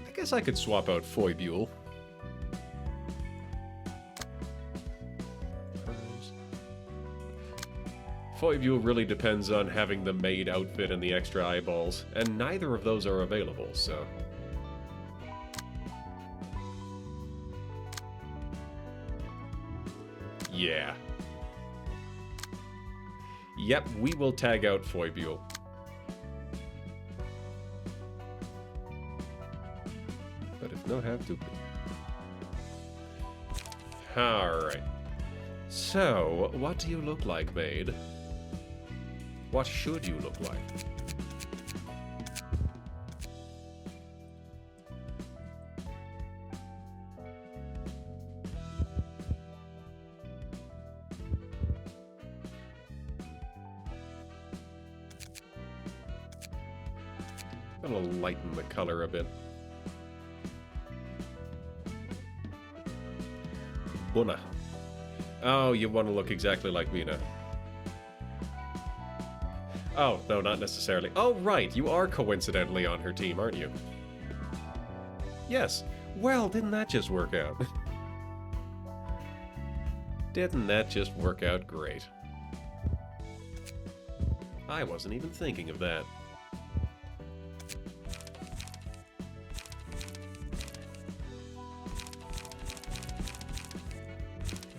I guess I could swap out Foibule. Foibule really depends on having the maid outfit and the extra eyeballs, and neither of those are available, so... yeah. Yep, we will tag out Foibule. But if no have to. Alright. So, what do you look like, maid? What should you look like? I'm gonna lighten the color a bit. Buna. Oh, you want to look exactly like Mina. Oh, no, not necessarily. Oh, right, you are coincidentally on her team, aren't you? Yes. Well, didn't that just work out? Didn't that just work out great? I wasn't even thinking of that.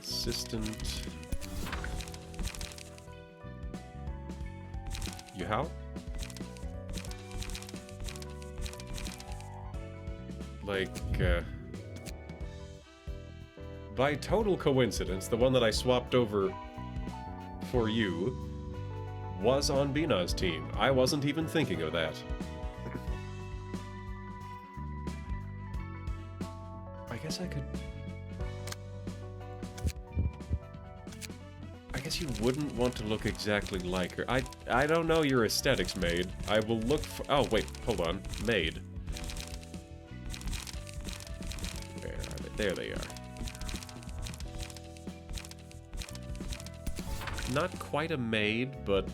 Assistant... You how? Like, by total coincidence, the one that I swapped over for you was on Bina's team. I wasn't even thinking of that. I guess I could... I guess you wouldn't want to look exactly like her. I don't know your aesthetics, maid. I will look for... Oh, wait, hold on. Maid. Where are they? There they are. Not quite a maid, but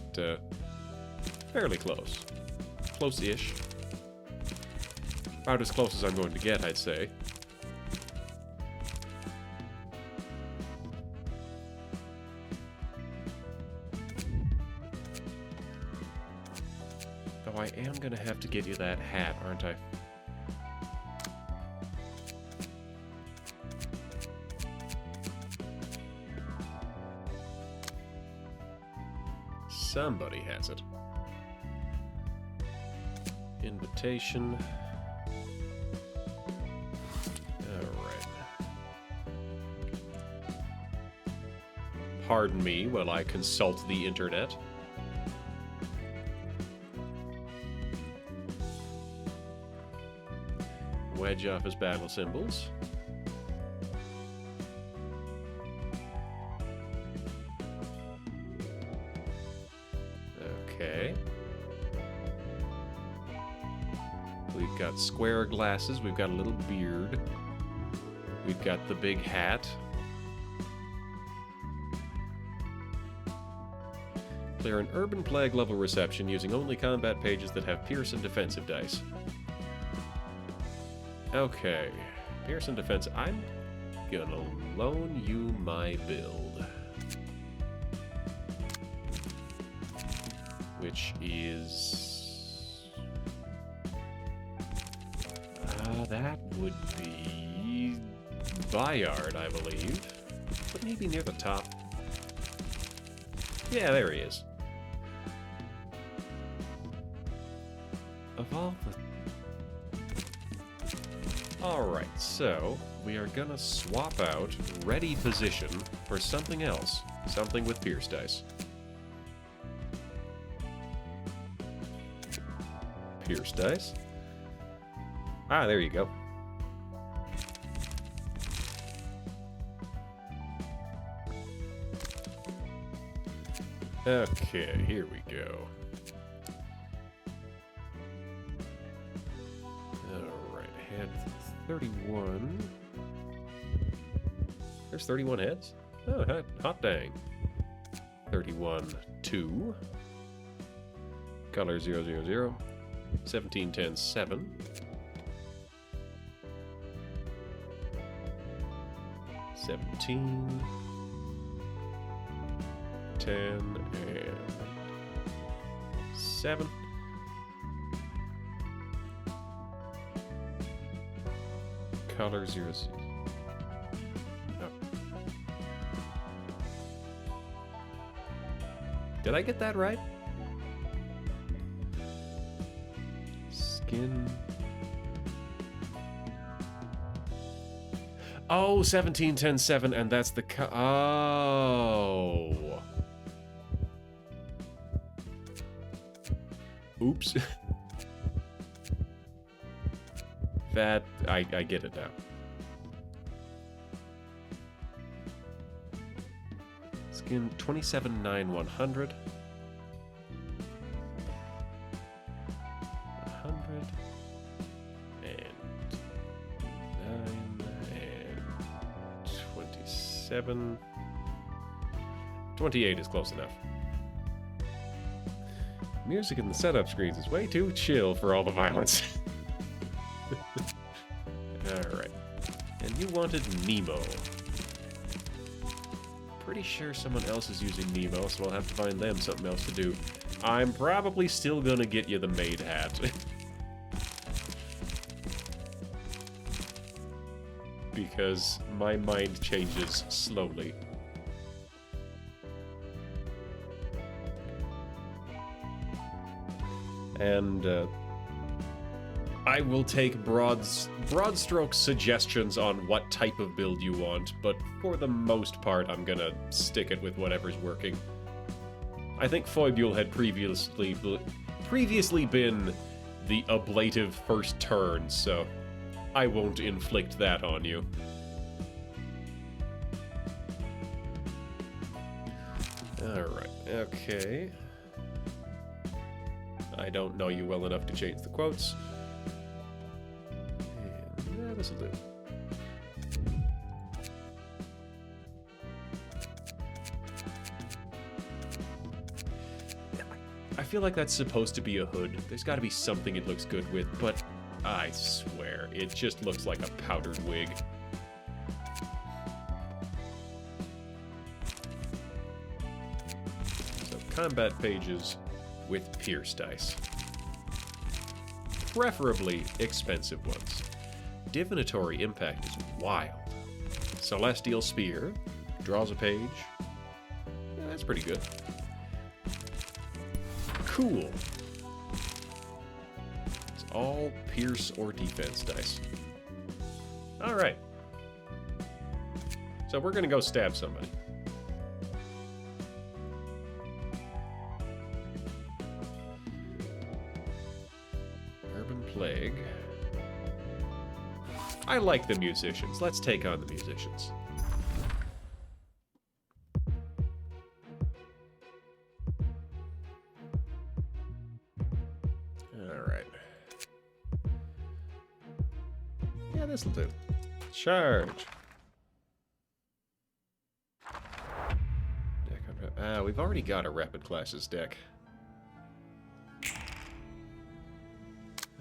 fairly close. Close-ish. About as close as I'm going to get, I'd say. Though I am going to have to get you that hat, aren't I? Somebody has it. Invitation. Alright. Pardon me while I consult the internet. Wedge off his battle symbols. Okay. We've got square glasses. We've got a little beard. We've got the big hat. Clear an Urban Plague level reception using only combat pages that have Pierce and defensive dice. Okay. Pierce and defense. I'm gonna loan you my build. Which is... that would be... Bayard, I believe. Wouldn't he be near the top? Yeah, there he is. Of all the... Alright, so we are gonna swap out ready position for something else. Something with Pierce dice. Pierce dice. Ah, there you go. Okay, here we go. Alright, head 31. There's 31 heads? Oh, hot dang. 31, 2. Color 000. 17, 10, 7. 17. 10 and 7. Color 0. Oh. Did I get that right? Skin. Oh, 17, 10, 7, and that's the oh. Oops. That, I get it now. Skin 27, 9, 100. 100. And 9 and 27. 28 is close enough. Music in the setup screens is way too chill for all the violence. Alright. And you wanted Nemo. Pretty sure someone else is using Nemo, so I'll have to find them something else to do. I'm probably still gonna get you the maid hat. Because my mind changes slowly. And I will take broad stroke suggestions on what type of build you want, but for the most part, I'm gonna stick it with whatever's working. I think Foibule had previously been the ablative first turn, so I won't inflict that on you. Alright, okay. I don't know you well enough to change the quotes. And this'll do. I feel like that's supposed to be a hood. There's got to be something it looks good with, but I swear, it just looks like a powdered wig. So, combat pages with Pierce dice. Preferably expensive ones. Divinatory Impact is wild. Celestial Spear draws a page. Yeah, that's pretty good. Cool. It's all Pierce or defense dice. Alright. So we're gonna go stab somebody. Urban Plague. I like the musicians. Let's take on the musicians. this'll do. Charge. Deck on, we've already got a Rapid Classes deck.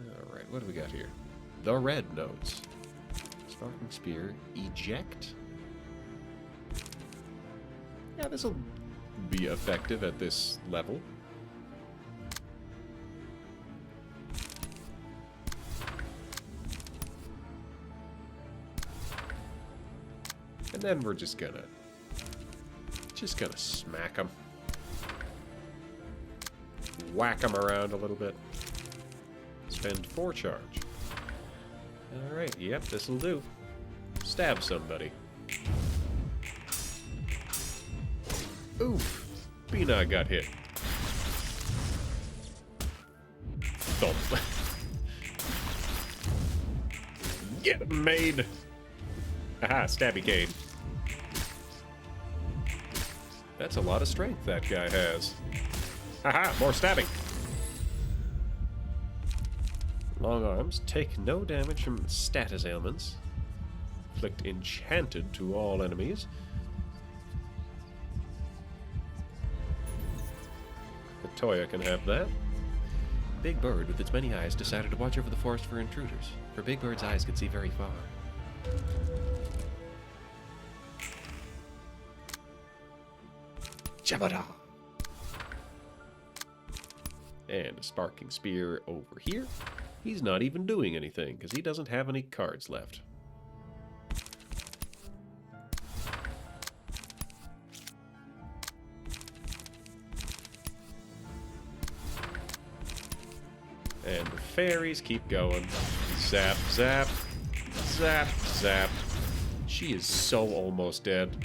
Alright, what do we got here? The red notes. Sparking Spear. Eject. Yeah, this'll be effective at this level. And then we're just gonna smack them. Whack them around a little bit. Spend 4 charge. Alright, yep, this'll do. Stab somebody. Oof! Bina got hit. Thump. Get him made! Haha, stabby cane. That's a lot of strength that guy has. Haha, more stabbing! Long arms take no damage from status ailments. Inflict enchanted to all enemies. Toya can have that. Big Bird, with its many eyes, decided to watch over the forest for intruders, for Big Bird's eyes could see very far. Jabada! And a Sparking Spear over here. He's not even doing anything, because he doesn't have any cards left. And the fairies keep going. Zap, zap, zap, zap. She is so almost dead.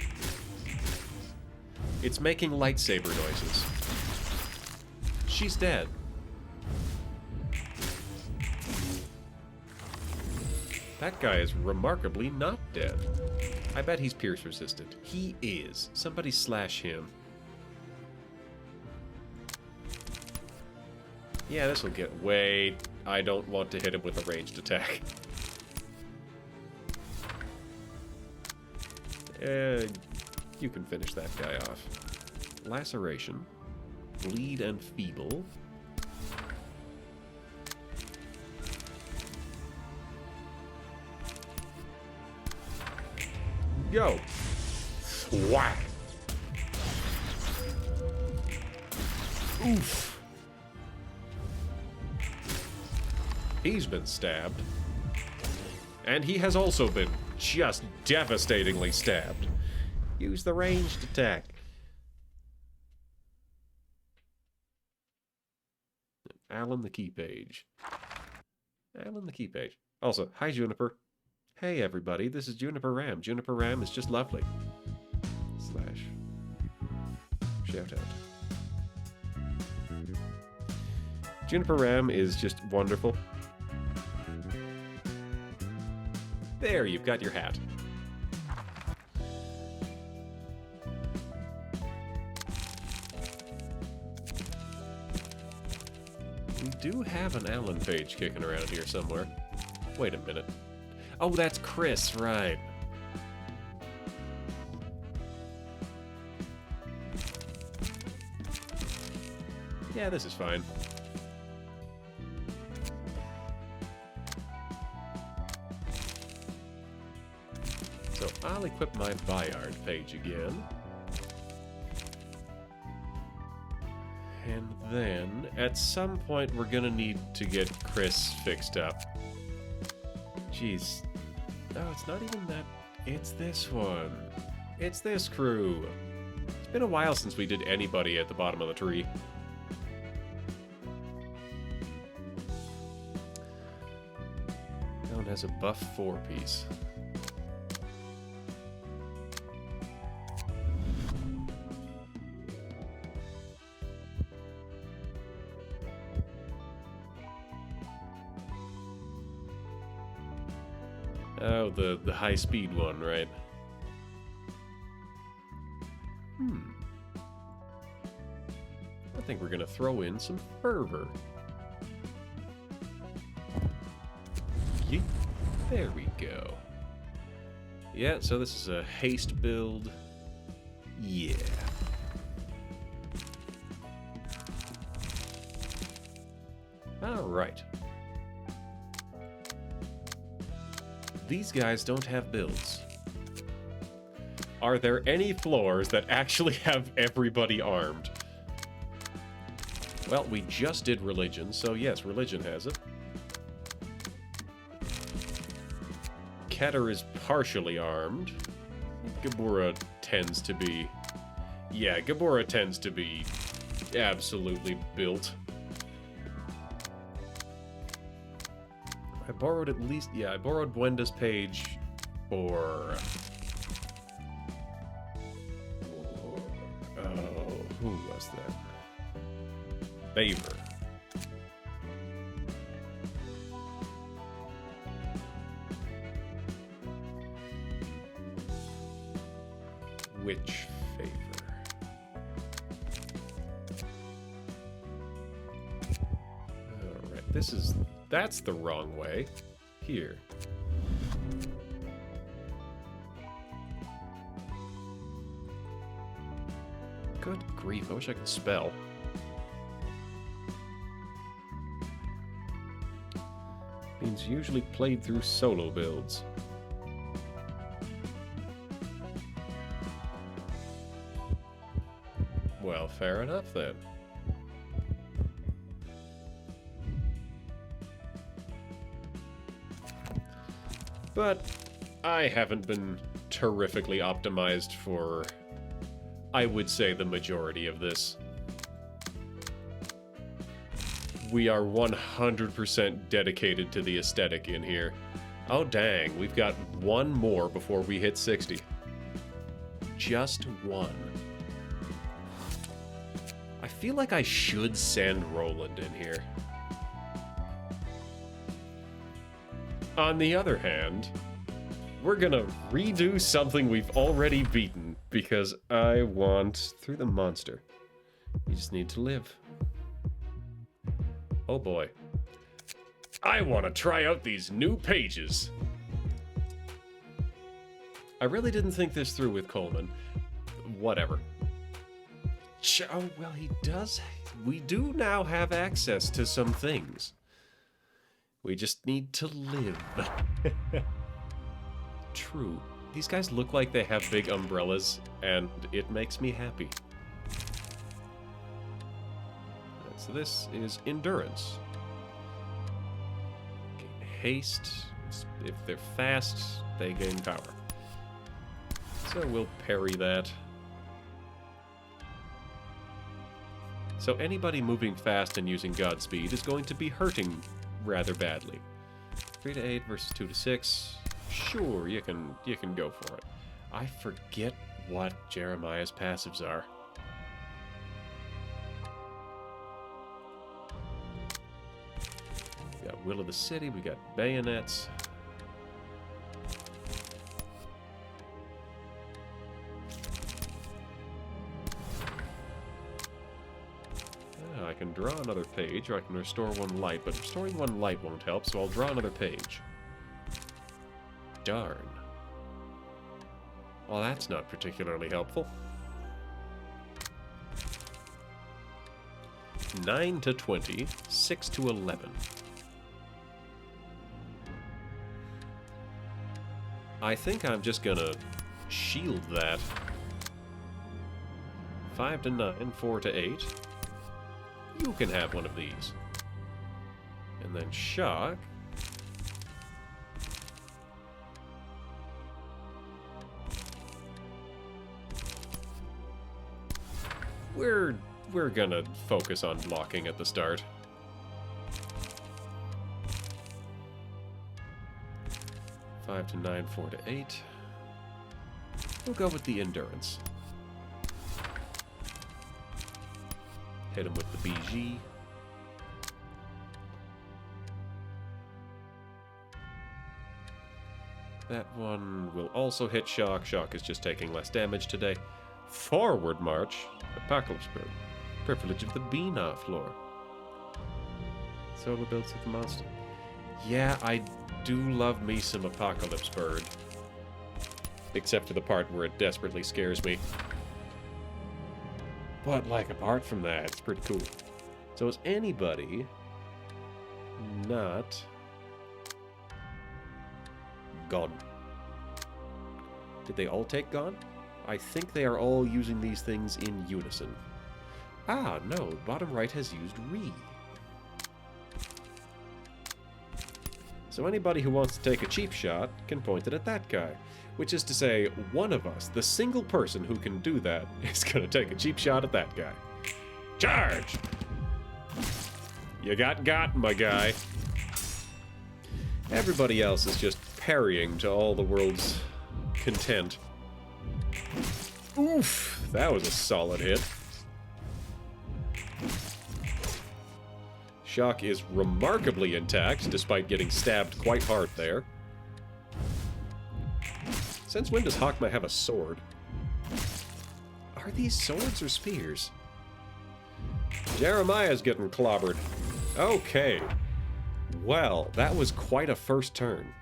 It's making lightsaber noises. She's dead. That guy is remarkably not dead. I bet he's pierce resistant. He is. Somebody slash him. Yeah, this will get... Wait, I don't want to hit him with a ranged attack. You can finish that guy off. Laceration. Bleed and feeble. Go! Whack! Oof! He's been stabbed. And he has also been just devastatingly stabbed. Use the ranged attack. Alan the Key Page. Alan the Key Page. Also, hi Juniper. Hey everybody, this is Juniper Ram. Juniper Ram is just lovely. Slash. Shout out. Juniper Ram is just wonderful. There, you've got your hat. We do have an Alan page kicking around here somewhere. Wait a minute. Oh, that's Chris, right. Yeah, this is fine. So I'll equip my Bayard page again. And then, at some point, we're gonna need to get Chris fixed up. Jeez. No, it's not even that. It's this one. It's this crew. It's been a while since we did anybody at the bottom of the tree. That one has a buff 4-piece. Oh, the high-speed one, right? I think we're gonna throw in some fervor. Yeet. There we go. Yeah, so this is a haste build. Yeah. Alright. These guys don't have builds. Are there any floors that actually have everybody armed? Well, we just did religion, so yes, religion has it. Keter is partially armed. Gabura tends to be... Yeah, Gabura tends to be absolutely built. I borrowed at least... Yeah, I borrowed Buenda's page for... Oh, who was that? Favor. Which favor? Alright, this is... That's the wrong way. Here. Good grief, I wish I could spell. Means usually played through solo builds. Well, fair enough then. But I haven't been terrifically optimized for, I would say, the majority of this. We are 100% dedicated to the aesthetic in here. Oh dang, we've got one more before we hit 60. Just one. I feel like I should send Roland in here. On the other hand, we're gonna redo something we've already beaten because I want through the monster. You just need to live. Oh boy. I want to try out these new pages. I really didn't think this through with Coleman. Whatever. Oh, well, he does. We do now have access to some things. We just need to live. True. These guys look like they have big umbrellas, and it makes me happy. So this is endurance. Gain haste. If they're fast, they gain power. So we'll parry that. So anybody moving fast and using Godspeed is going to be hurting rather badly. 3 to 8 versus 2 to 6. Sure, you can go for it. I forget what Jeremiah's passives are. We got Will of the City, we got Bayonets. I can draw another page, or I can restore one light, but restoring one light won't help, so I'll draw another page. Darn. Well, that's not particularly helpful. 9 to 20, 6 to 11. I think I'm just gonna shield that. 5 to 9, 4 to 8. You can have one of these. And then shock. We're gonna focus on blocking at the start. Five to 9, 4 to 8. We'll go with the endurance. Hit him with the BG. That one will also hit Shock. Shock is just taking less damage today. Forward March. Apocalypse Bird. Privilege of the Beanoff floor. Solo builds with the monster. Yeah, I do love me some Apocalypse Bird. Except for the part where it desperately scares me. But, like, apart from that, it's pretty cool. So is anybody not gone? Did they all take gone? I think they are all using these things in unison. Ah, no, bottom right has used re. So anybody who wants to take a cheap shot can point it at that guy. Which is to say, one of us, the single person who can do that, is going to take a cheap shot at that guy. Charge! You got, my guy. Everybody else is just parrying to all the world's content. Oof! That was a solid hit. Shock is remarkably intact, despite getting stabbed quite hard there. Since when does Hakma have a sword? Are these swords or spears? Jeremiah's getting clobbered. Okay. Well, that was quite a first turn.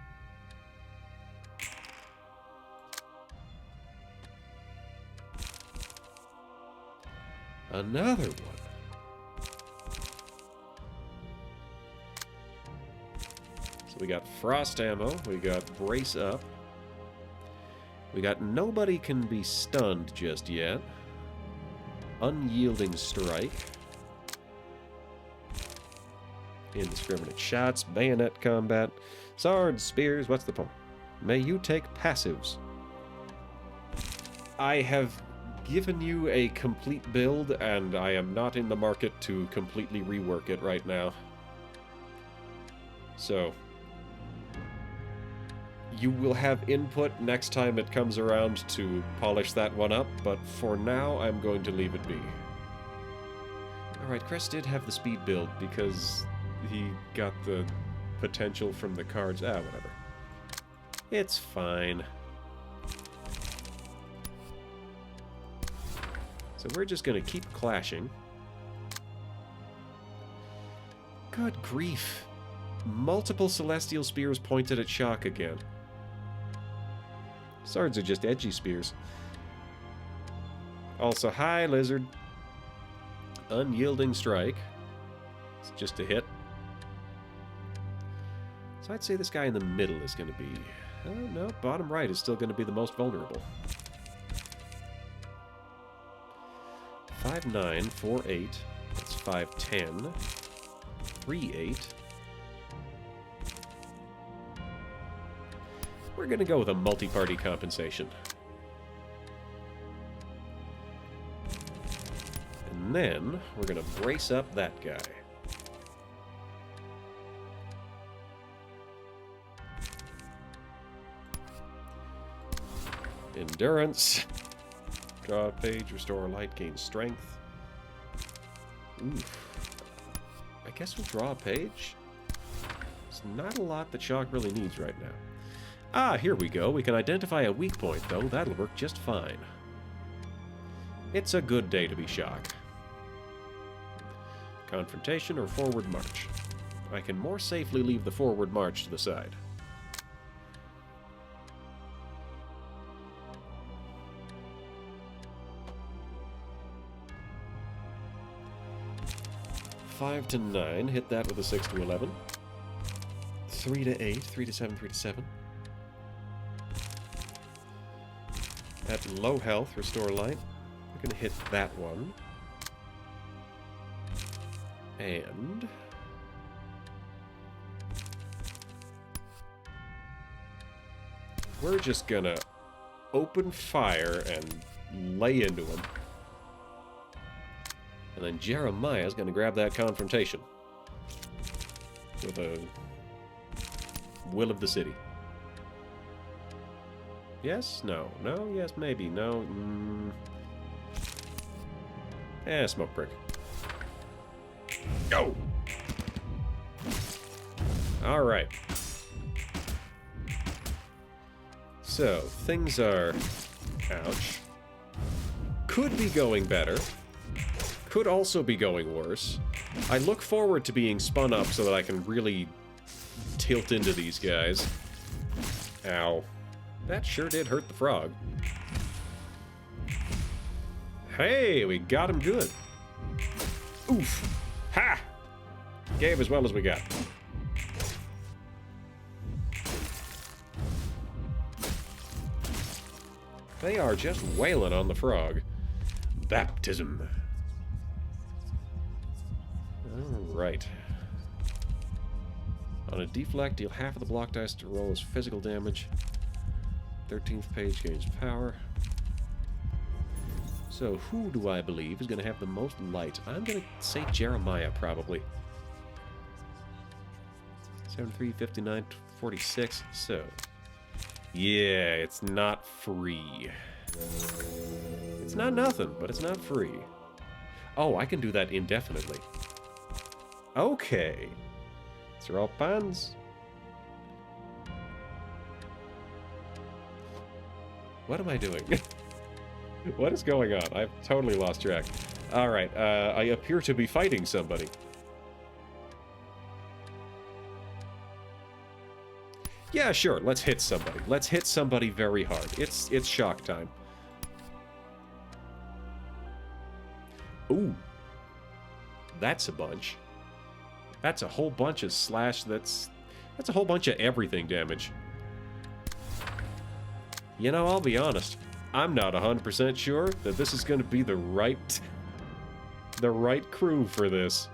Another one. So we got frost ammo, we got brace up. We got nobody can be stunned just yet. Unyielding strike. Indiscriminate shots, bayonet combat. Swords, spears, what's the point? May you take passives. I have given you a complete build, and I am not in the market to completely rework it right now. So you will have input next time it comes around to polish that one up, but for now, I'm going to leave it be. Alright, Crest did have the speed build because he got the potential from the cards. Ah, whatever. It's fine. So we're just going to keep clashing. Good grief. Multiple Celestial Spears pointed at Shock again. Swords are just edgy spears. Also, hi, Lizard. Unyielding Strike. It's just a hit. So I'd say this guy in the middle is going to be... Oh, no, bottom right is still going to be the most vulnerable. 5'9", 4'8". That's 5'10". 3'8". We're going to go with a multi-party compensation. And then we're going to brace up that guy. Endurance. Draw a page, restore a light, gain strength. Oof. I guess we'll draw a page. It's not a lot that Shock really needs right now. Ah, here we go. We can identify a weak point, though. That'll work just fine. It's a good day to be Shock. Confrontation or forward march. I can more safely leave the forward march to the side. Five to 9, hit that with a 6 to 11. 3 to 8, 3 to 7, 3 to 7. At low health, restore light. We're gonna hit that one. And we're just gonna open fire and lay into him. And then Jeremiah's going to grab that confrontation with a will of the city. Yes? No. No? Yes? Maybe. No? Smoke prick. Go! Alright. So, things are... Ouch. Could be going better. Could also be going worse. I look forward to being spun up so that I can really tilt into these guys. Ow. That sure did hurt the frog. Hey, we got him good. Oof. Ha! Gave as well as we got. They are just wailing on the frog. Baptism. Alright. On a deflect, deal half of the block dice to roll as physical damage. 13th page gains power. So, who do I believe is going to have the most light? I'm going to say Jeremiah, probably. 73, 59, 46. So, yeah, it's not free. It's not nothing, but it's not free. Oh, I can do that indefinitely. Okay. These are all puns. What am I doing? What is going on? I've totally lost track. Alright, I appear to be fighting somebody. Yeah, sure, let's hit somebody. Let's hit somebody very hard. It's shock time. Ooh. That's a bunch. That's a whole bunch of slash, that's a whole bunch of everything damage. You know, I'll be honest. I'm not 100% sure that this is going to be the right crew for this.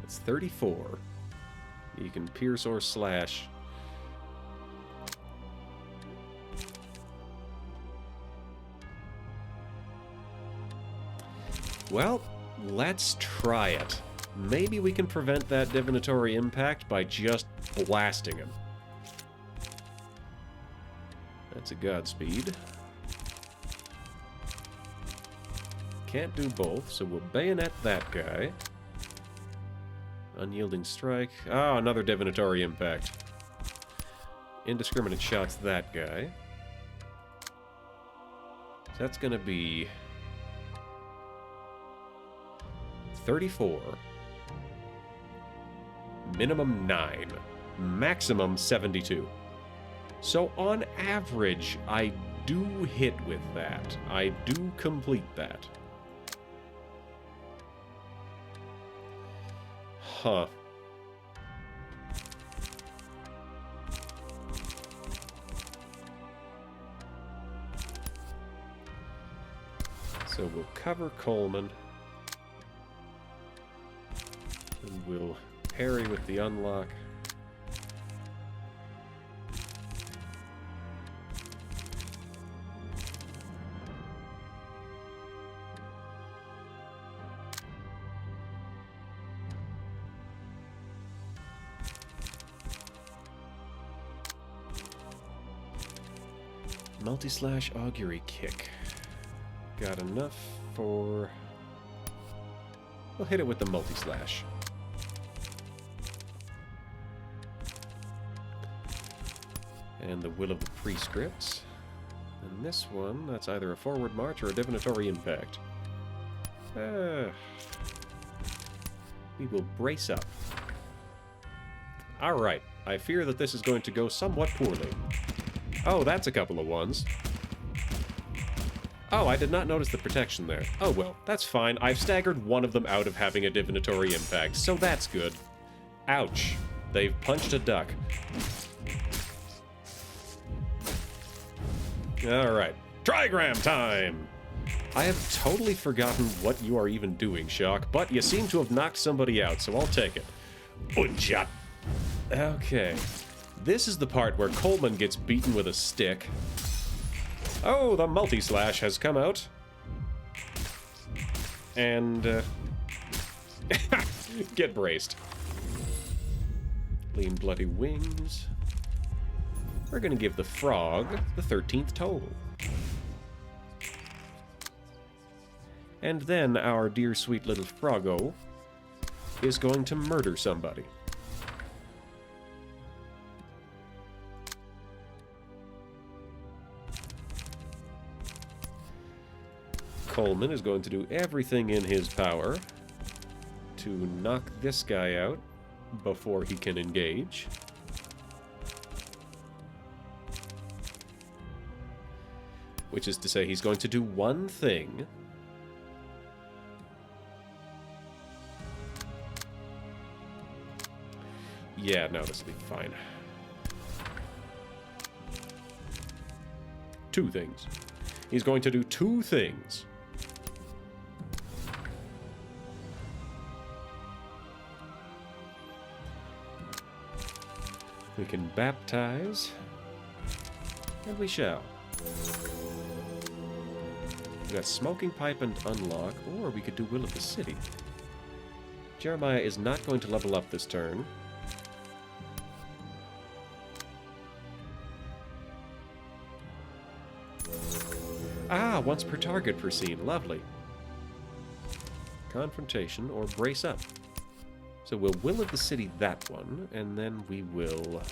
It's 34. You can pierce or slash. Well, let's try it. Maybe we can prevent that divinatory impact by just blasting him. That's a Godspeed. Can't do both, so we'll bayonet that guy. Unyielding strike. Oh, another divinatory impact. Indiscriminate shots that guy. So that's gonna be 34. Minimum 9. Maximum 72. So on average, I do hit with that. I do complete that. Huh. So we'll cover Coleman. And we'll parry with the unlock. Multi-slash augury kick. Got enough for... We'll hit it with the multi-slash. And the Will of the Prescripts. And this one, that's either a forward march or a divinatory impact. We will brace up. Alright, I fear that this is going to go somewhat poorly. Oh, that's a couple of ones. Oh, I did not notice the protection there. Oh well, that's fine. I've staggered one of them out of having a divinatory impact, so that's good. Ouch. They've punched a duck. Alright. Trigram time! I have totally forgotten what you are even doing, Shock, but you seem to have knocked somebody out, so I'll take it. Unshot. Okay. This is the part where Coleman gets beaten with a stick. Oh, the multi-slash has come out. And, get braced. Lean bloody wings. We're gonna give the frog the 13th total. And then our dear sweet little froggo is going to murder somebody. Coleman is going to do everything in his power to knock this guy out before he can engage. which is to say he's going to do one thing. Yeah, no, this will be fine. Two things. He's going to do two things. We can baptize, and we shall. We got Smoking Pipe and Unlock, or we could do Will of the City. Jeremiah is not going to level up this turn. Ah, once per target per scene. Lovely. Confrontation or Brace Up. So we'll Will of the City that one, and then we will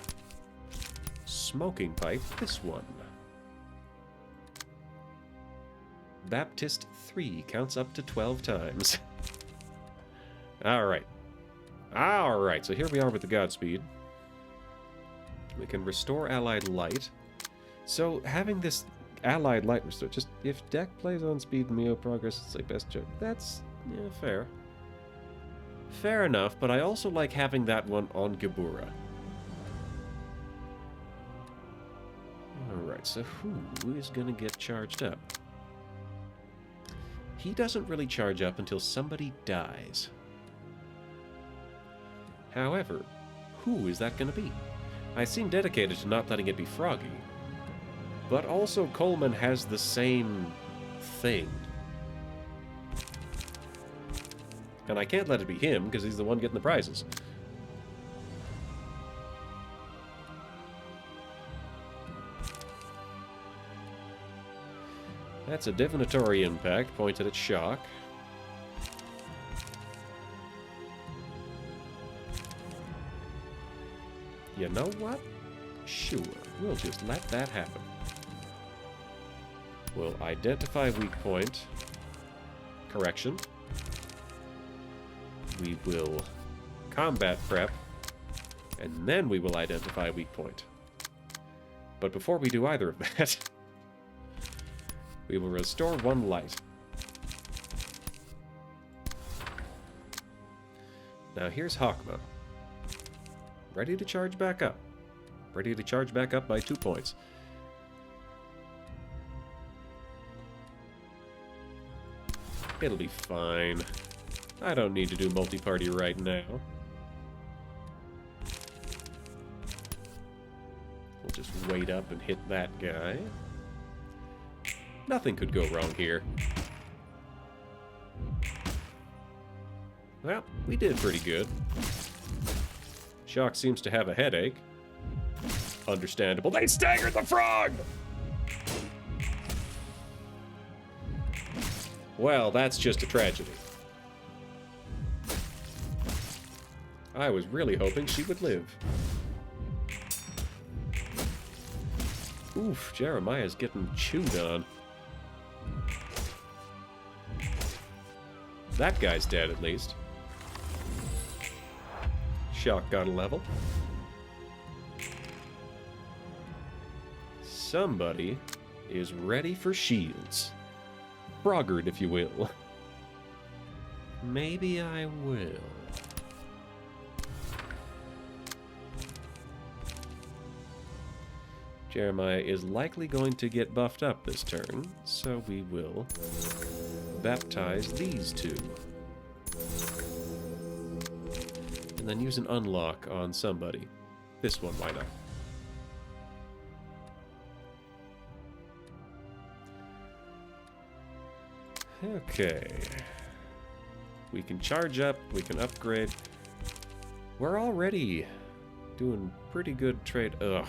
Smoking Pipe this one. Baptist 3 counts up to 12 times. Alright. Alright, so here we are with the Godspeed. We can restore Allied Light. So having this Allied Light restore, just if deck plays on speed and Mio progress, it's like best joke. That's, yeah, fair. Fair enough, but I also like having that one on Gebura. Alright, so who is going to get charged up? He doesn't really charge up until somebody dies. However, who is that going to be? I seem dedicated to not letting it be Froggy. But also Coleman has the same thing. And I can't let it be him, because he's the one getting the prizes. That's a divinatory impact pointed at Shock. You know what? Sure, we'll just let that happen. We'll identify weak point. Correction. We will combat prep, and then we will identify weak point. But before we do either of that, we will restore one light. Now here's Hakma. Ready to charge back up. Ready to charge back up by 2 points. It'll be fine. I don't need to do multi-party right now. We'll just wait up and hit that guy. Nothing could go wrong here. Well, we did pretty good. Shock seems to have a headache. Understandable. They staggered the frog! Well, that's just a tragedy. I was really hoping she would live. Oof, Jeremiah's getting chewed on. That guy's dead, at least. Shock got a level. Somebody is ready for shields. Brogard, if you will. Maybe I will. Jeremiah is likely going to get buffed up this turn, so we will baptize these two. And then use an unlock on somebody. This one, why not? Okay. We can charge up, we can upgrade. We're already doing pretty good trade. Ugh,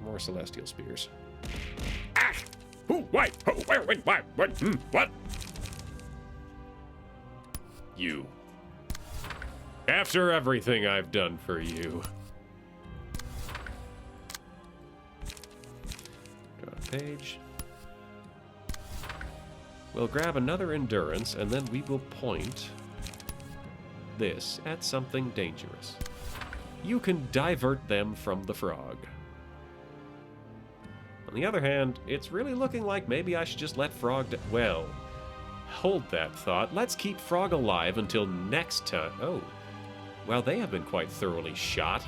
more Celestial Spears. Ah! Who? Why? Who? Where? When? Why? What? What? You. After everything I've done for you. Draw a page. We'll grab another endurance, and then we will point this at something dangerous. You can divert them from the frog. On the other hand, it's really looking like maybe I should just let Frog... Well, hold that thought. Let's keep Frog alive until next time. Oh, well, they have been quite thoroughly shot.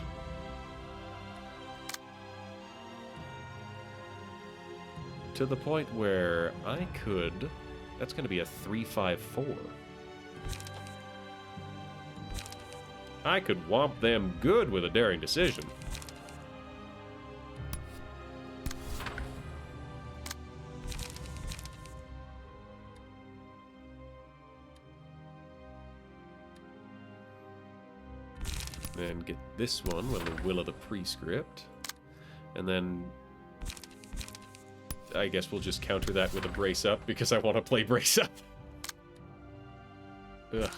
To the point where I could... That's going to be a 3-5-4. I could whomp them good with a daring decision. And get this one with the Will of the Prescript. And then I guess we'll just counter that with a Brace Up because I want to play Brace Up. Ugh.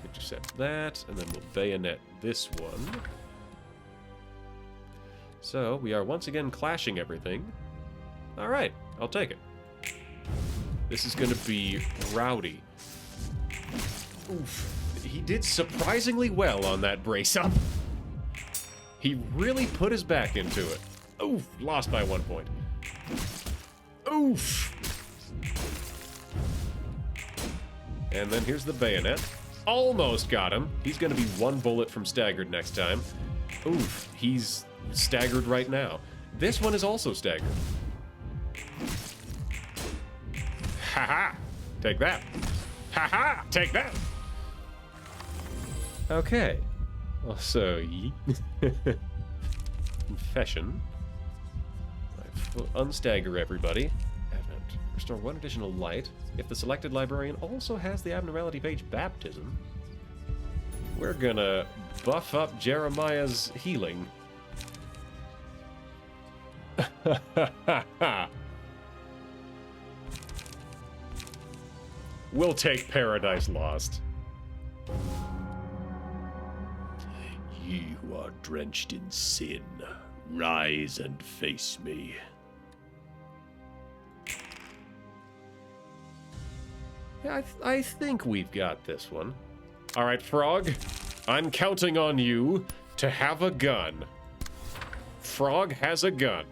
Intercept that, and then we'll bayonet this one. So, we are once again clashing everything. Alright, I'll take it. This is gonna be rowdy. Oof. He did surprisingly well on that Brace Up. He really put his back into it. Oof, lost by 1 point. Oof. And then here's the bayonet. Almost got him. He's going to be 1 bullet from staggered next time. Oof, he's staggered right now. This one is also staggered. Haha, take that. Haha, take that. Okay. Also, Confession. Unstagger everybody. Advent. Restore 1 additional light. If the selected librarian also has the abnormality page Baptism, we're gonna buff up Jeremiah's healing. We'll take Paradise Lost. Ye who are drenched in sin, rise and face me. Yeah, I think we've got this one. All right, Frog, I'm counting on you to have a gun. Frog has a gun.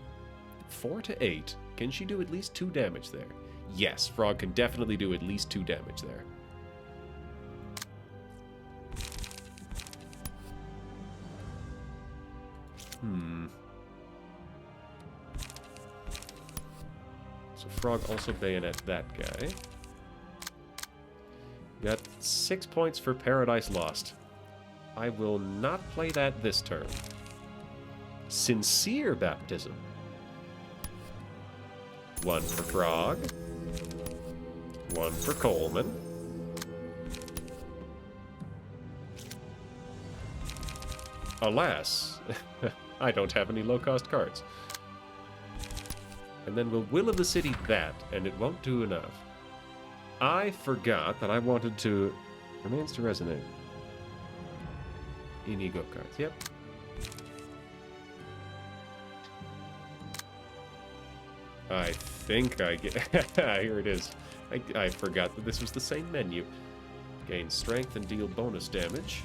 4 to 8. Can she do at least 2 damage there? Yes, Frog can definitely do at least 2 damage there. So Frog also bayonet that guy. Got 6 points for Paradise Lost. I will not play that this turn. Sincere Baptism. 1 for Frog. 1 for Coleman. Alas, I don't have any low-cost cards. And then we'll Will of the City that, and it won't do enough. I forgot that I wanted to... Remains to resonate. Inigo cards, yep. I think I get... Here it is. I forgot that this was the same menu. Gain strength and deal bonus damage.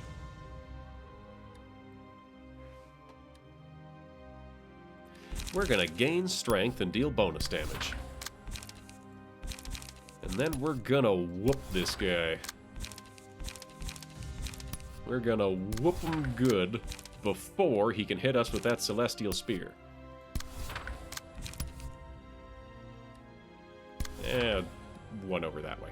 We're gonna gain strength and deal bonus damage. And then we're gonna whoop this guy. We're gonna whoop him good before he can hit us with that Celestial Spear. Eh, 1 over that way.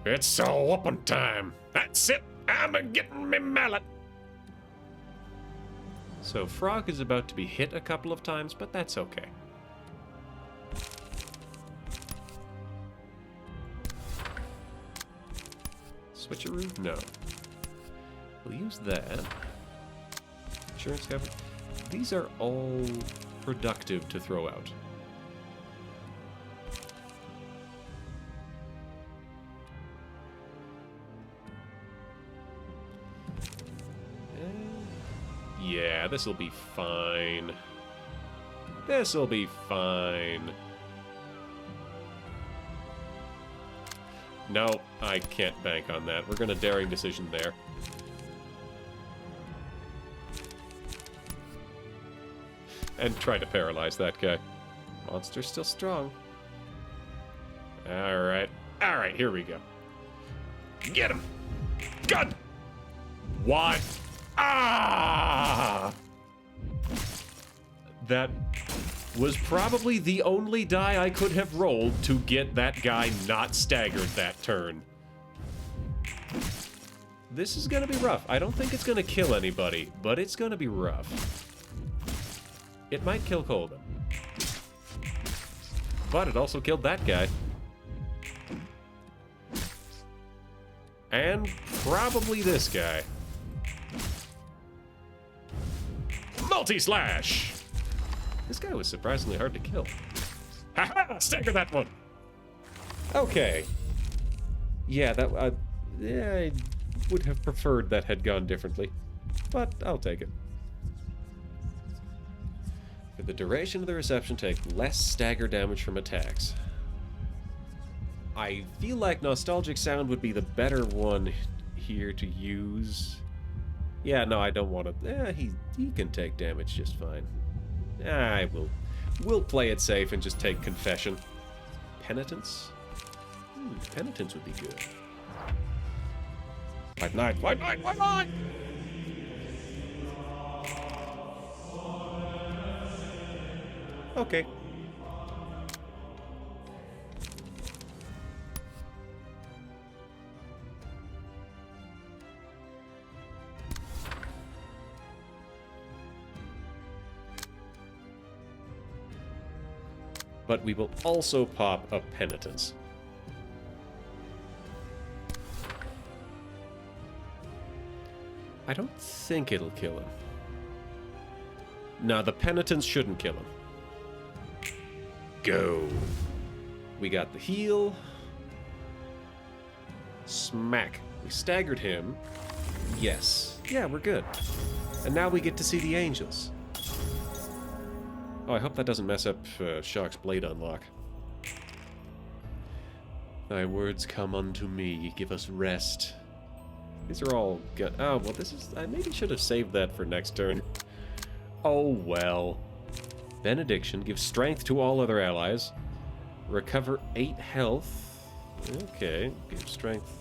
It's a whooping time. That's it. I'm a-getting me mallet. So Frog is about to be hit a couple of times, but that's okay. Switcheroo? No. We'll use that. Insurance cover. These are all productive to throw out. Yeah, this'll be fine. This'll be fine. No, I can't bank on that. We're gonna daring decision there. And try to paralyze that guy. Monster's still strong. Alright. Alright, here we go. Get him! Gun! What? Ah! That was probably the only die I could have rolled to get that guy not staggered that turn. This is gonna be rough. I don't think it's gonna kill anybody, but it's gonna be rough. It might kill Colden. But it also killed that guy. And probably this guy. Multi-slash! This guy was surprisingly hard to kill. Ha-ha! Stagger that one! Okay. Yeah, that... yeah, I would have preferred that had gone differently. But I'll take it. For the duration of the reception, take less stagger damage from attacks. I feel like Nostalgic Sound would be the better one here to use. Yeah, no, I don't want to... yeah, he can take damage just fine. We'll play it safe and just take Confession. Penitence? Penitence would be good. White Knight! White Knight! White Knight! Okay. But we will also pop a Penitence. I don't think it'll kill him. No, the Penitence shouldn't kill him. Go. We got the heal. Smack. We staggered him. Yes. Yeah, we're good. And now we get to see the angels. Oh, I hope that doesn't mess up Shock's blade unlock. Thy words come unto me, give us rest. These are all good. Oh, well, this is... I maybe should have saved that for next turn. Oh, well. Benediction gives strength to all other allies. Recover 8 health. Okay, give strength.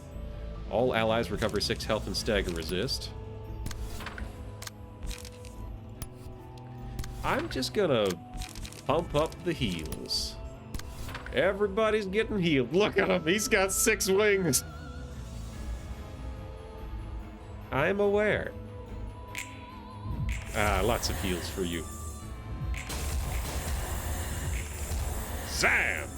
All allies recover 6 health and stagger resist. I'm just gonna pump up the heals. Everybody's getting healed. Look at him, he's got 6 wings. I'm aware. Lots of heals for you. Zam!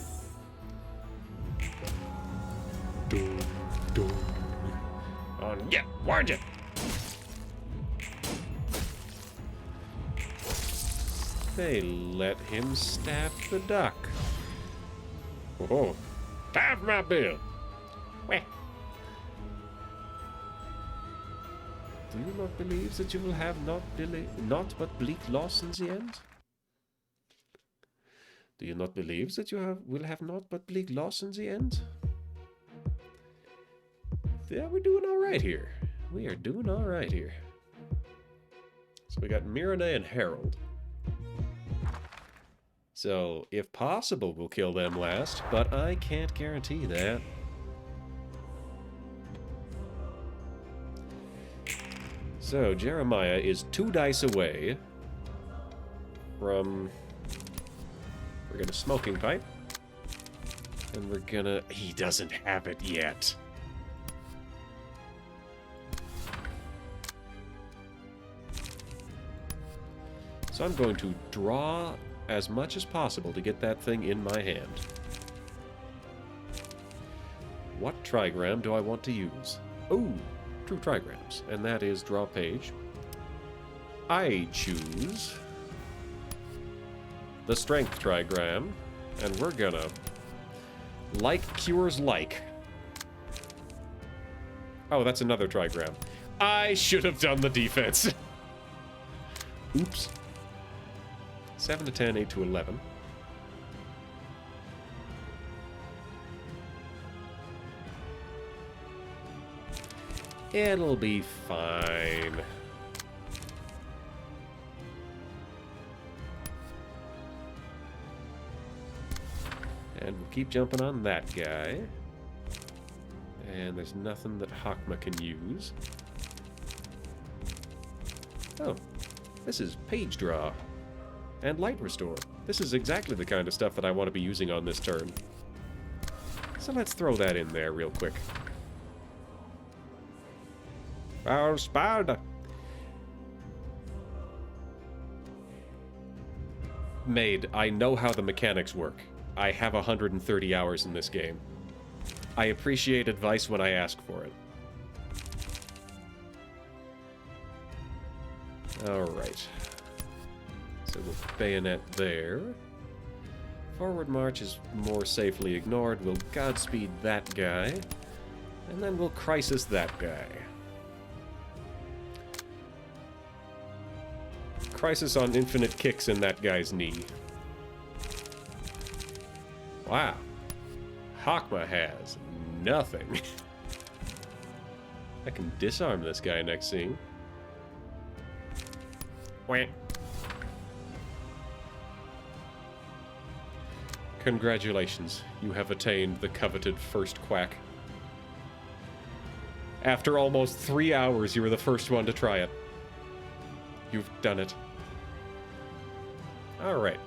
On, yeah, warned you. They let him stab the duck. Oh, time for my bill. Weh. Do you not believe that you will have not but bleak loss in the end? Do you not believe that you will have not but bleak loss in the end? Yeah, we're doing all right here. We are doing all right here. So we got Mirane and Harold. So, if possible, we'll kill them last, but I can't guarantee that. So, Jeremiah is 2 dice away from... We're gonna Smoking Pipe. And we're gonna... He doesn't have it yet. So I'm going to draw as much as possible to get that thing in my hand. What trigram do I want to use? Oh, 2 trigrams, and that is draw page. I choose the strength trigram, and we're gonna like cures like. Oh, that's another trigram. I should have done the defense. Oops. 7 to 10, 8 to 11. It'll be fine. And we'll keep jumping on that guy. And there's nothing that Hakma can use. Oh, this is Page Draw. And Light Restore. This is exactly the kind of stuff that I want to be using on this turn. So let's throw that in there real quick. Oh, Spada! Maid, I know how the mechanics work. I have 130 hours in this game. I appreciate advice when I ask for it. Alright. So we'll bayonet there. Forward march is more safely ignored. We'll Godspeed that guy. And then we'll Crisis that guy. Crisis on infinite kicks in that guy's knee. Wow. Hakma has nothing. I can disarm this guy next scene. Wah. Congratulations, you have attained the coveted first quack. After almost 3 hours, you were the first one to try it. You've done it. Alright.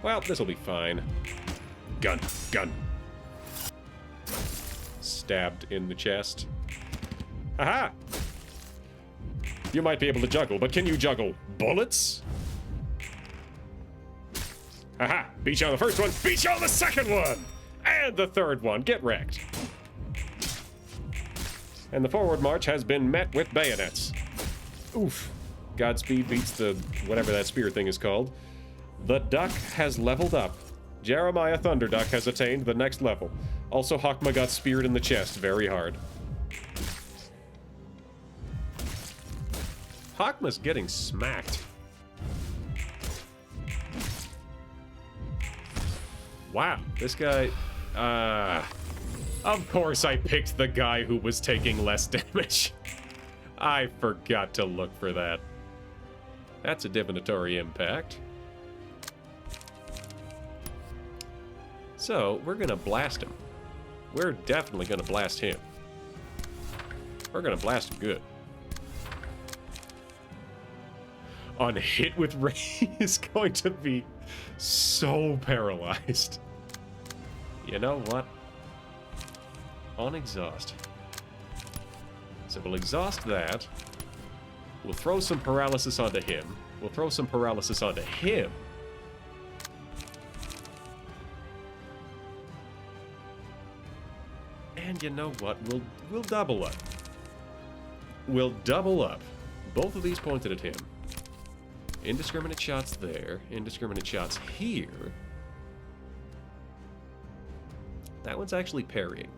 Well, this'll be fine. Gun. Gun. Stabbed in the chest. Aha! You might be able to juggle, but can you juggle bullets? Aha! Beat you on the first one, beat you on the second one! And the third one. Get wrecked. And the forward march has been met with bayonets. Oof. Godspeed beats the whatever that spear thing is called. The duck has leveled up. Jeremiah Thunderduck has attained the next level. Also, Hakma got speared in the chest very hard. Hakma's getting smacked. Wow, this guy... of course I picked the guy who was taking less damage. I forgot to look for that. That's a divinatory impact. So, we're gonna blast him. We're definitely gonna blast him. We're gonna blast him good. On hit with Ray is going to be so paralyzed. You know what? On exhaust. So we'll exhaust that. We'll throw some paralysis onto him. We'll throw some paralysis onto him. And you know what? We'll double up. We'll double up. Both of these pointed at him. Indiscriminate shots there. Indiscriminate shots here. That one's actually parrying.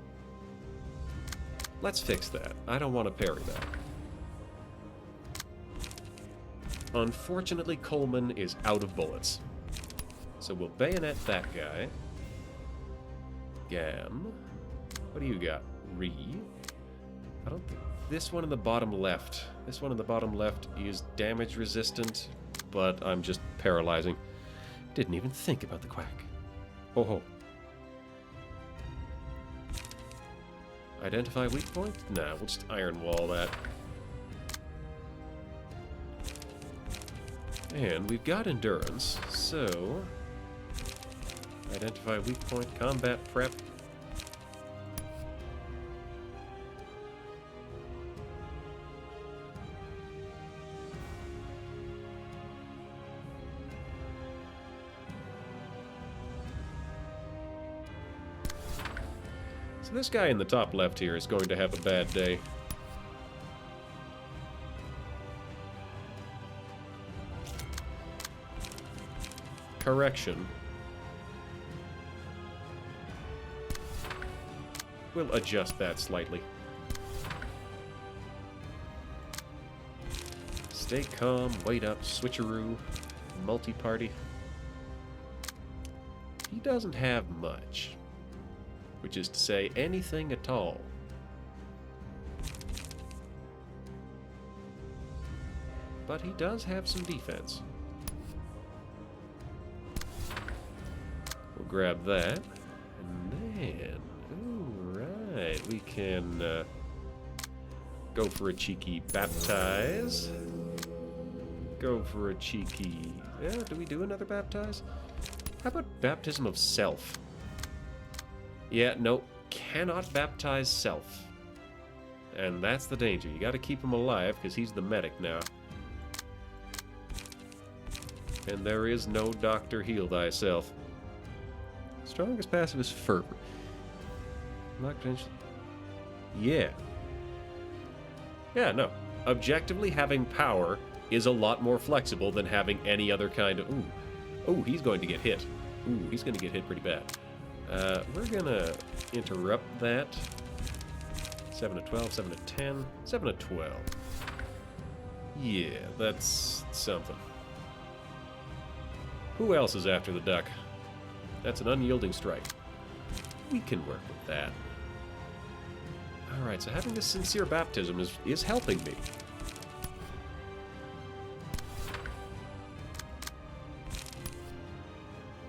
Let's fix that. I don't want to parry that. Unfortunately, Coleman is out of bullets. So we'll bayonet that guy. Gam. What do you got? Re. I don't think... This one in the bottom left. This one in the bottom left is damage resistant, but I'm just paralyzing. Didn't even think about the quack. Ho ho. Identify weak point? Nah, we'll just iron wall that. And we've got endurance, so... Identify weak point, combat prep. So this guy in the top left here is going to have a bad day. Correction. We'll adjust that slightly. Stay calm, wait up, switcheroo, multi-party. He doesn't have much. Which is to say, anything at all. But he does have some defense. We'll grab that. can. Alright, we can go for a cheeky baptize. Go for a cheeky... Yeah, do we do another baptize? How about baptism of self? Yeah, no, cannot baptize self. And that's the danger. You gotta keep him alive, because he's the medic now. And there is no Doctor Heal Thyself. Strongest passive is Fervor. Not potential. Yeah. Yeah, no. Objectively, having power is a lot more flexible than having any other kind of... Ooh. Oh, he's going to get hit. Ooh, he's going to get hit pretty bad. We're going to interrupt that. 7 to 12, 7 to 10, 7 to 12. Yeah, that's something. Who else is after the duck? That's an unyielding strike. We can work with that. Alright, so having this sincere baptism is helping me.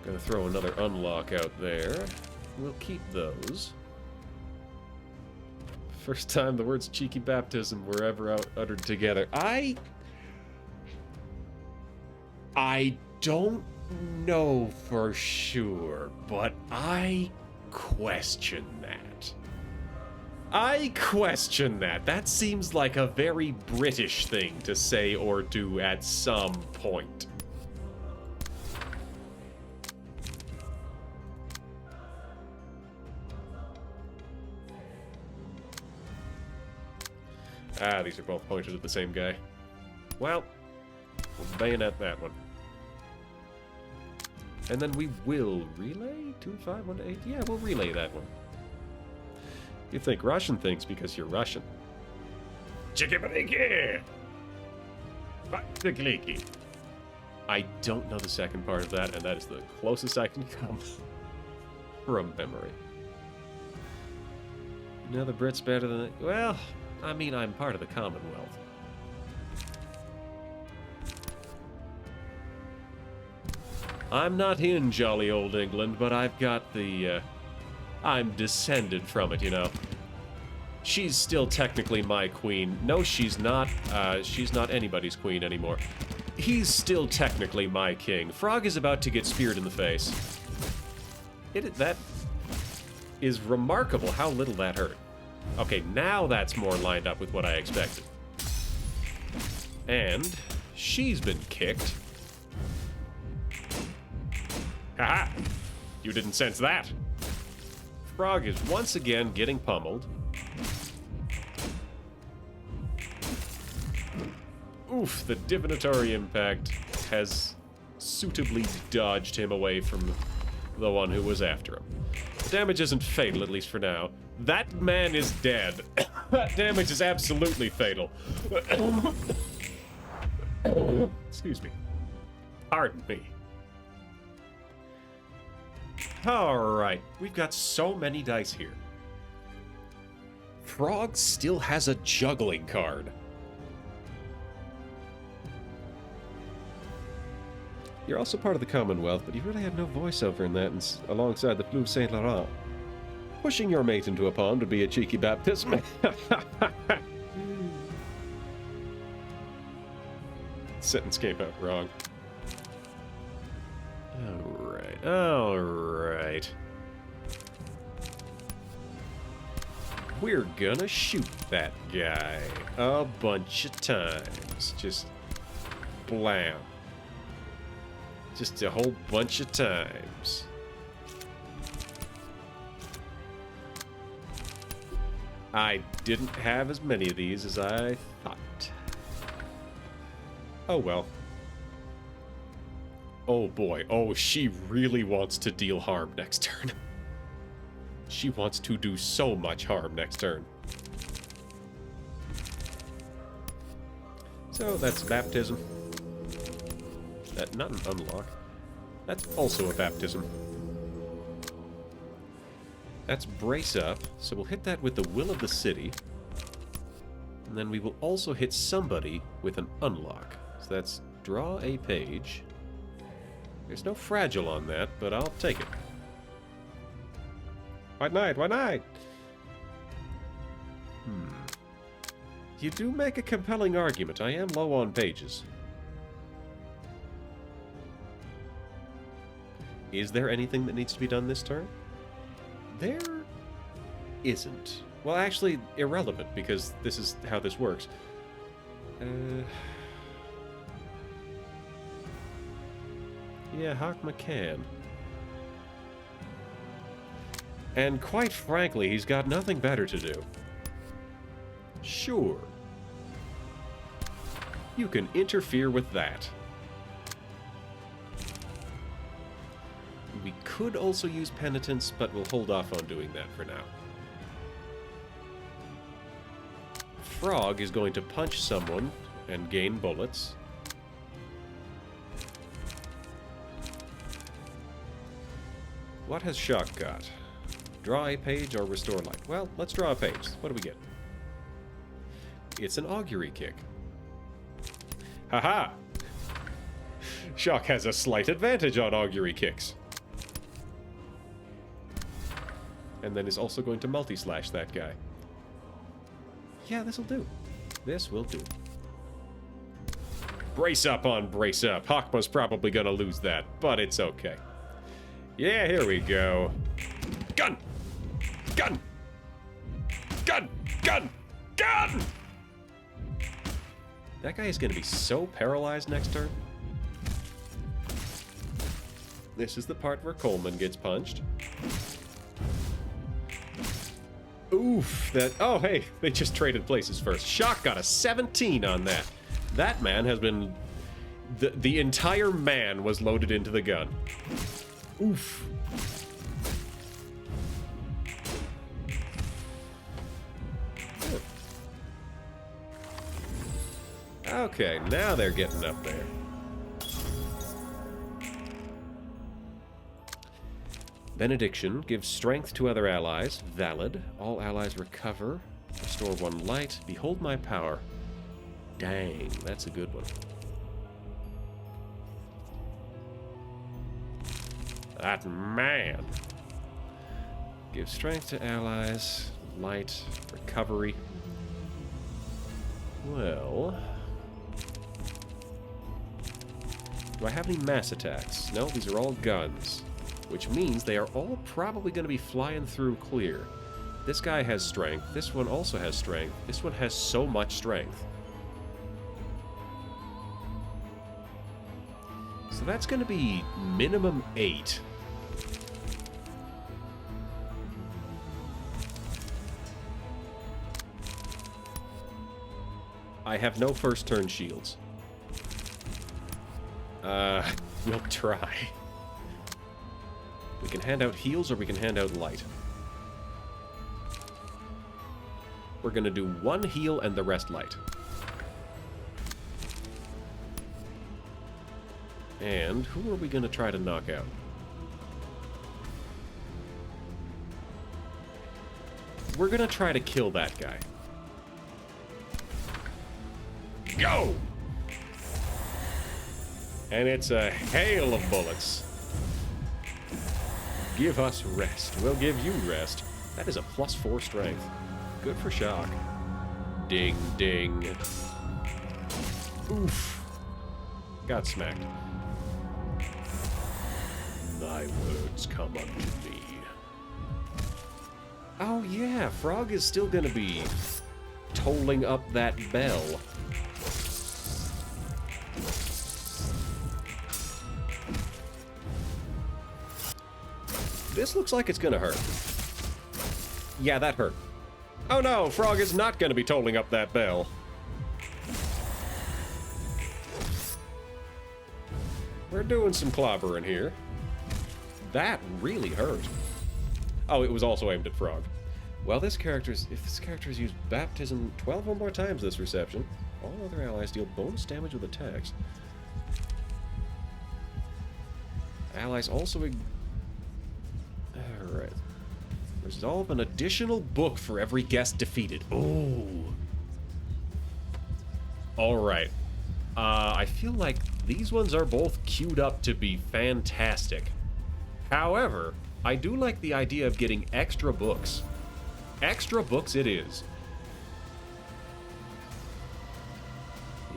Gonna throw another unlock out there. We'll keep those. First time the words cheeky baptism were ever uttered together. I don't know for sure, but I question that. I question that. That seems like a very British thing to say or do at some point. Ah, these are both pointed at the same guy. Well, we'll bayonet that one. And then we will relay? 2, 5, 1 to 8? Yeah, we'll relay that one. You think Russian things because you're Russian. Chicky-ba-dee-ki! Ba-dee-ki-li-ki. I don't know the second part of that, and that is the closest I can come from memory. No, the Brits better than... Well... I mean, I'm part of the Commonwealth. I'm not in jolly old England, but I've got the, I'm descended from it, you know. She's still technically my queen. No, she's not. She's not anybody's queen anymore. He's still technically my king. Frog is about to get speared in the face. That is remarkable how little that hurt. Okay, now that's more lined up with what I expected. And she's been kicked. Haha! You didn't sense that. Frog is once again getting pummeled. Oof, the divinatory impact has suitably dodged him away from the one who was after him. The damage isn't fatal, at least for now. That man is dead. That damage is absolutely fatal. Excuse me. Pardon me. Alright, we've got so many dice here. Frog still has a juggling card. You're also part of the Commonwealth, but you really have no voiceover in that alongside the Fleuve Saint Laurent. Pushing your mate into a pond would be a cheeky baptism. Sentence came out wrong. Alright, alright. We're gonna shoot that guy a bunch of times. Just blam. Just a whole bunch of times. I didn't have as many of these as I thought. Oh well. Oh boy. Oh, she really wants to deal harm next turn. She wants to do so much harm next turn. So that's baptism. Not an unlock. That's also a baptism. That's brace up, so we'll hit that with the will of the city. And then we will also hit somebody with an unlock. So that's draw a page. There's no fragile on that, but I'll take it. Why not? Why not? You do make a compelling argument. I am low on pages. Is there anything that needs to be done this turn? There isn't. Well, actually, irrelevant, because this is how this works. Yeah, Hawk McCann. And quite frankly, he's got nothing better to do. Sure. You can interfere with that. We could also use Penitence, but we'll hold off on doing that for now. Frog is going to punch someone and gain bullets. What has Shock got? Draw a page or restore light? Well, let's draw a page. What do we get? It's an augury kick. Haha! Shock has a slight advantage on augury kicks. And then is also going to multi-slash that guy. Yeah, this'll do. This will do. Brace up on brace up. Hawkma's probably gonna lose that, but it's okay. Yeah, here we go. Gun! Gun! Gun! Gun! Gun! That guy is gonna be so paralyzed next turn. This is the part where Coleman gets punched. Oof, that... Oh, hey, they just traded places first. Shock got a 17 on that. That man has been... The entire man was loaded into the gun. Oof. Okay, now they're getting up there. Benediction gives strength to other allies. Valid. All allies recover. Restore 1 light. Behold my power. Dang, that's a good one. That man. Gives strength to allies. Light. Recovery. Well... Do I have any mass attacks? No, these are all guns. Which means they are all probably going to be flying through clear. This guy has strength. This one also has strength. This one has so much strength. So that's going to be minimum 8. I have no first turn shields. We'll try. We can hand out heals or we can hand out light. We're gonna do 1 heal and the rest light. And who are we gonna try to knock out? We're gonna try to kill that guy. Go! And it's a hail of bullets. Give us rest. We'll give you rest. That is a +4 strength. Good for Shock. Ding, ding. Oof. Got smacked. Thy words come unto me. Oh yeah, Frog is still gonna be tolling up that bell. This looks like it's gonna hurt. Yeah, that hurt. Oh no, Frog is not gonna be tolling up that bell. We're doing some clobbering here. That really hurt. Oh, it was also aimed at Frog. Well, if this character's used Baptism 12 or more times this reception, all other allies deal bonus damage with attacks. Allies also... Alright. Resolve an additional book for every guest defeated. Oh. Alright. I feel like these ones are both queued up to be fantastic. However, I do like the idea of getting extra books. Extra books it is.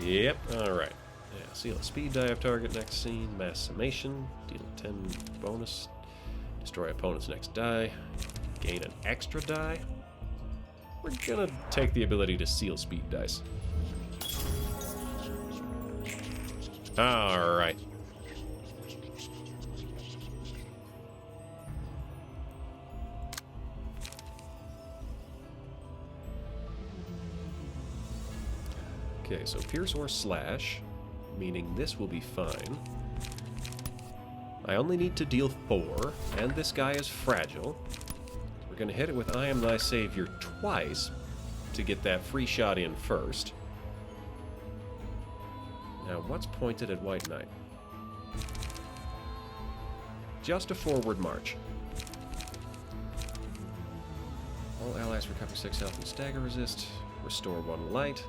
Yep, alright. Yeah, seal a speed die of target next scene. Mass summation. Deal 10 bonus. Destroy opponent's next die. Gain an extra die. We're gonna take the ability to seal speed dice. Alright. Okay, so pierce or slash, meaning this will be fine. I only need to deal 4, and this guy is fragile. We're gonna hit it with I Am Thy Savior twice to get that free shot in first. Now, what's pointed at White Knight? Just a forward march. All allies recover 6 health and stagger resist. Restore 1 light.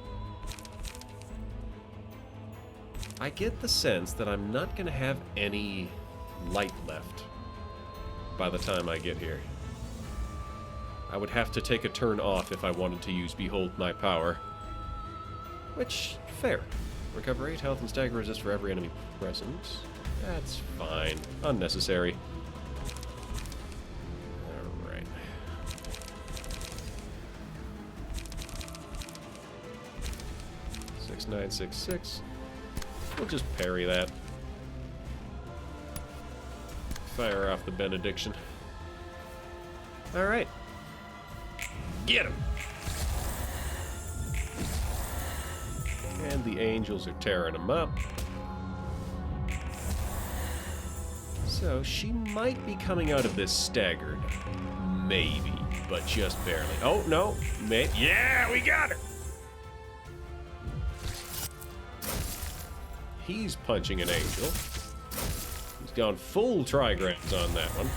I get the sense that I'm not going to have any light left by the time I get here. I would have to take a turn off if I wanted to use Behold My Power. Which, fair. Recover 8 health and stagger resist for every enemy present. That's fine. Unnecessary. Alright. Six, 9, 6, 6. We'll just parry that. Fire off the benediction. Alright. Get him! And the angels are tearing him up. So she might be coming out of this staggered. Maybe, but just barely. Oh, no. Yeah, we got her! He's punching an angel. He's gone full trigrams on that one.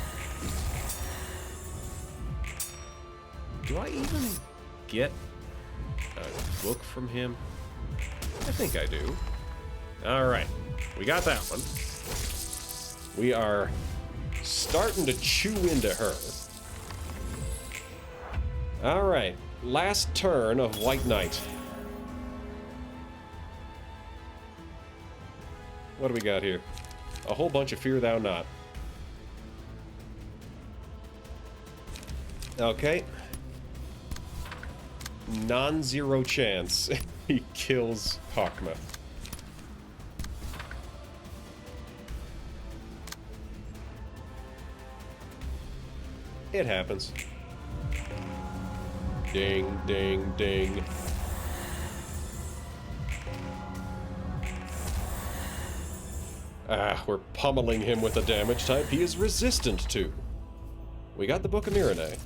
Do I even get a book from him? I think I do. Alright. We got that one. We are starting to chew into her. Alright. Last turn of White Knight. What do we got here? A whole bunch of Fear Thou Not. Okay. Non-zero chance he kills Hakma. It happens. Ding, ding, ding. Ah, we're pummeling him with a damage type he is resistant to. We got the Book of Miranae.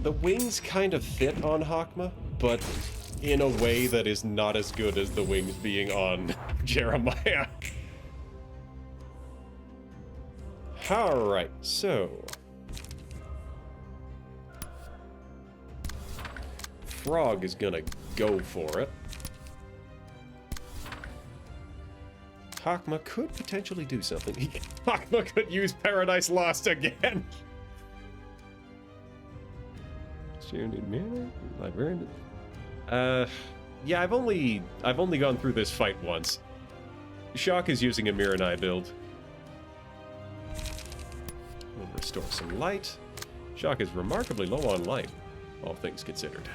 The wings kind of fit on Hakma, but in a way that is not as good as the wings being on Jeremiah. Alright, so... Frog is gonna go for it. Hakma could potentially do something. Hakma could use Paradise Lost again. Librarian. Yeah, I've only gone through this fight once. Shock is using a Miranae build. We'll restore some light. Shock is remarkably low on light, all things considered.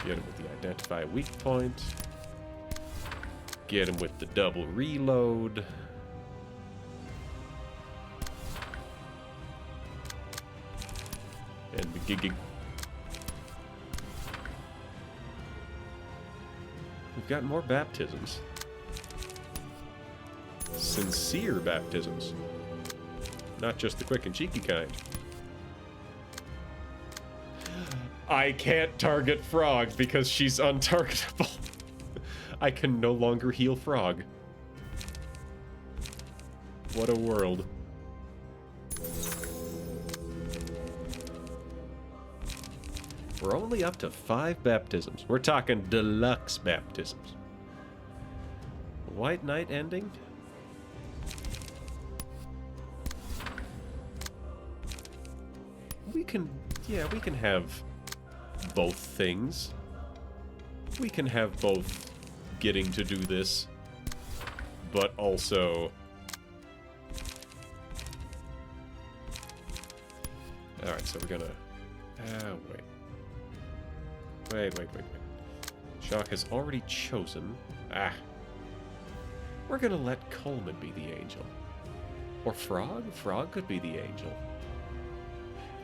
Get him with the identify weak point. Get him with the double reload. And the gigging. We've got more baptisms. Sincere baptisms. Not just the quick and cheeky kind. I can't target Frog because she's untargetable. I can no longer heal Frog. What a world. We're only up to 5 baptisms. We're talking deluxe baptisms. White Knight ending? We can have both things. We can have both getting to do this, but also... Alright, so we're gonna... Wait. Shock has already chosen... We're gonna let Coleman be the angel. Or Frog? Frog could be the angel.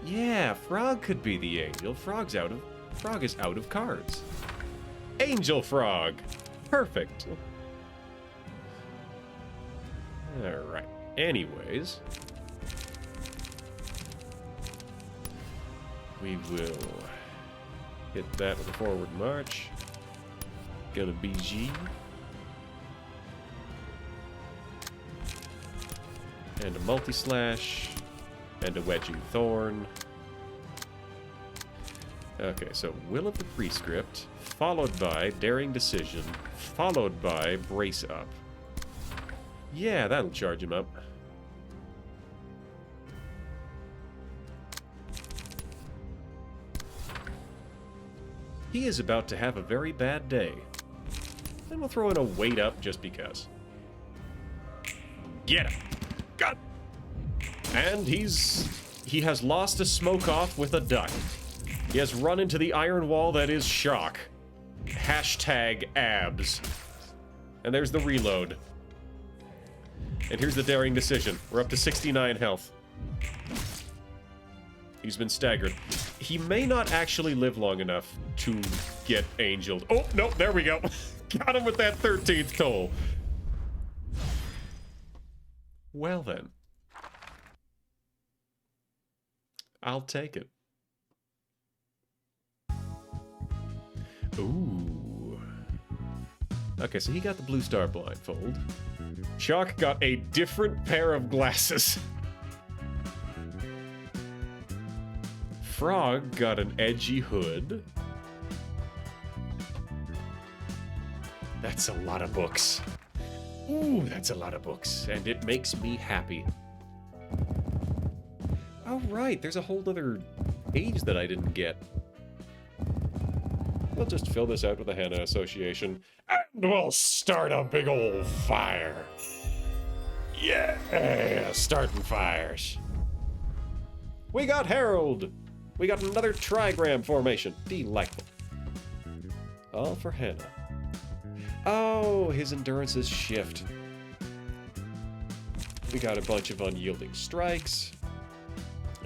Yeah, Frog could be the angel. Frog is out of cards. Angel Frog! Perfect. Alright. Anyways. We will hit that with a forward march. Gonna BG. And a multi-slash. And a Wedging Thorn. Okay, so Will of the Prescript, followed by Daring Decision, followed by Brace Up. Yeah, that'll charge him up. He is about to have a very bad day. Then we'll throw in a Wait Up just because. Get him! Got him! And he has lost a smoke off with a duck. He has run into the iron wall that is Shock. Hashtag abs. And there's the reload. And here's the Daring Decision. We're up to 69 health. He's been staggered. He may not actually live long enough to get angeled. Oh, no, there we go. Got him with that 13th toll. Well then. I'll take it. Ooh. Okay, so he got the Blue Star blindfold. Shock got a different pair of glasses. Frog got an edgy hood. That's a lot of books. Ooh, that's a lot of books. And it makes me happy. Oh, right, there's a whole other page that I didn't get. We'll just fill this out with a Hannah Association, and we'll start a big old fire. Yeah, starting fires. We got Herald. We got another trigram formation. Delightful. All for Hannah. Oh, his endurances shift. We got a bunch of unyielding strikes.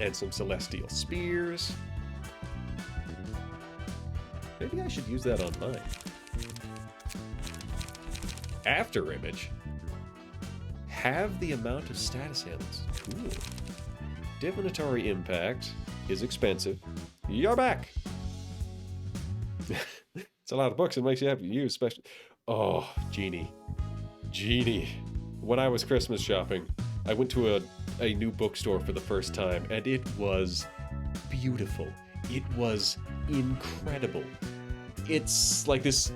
And some celestial spears. Maybe I should use that on mine. After image. Have the amount of status ailments. Cool. Divinatory impact is expensive. You're back! It's a lot of books. It makes you happy to use, especially... Oh, Genie. Genie. When I was Christmas shopping, I went to a new bookstore for the first time, and it was beautiful. It was incredible. It's like this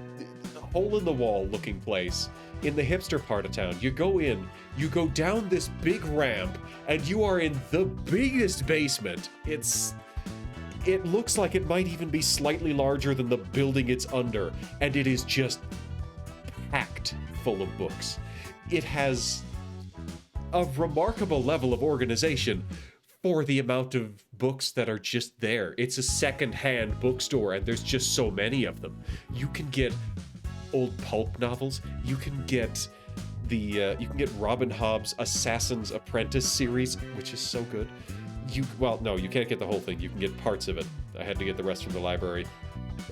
hole-in-the-wall looking place in the hipster part of town. You go in, you go down this big ramp, and you are in the biggest basement. It looks like it might even be slightly larger than the building it's under, and it is just packed full of books. It has a remarkable level of organization for the amount of books that are just there. It's a second-hand bookstore, and there's just so many of them. You can get old pulp novels. You can get Robin Hobb's Assassin's Apprentice series, which is so good. Well, no, you can't get the whole thing. You can get parts of it. I had to get the rest from the library.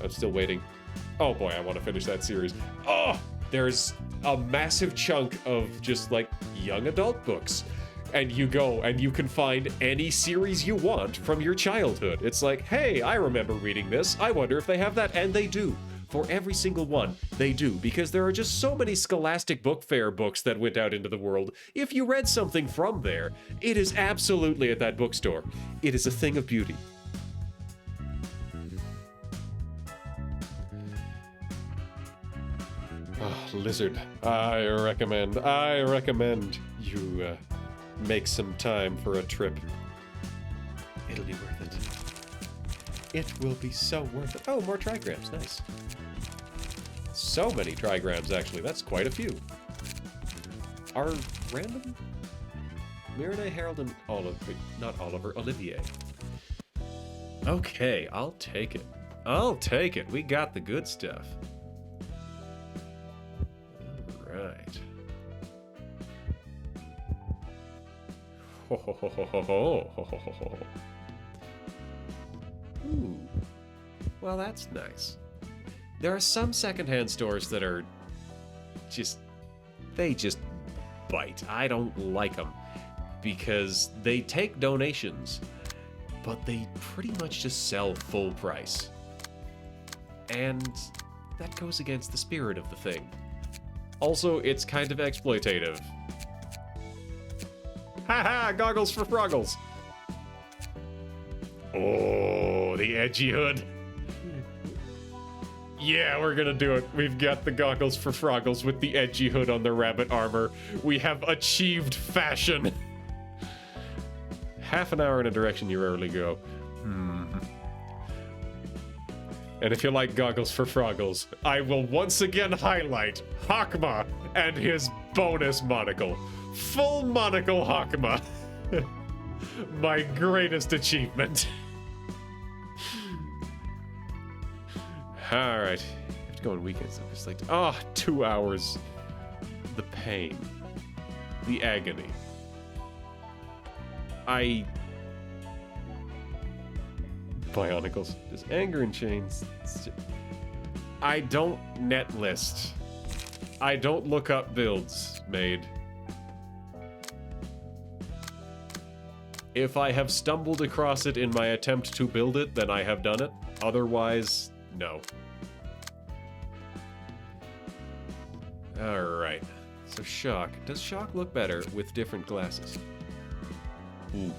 I'm still waiting. Oh boy, I want to finish that series. Oh, there's a massive chunk of just like young adult books. And you go and you can find any series you want from your childhood. It's like, hey, I remember reading this. I wonder if they have that. And they do. For every single one, they do. Because there are just so many Scholastic Book Fair books that went out into the world. If you read something from there, it is absolutely at that bookstore. It is a thing of beauty. Oh, Lizard, I recommend you make some time for a trip. It'll be worth it. It will be so worth it. Oh, more trigrams, nice. So many trigrams, actually. That's quite a few. Are random? Miraday, Harold, and Olivier. Okay, I'll take it. I'll take it. We got the good stuff. Alright. Ho ho ho ho ho ho ho ho ho. Ooh. Well, that's nice. There are some secondhand stores that are they just bite. I don't like them because they take donations, but they pretty much just sell full price. And that goes against the spirit of the thing. Also, it's kind of exploitative. Haha, goggles for Froggles. Oh, the edgy hood. Yeah, we're gonna do it. We've got the goggles for Froggles with the edgy hood on the rabbit armor. We have achieved fashion. Half an hour in a direction you rarely go. And if you like goggles for Froggles, I will once again highlight Hakma and his bonus monocle. Full monocle Hakma. My greatest achievement. Alright. I have to go on weekends. It's like, 2 hours. The pain. The agony. Bionicles. Just anger and chains. I don't net list. I don't look up builds made. If I have stumbled across it in my attempt to build it, then I have done it. Otherwise, no. Alright. So Shock. Does Shock look better with different glasses? Ooh.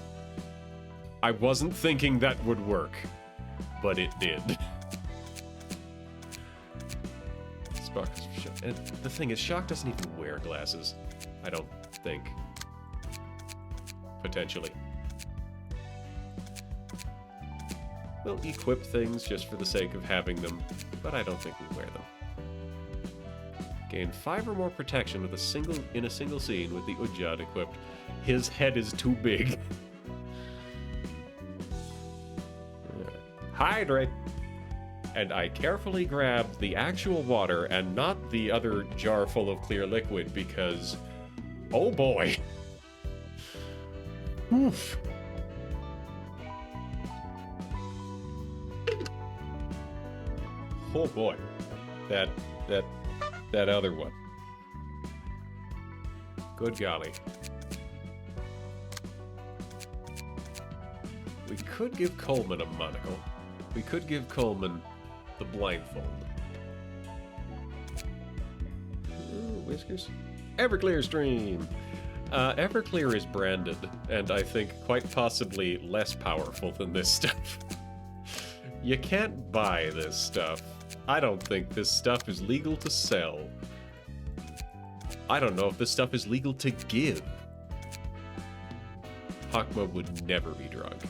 I wasn't thinking that would work, but it did. Shock. And the thing is, Shock doesn't even wear glasses. I don't think. Potentially. We'll equip things just for the sake of having them, but I don't think we'll wear them. Gain 5 or more protection with in a single scene with the Ujjad equipped. His head is too big. Hydrate! And I carefully grabbed the actual water and not the other jar full of clear liquid because, oh boy. Oof. Oh boy. That other one. Good golly. We could give Coleman a monocle. We could give Coleman the blindfold. Ooh, whiskers. Everclear stream! Everclear is branded, and I think quite possibly less powerful than this stuff. You can't buy this stuff. I don't think this stuff is legal to sell. I don't know if this stuff is legal to give. Hakma would never be drunk.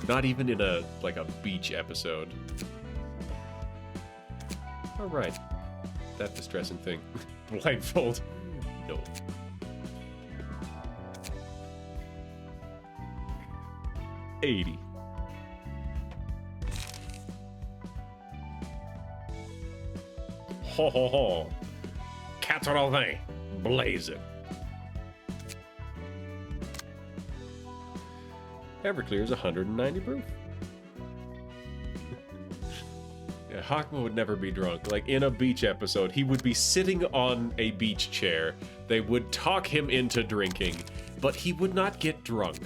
Not even in a beach episode. All right. That distressing thing. Blindfold. No. $80. Ho ho ho. 80. Blaze it. Everclear is 190 proof. Yeah, Hakma would never be drunk. Like, in a beach episode, he would be sitting on a beach chair. They would talk him into drinking, but he would not get drunk.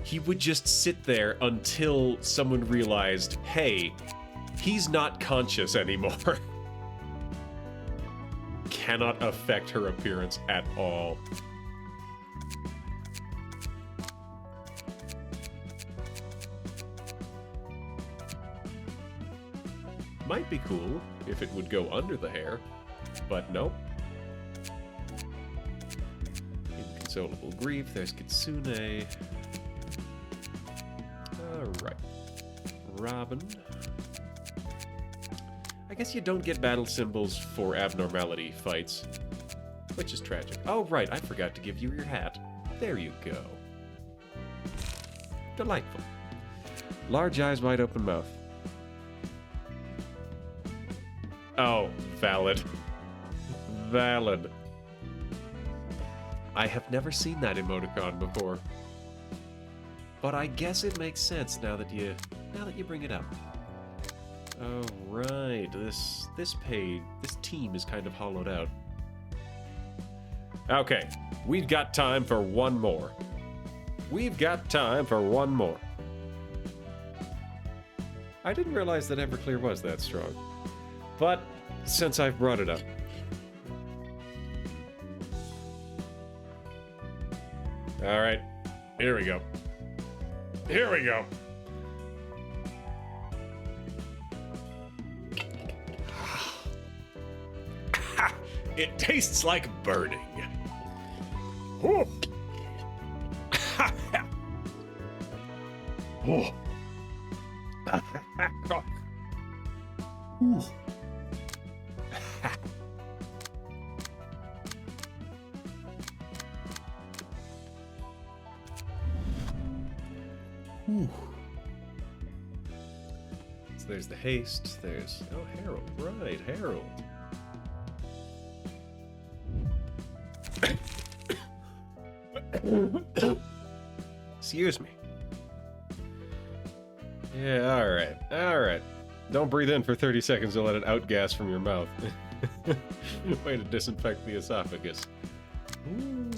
He would just sit there until someone realized, hey, he's not conscious anymore. Cannot affect her appearance at all. Might be cool if it would go under the hair, but nope. Inconsolable grief, there's Kitsune. Alright. Robin. I guess you don't get battle symbols for abnormality fights, which is tragic. Oh, right, I forgot to give you your hat. There you go. Delightful. Large eyes, wide open mouth. Oh, valid. Valid. I have never seen that emoticon before. But I guess it makes sense now that you bring it up. Oh right, this team is kind of hollowed out. Okay, we've got time for one more. We've got time for one more. I didn't realize that Everclear was that strong. But since I've brought it up. Alright, here we go. Here we go. It tastes like burning. Whew. Oh. Ooh. Ooh. So there's the haste, there's... Oh, Harold, right, Harold. Excuse me. Yeah, alright. Don't breathe in for 30 seconds to let it outgas from your mouth. Way to disinfect the esophagus. Ooh.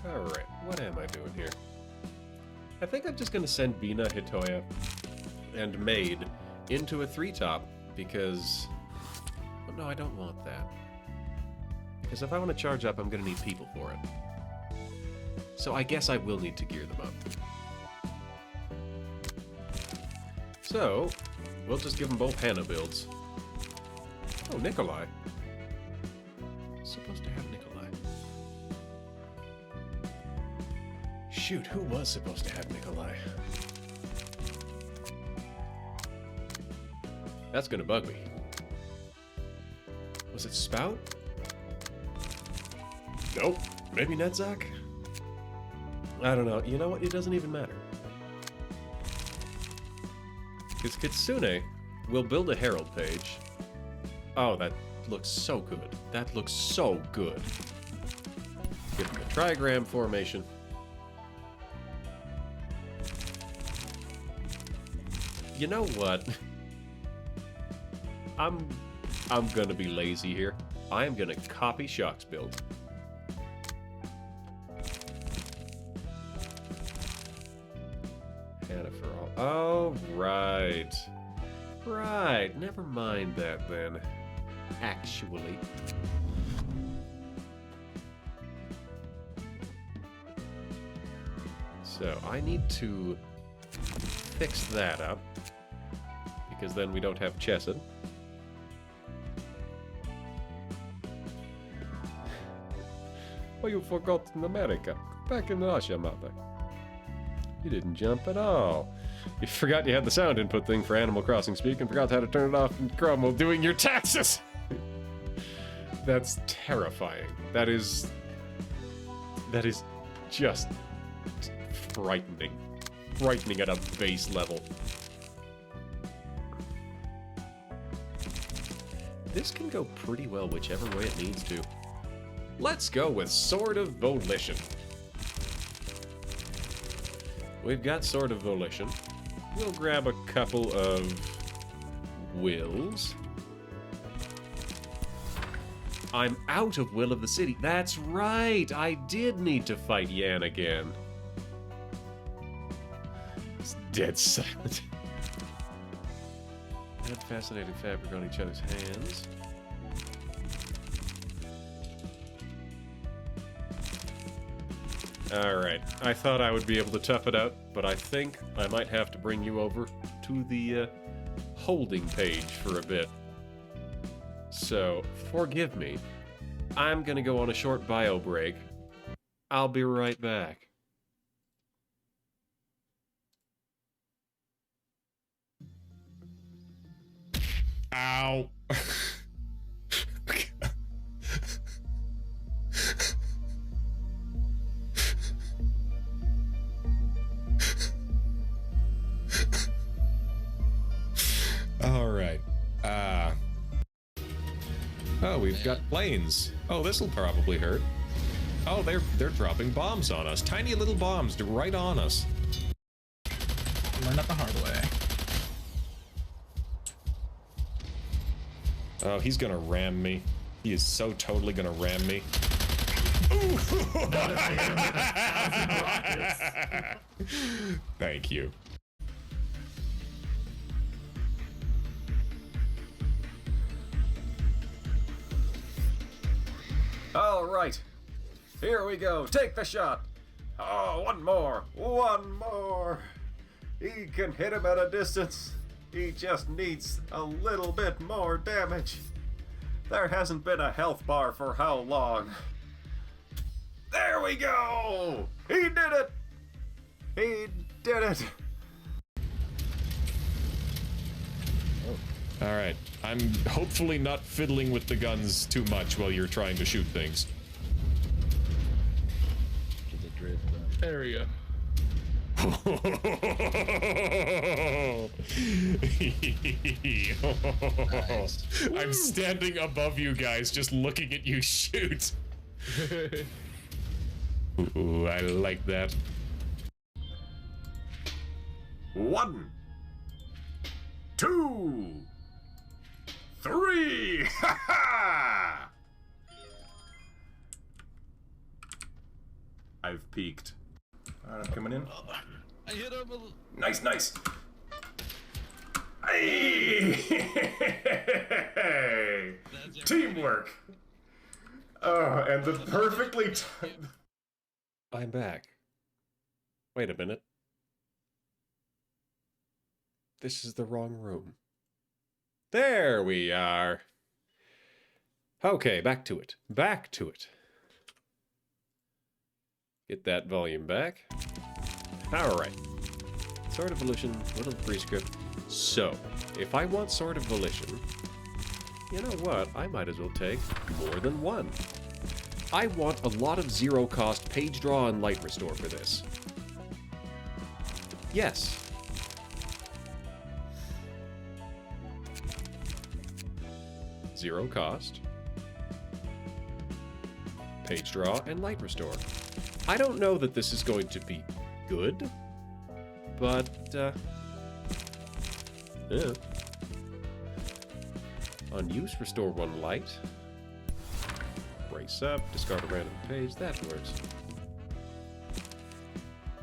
Alright, what am I doing here? I think I'm just gonna send Bina, Hitoya, and Maid into a 3-top because... Oh, no, I don't want that. Because if I want to charge up, I'm gonna need people for it. So I guess I will need to gear them up. So, we'll just give them both Hannah builds. Oh, Nikolai. Supposed to have Nikolai. Shoot, who was supposed to have Nikolai? That's gonna bug me. Was it Spout? Nope. Maybe Netzak? I don't know. You know what? It doesn't even matter. Because Kitsune will build a Herald page. Oh, that looks so good. That looks so good. Give him a trigram formation. You know what? I'm gonna be lazy here. I am gonna copy Shock's build. Hannah for all. Oh, right. Right. Never mind that then. Actually. So I need to fix that up. Because then we don't have Chesed. Oh, you forgot in America. Back in Russia, mother. You didn't jump at all. You forgot you had the sound input thing for Animal Crossing Speak and forgot how to turn it off in Chrome while doing your taxes! That's terrifying. That is just frightening. Frightening at a base level. This can go pretty well whichever way it needs to. Let's go with Sword of Volition. We've got Sword of Volition. We'll grab a couple of wills. I'm out of Will of the City. That's right! I did need to fight Yan again. It's dead silent. Add fascinating fabric on each other's hands. Alright, I thought I would be able to tough it out, but I think I might have to bring you over to the holding page for a bit. So, forgive me. I'm gonna go on a short bio break. I'll be right back. Ow. All right. Oh, we've got planes. Oh, this'll probably hurt. Oh, they're dropping bombs on us. Tiny little bombs right on us. Learn that the hard way. Oh, he's gonna ram me. He is so totally gonna ram me. Thank you. All right, here we go. Take the shot. Oh, one more. One more. He can hit him at a distance. He just needs a little bit more damage. There hasn't been a health bar for how long? There we go! He did it! He did it! All right. I'm hopefully not fiddling with the guns too much while you're trying to shoot things. There we go. I'm standing above you guys, just looking at you shoot. Ooh, I like that. 1, 2, 3! Ha ha! I've peaked. Alright, I'm coming in. I hit him. Nice, nice. Hey! Teamwork. Oh, and the perfectly timed. I'm back. Wait a minute. This is the wrong room. There we are. Okay, back to it. Back to it. Get that volume back. Alright. Sword of Volition, Will of the Prescript. So, if I want Sword of Volition, you know what? I might as well take more than one. I want a lot of zero-cost page draw and light restore for this. Yes. Zero cost. Page draw and light restore. I don't know that this is going to be good, but, yeah. Unused, restore 1 light. Brace up, discard a random page, that works.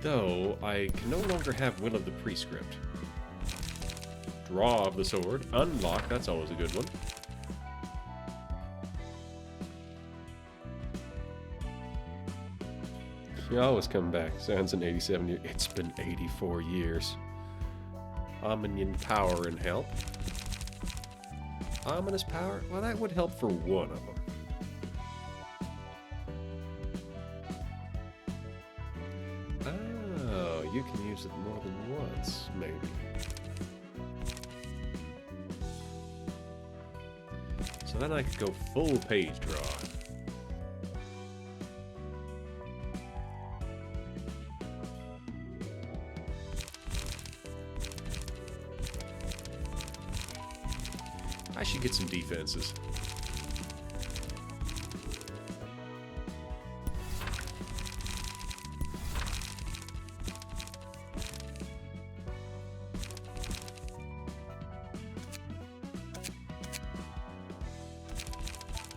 Though, I can no longer have Will of the Prescript. Draw of the sword, unlock, that's always a good one. You always come back. Sounds an 87 years. It's been 84 years. Omnian power and help. Ominous power? Well, that would help for one of them. Oh, you can use it more than once, maybe. So then I could go full page draw. I should get some defenses.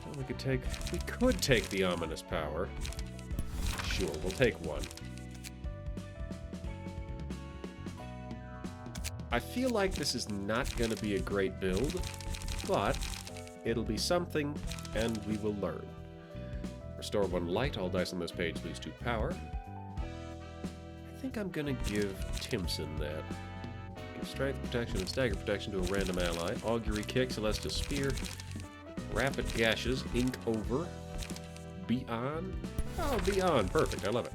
Well, we could take the ominous power. Sure, we'll take one. I feel like this is not going to be a great build, but it'll be something, and we will learn. Restore 1 light, all dice on this page lose 2 power. think I'm gonna give Timson that. Give strength protection and stagger protection to a random ally. Augury kick, Celestial Spear. Rapid gashes, ink over. Beyond? Oh, beyond. Perfect. I love it.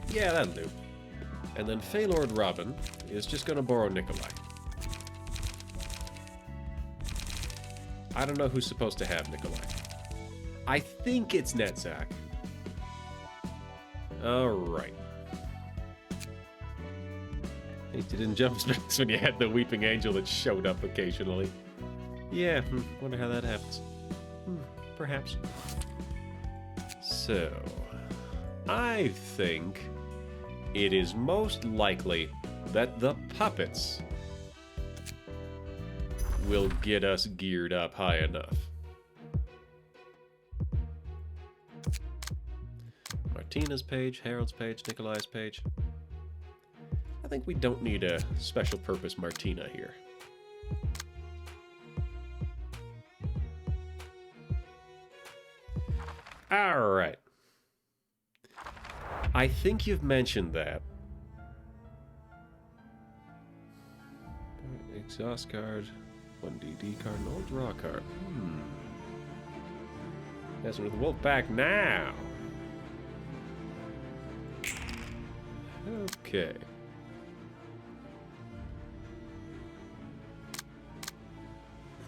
Yeah, that'll do. And then Feylord Robin is just gonna borrow Nikolai. I don't know who's supposed to have Nikolai. I think it's Netzach. Alright. At least you didn't jump specs when you had the Weeping Angel that showed up occasionally. Yeah, wonder how that happens. Perhaps. So, I think it is most likely that the puppets will get us geared up high enough. Martina's page, Harold's page, Nikolai's page. I think we don't need a special purpose Martina here. Alright. I think you've mentioned that. Exhaust card, 1DD card, no draw card. Messing with the wolf back now. Okay.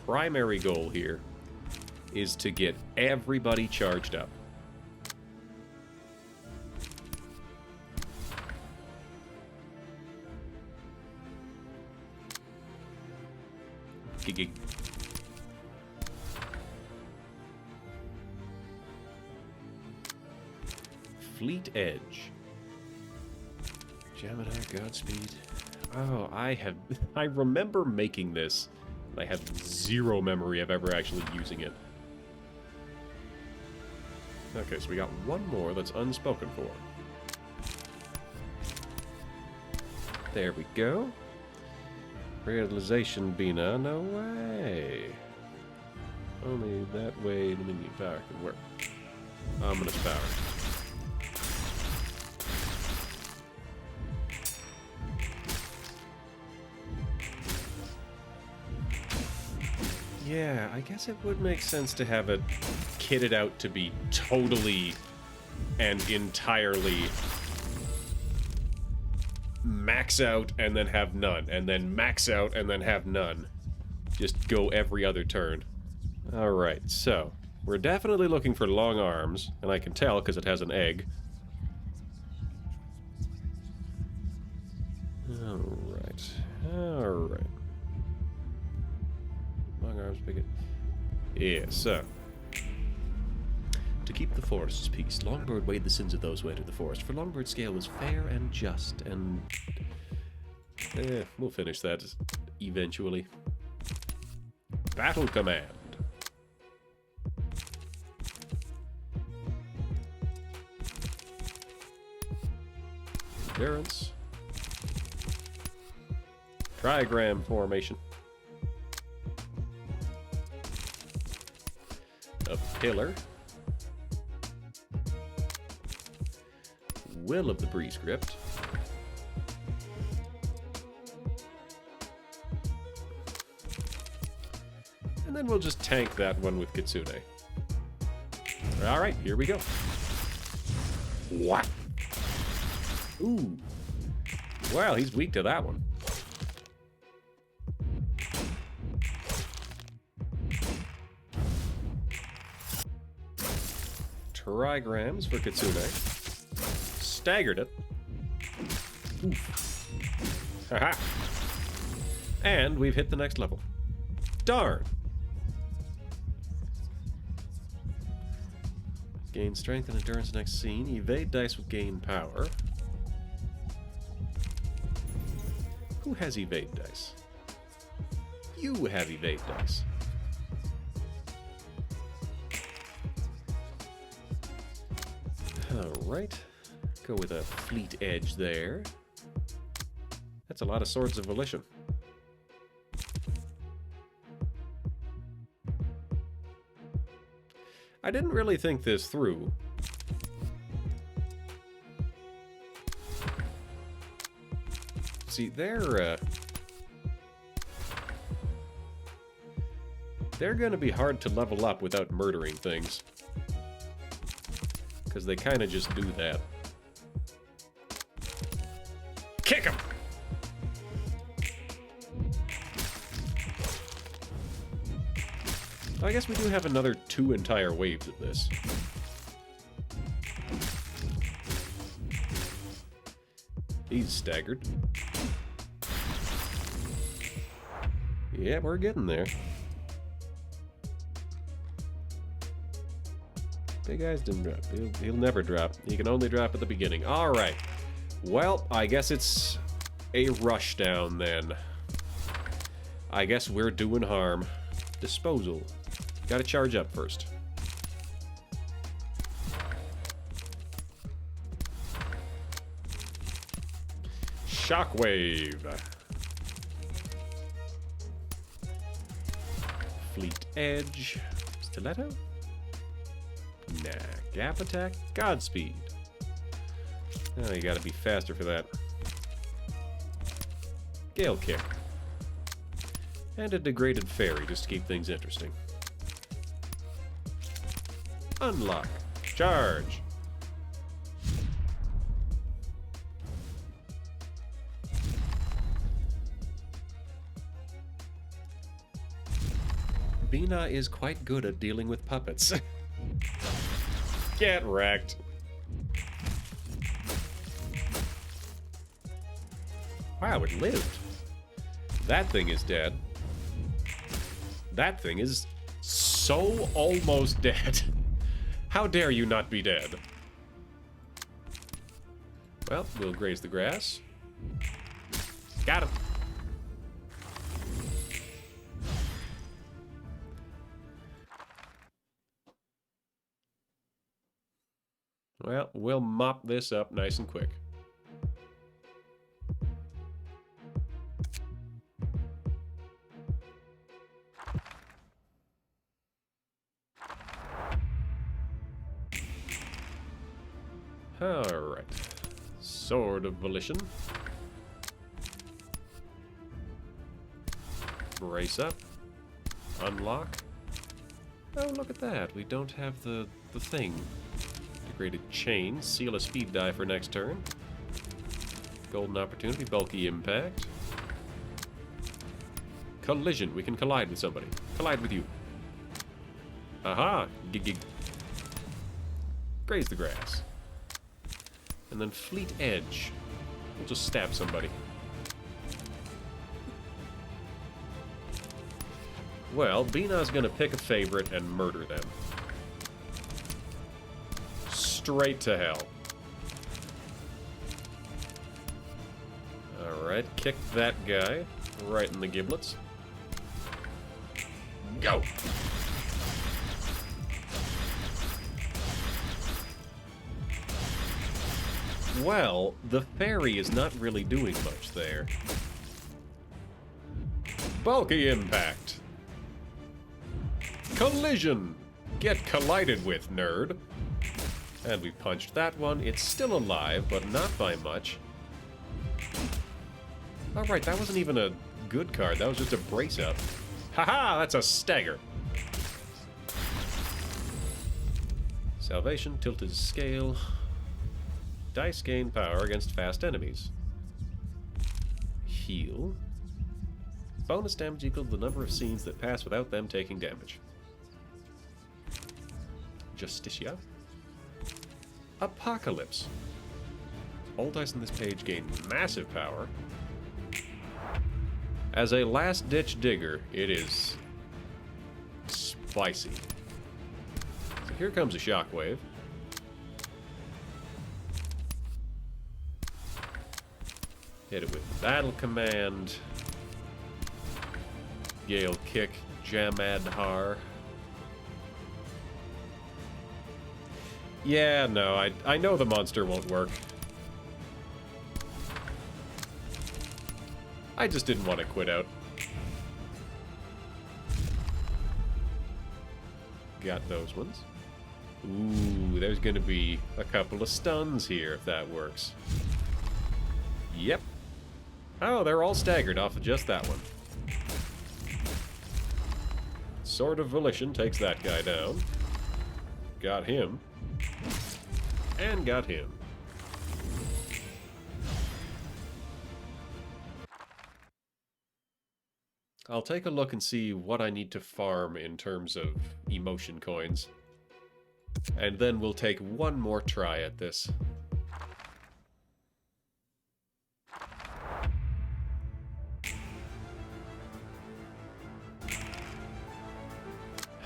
Primary goal here is to get everybody charged up. Gig. Fleet Edge. Gemini, Godspeed. Oh, I remember making this. I have zero memory of ever actually using it. Okay, so we got one more that's unspoken for. There we go. Realization Bina, no way. Only that way the minion power can work. Ominous power. Yeah, I guess it would make sense to have it kitted out to be totally and entirely max out and then have none, and then max out and then have none. Just go every other turn. Alright, so we're definitely looking for long arms, and I can tell because it has an egg. Alright, alright. Long arms, big. Yeah, so. To keep the forest's peace, Longbird weighed the sins of those who entered the forest, for Longbird's scale was fair and just, and... we'll finish that eventually. Battle Command. Endurance. Trigram formation. A pillar. Will of the Prescript. And then we'll just tank that one with Kitsune. Alright, here we go. What? Ooh. Well, he's weak to that one. Trigrams for Kitsune. Staggered it. Oof. Haha. And we've hit the next level. Darn. Gain strength and endurance next scene. Evade dice with gain power. Who has evade dice? You have evade dice. Alright. Go with a Fleet Edge there. That's a lot of Swords of Volition. I didn't really think this through See, they're gonna be hard to level up without murdering things. Because they kind of just do that. Kick him! I guess we do have another 2 entire waves of this. He's staggered. Yeah, we're getting there. Big Eyes didn't drop. He'll never drop. He can only drop at the beginning. Alright. Well, I guess it's a rush down then. I guess we're doing harm. Disposal. Gotta charge up first. Shockwave. Fleet Edge. Stiletto? Nah. Gap attack? Godspeed. Oh, you gotta be faster for that. Gale Kick. And a degraded fairy just to keep things interesting. Unlock. Charge. Bina is quite good at dealing with puppets. Get wrecked. Wow, it lived. That thing is dead. That thing is so almost dead. How dare you not be dead? Well, we'll graze the grass. Got him. Well, we'll mop this up nice and quick. Alright. Sword of Volition. Brace up. Unlock. Oh, look at that. We don't have the thing. Degraded Chain. Seal a speed die for next turn. Golden Opportunity. Bulky Impact. Collision. We can collide with somebody. Collide with you. Aha! Gig. Graze the grass. And then Fleet Edge. We'll just stab somebody. Well, Bina's gonna pick a favorite and murder them. Straight to hell. Alright, kick that guy right in the giblets. Go! Well, the fairy is not really doing much there. Bulky Impact. Collision! Get collided with, nerd. And we punched that one. It's still alive, but not by much. Alright, that wasn't even a good card. That was just a brace up. Haha, that's a stagger. Salvation, tilted scale. Dice gain power against fast enemies. Heal. Bonus damage equal to the number of scenes that pass without them taking damage. Justicia. Apocalypse. All dice on this page gain massive power. As a last-ditch digger, it is spicy. So here comes a shockwave. Hit it with Battle Command. Gale Kick. Jamadhar. Yeah, no, I know the monster won't work. I just didn't want to quit out. Got those ones. Ooh, there's gonna be a couple of stuns here if that works. Yep. Oh, they're all staggered off of just that one. Sword of Volition takes that guy down. Got him. And got him. I'll take a look and see what I need to farm in terms of emotion coins. And then we'll take one more try at this.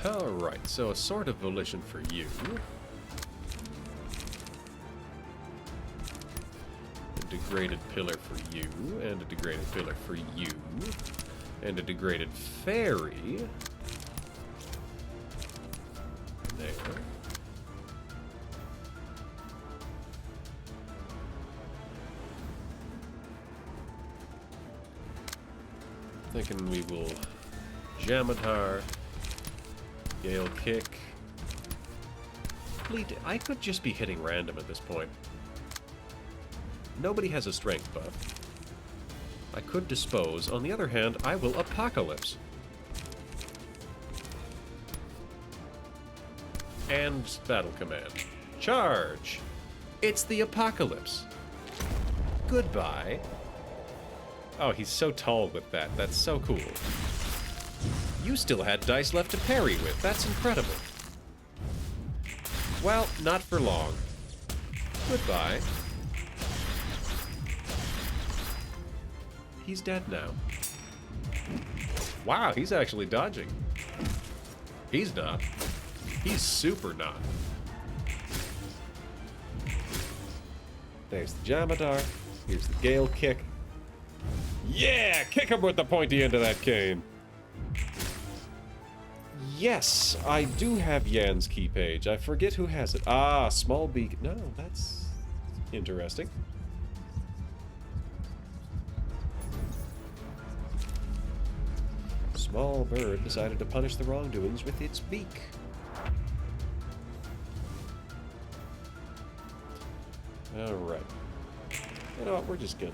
Alright, so a Sword of Volition for you. A Degraded Pillar for you, and a Degraded Pillar for you. And a Degraded Fairy. There. Thinking we will Jamadar, Gale Kick. Bleed. I could just be hitting random at this point. Nobody has a strength buff. I could dispose. On the other hand, I will Apocalypse. And Battle Command. Charge! It's the Apocalypse. Goodbye. Oh, he's so tall with that. That's so cool. You still had dice left to parry with. That's incredible. Well, not for long. Goodbye. He's dead now. Wow, he's actually dodging. He's not. He's super not. There's the Jamadar. Here's the Gale Kick. Yeah! Kick him with the pointy end of that cane. Yes, I do have Yan's key page. I forget who has it. Ah, Small Beak. No, that's interesting. Small bird decided to punish the wrongdoings with its beak. Alright. You know what, we're just gonna...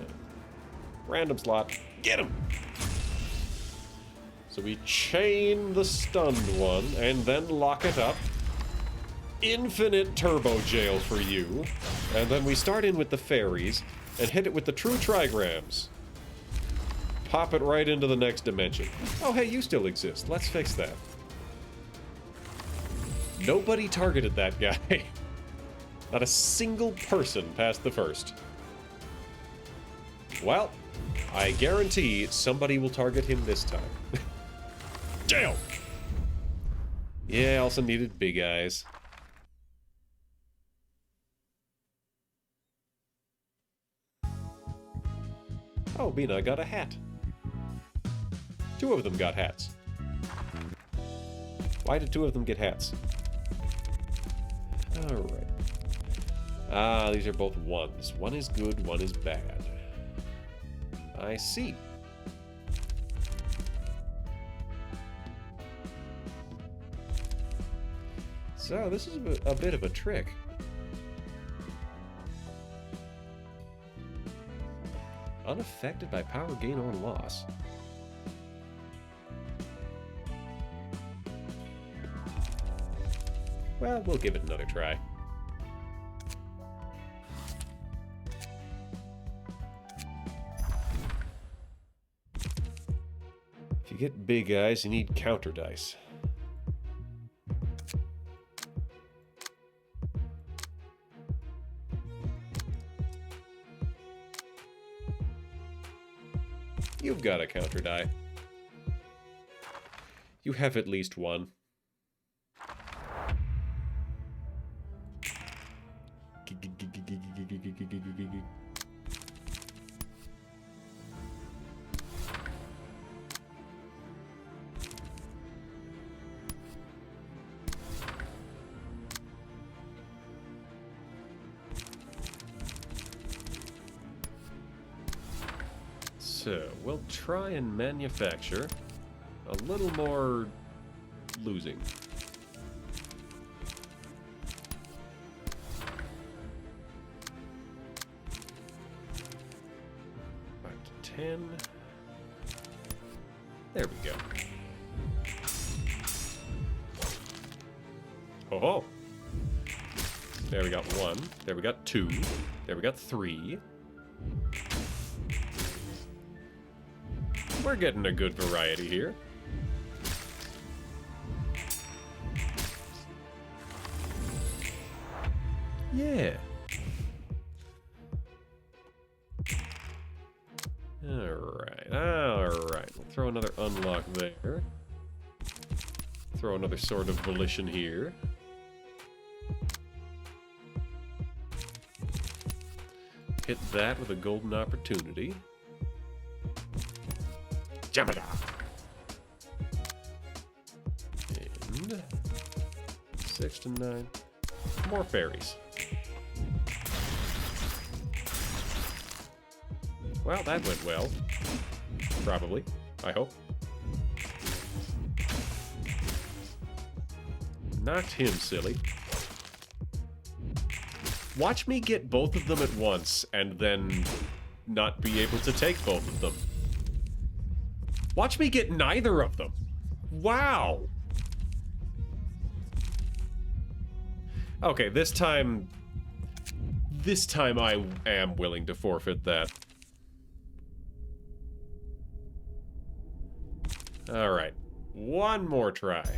Random slot. Get him! So we chain the stunned one, and then lock it up. Infinite turbo jail for you. And then we start in with the fairies, and hit it with the true trigrams. Pop it right into the next dimension. Oh, hey, you still exist. Let's fix that. Nobody targeted that guy. Not a single person passed the first. Well, I guarantee somebody will target him this time. Jail! Yeah, I also needed big eyes. Oh, Bina got a hat. Two of them got hats. Why did two of them get hats? Alright. Ah, these are both ones. One is good, one is bad. I see. So, this is a bit of a trick. Unaffected by power gain or loss. Well, we'll give it another try. If you get big eyes, you need counter dice. You've got a counter die. You have at least one. So, we'll try and manufacture a little more losing. 10. There we go. Oh ho! There we got 1. There we got 2. There we got 3. We're getting a good variety here. Yeah. Alright, alright. We'll throw another unlock there. Throw another Sword of Volition here. Hit that with a golden opportunity. Jamada! And 6 to 9. More fairies. Well, that went well. Probably. I hope. Knocked him silly. Watch me get both of them at once and then not be able to take both of them. Watch me get neither of them. Wow. Okay, this time I am willing to forfeit that. Alright, one more try.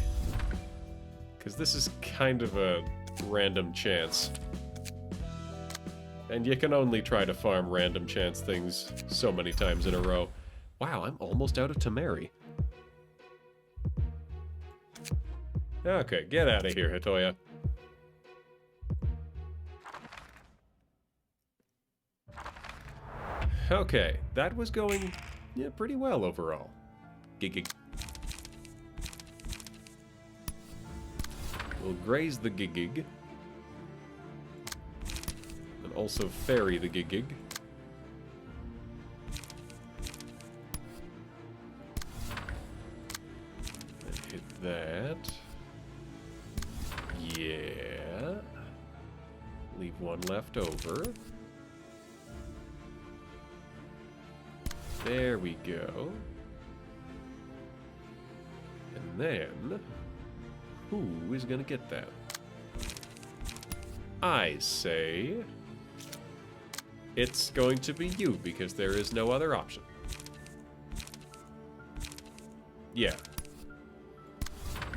Because this is kind of a random chance. And you can only try to farm random chance things so many times in a row. Wow, I'm almost out of Tamari. Okay, get out of here, Hitoya. Okay, that was going pretty well overall. Gig. We'll graze the gig. And also ferry the gig. And hit that. Yeah. Leave one left over. There we go. And then, who is gonna get that? I say it's going to be you because there is no other option. Yeah.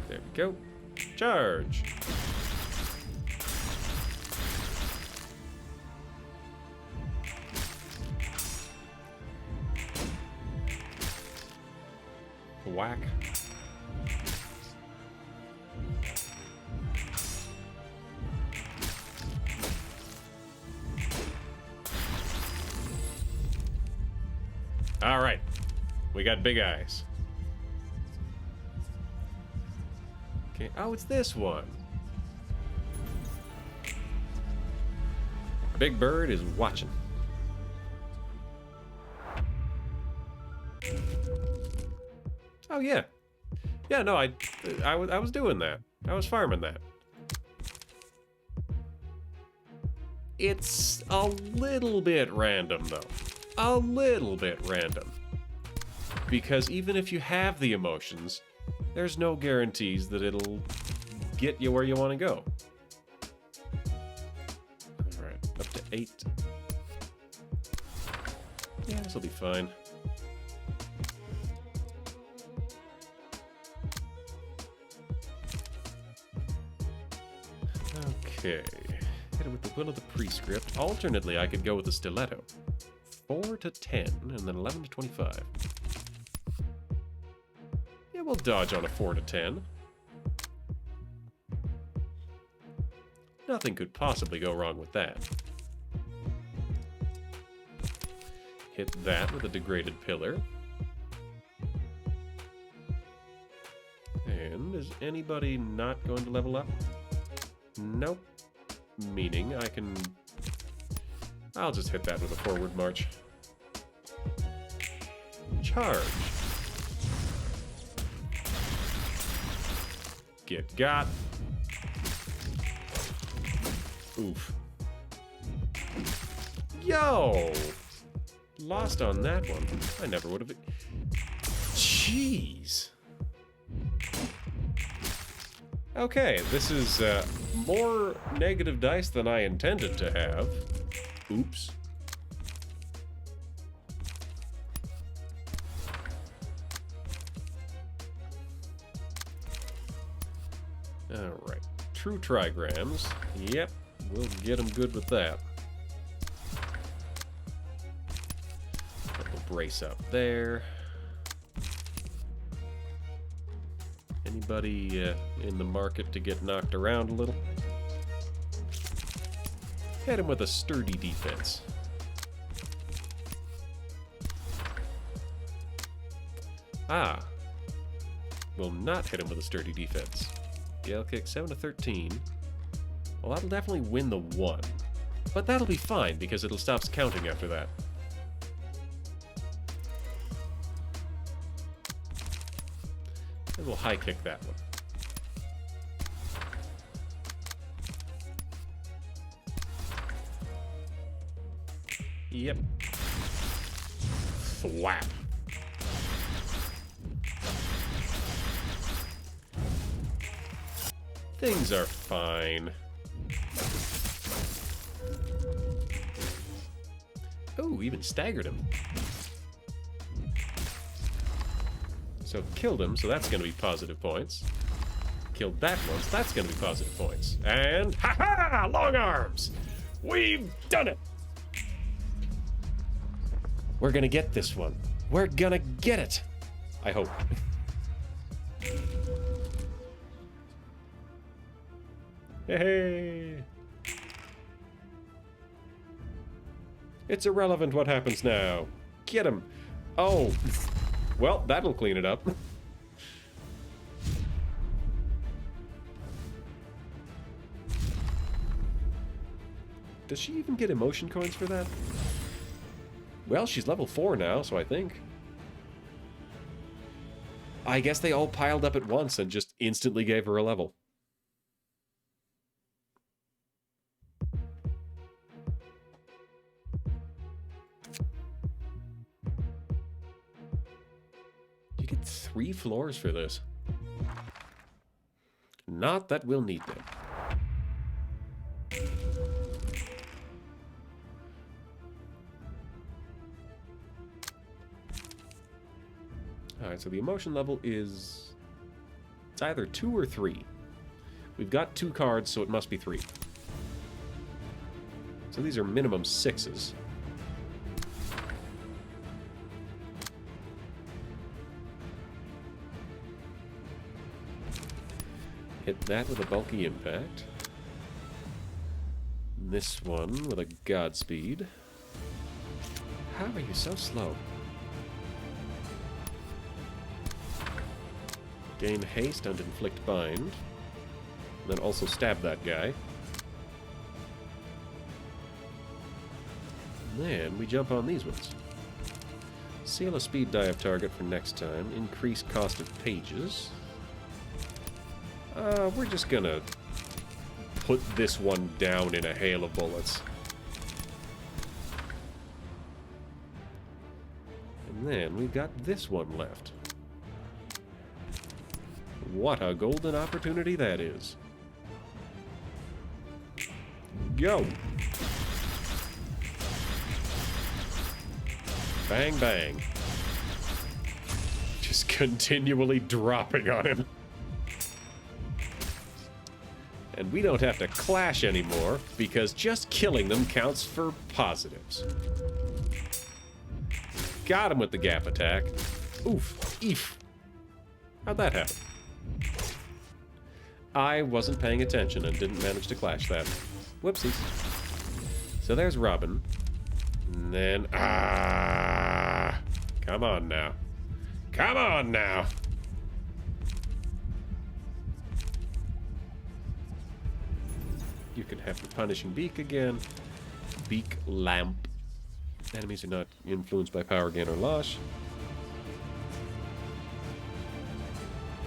There we go. Charge! Whack. All right, we got big eyes. Okay, oh, it's this one. Big Bird is watching. Oh yeah, yeah. No, I was doing that. I was farming that. It's a little bit random though. A little bit random. Because even if you have the emotions, there's no guarantees that it'll get you where you want to go. Alright, up to 8. Yeah, this'll be fine. Okay. Hit it with the Will of the Prescript. Alternately, I could go with the Stiletto. 4 to 10, and then 11 to 25. Yeah, we'll dodge on a 4 to 10. Nothing could possibly go wrong with that. Hit that with a Degraded Pillar. And is anybody not going to level up? Nope. Meaning I can... I'll just hit that with a Forward March. Charge. Get got. Oof. Yo! lost on that one. I never would have... Jeez. Okay, this is more negative dice than I intended to have. Oops. Alright. True trigrams. Yep, we'll get them good with that. We'll brace up there. Anybody in the market to get knocked around a little? Hit him with a sturdy defense. Ah. Will not hit him with a sturdy defense. Gale kick 7 to 13. Well, that'll definitely win the 1. But that'll be fine because it'll stop counting after that. And we'll high kick that one. Yep. Thwap. Things are fine. Oh, even staggered him. So killed him, so that's going to be positive points. Killed that one, so that's going to be positive points. And ha-ha! Long arms! We've done it! We're going to get this one. We're going to get it! I hope. Hey! It's irrelevant what happens now. Get him! Oh! Well, that'll clean it up. Does she even get emotion coins for that? Well, she's level 4 now, so I think. I guess they all piled up at once and just instantly gave her a level. You get 3 floors for this. Not that we'll need them. Alright, so the emotion level is... it's either 2 or 3. We've got 2 cards, so it must be 3. So these are minimum 6s. Hit that with a bulky impact. This one with a Godspeed. How are you so slow? Gain haste and inflict bind. And then also stab that guy. And then we jump on these ones. Seal a speed die of target for next time. Increase cost of pages. We're just gonna put this one down in a hail of bullets. And then we've got this one left. What a golden opportunity that is. Go! Bang, bang. Just continually dropping on him. And we don't have to clash anymore, because just killing them counts for positives. Got him with the gap attack. Oof. Eef. How'd that happen? I wasn't paying attention and didn't manage to clash that. Whoopsies. So there's Robin. And then... ah! Come on now. Come on now! You can have the Punishing Beak again. Beak Lamp. Enemies are not influenced by power gain or loss.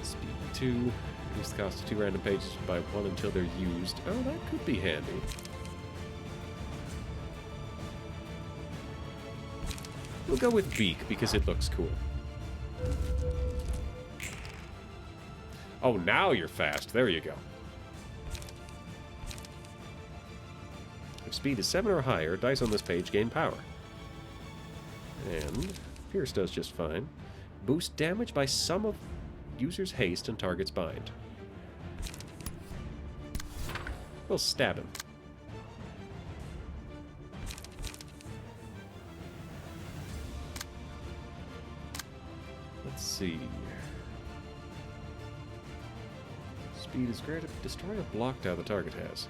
Speed 2. Reduce the cost of 2 random pages by 1 until they're used. Oh, that could be handy. We'll go with beak because it looks cool. Oh, now you're fast. There you go. If speed is 7 or higher, dice on this page gain power. And Pierce does just fine. Boost damage by some of user's haste and target's bind. We'll stab him. Let's see. Speed is greater. Destroy a block tile the target has.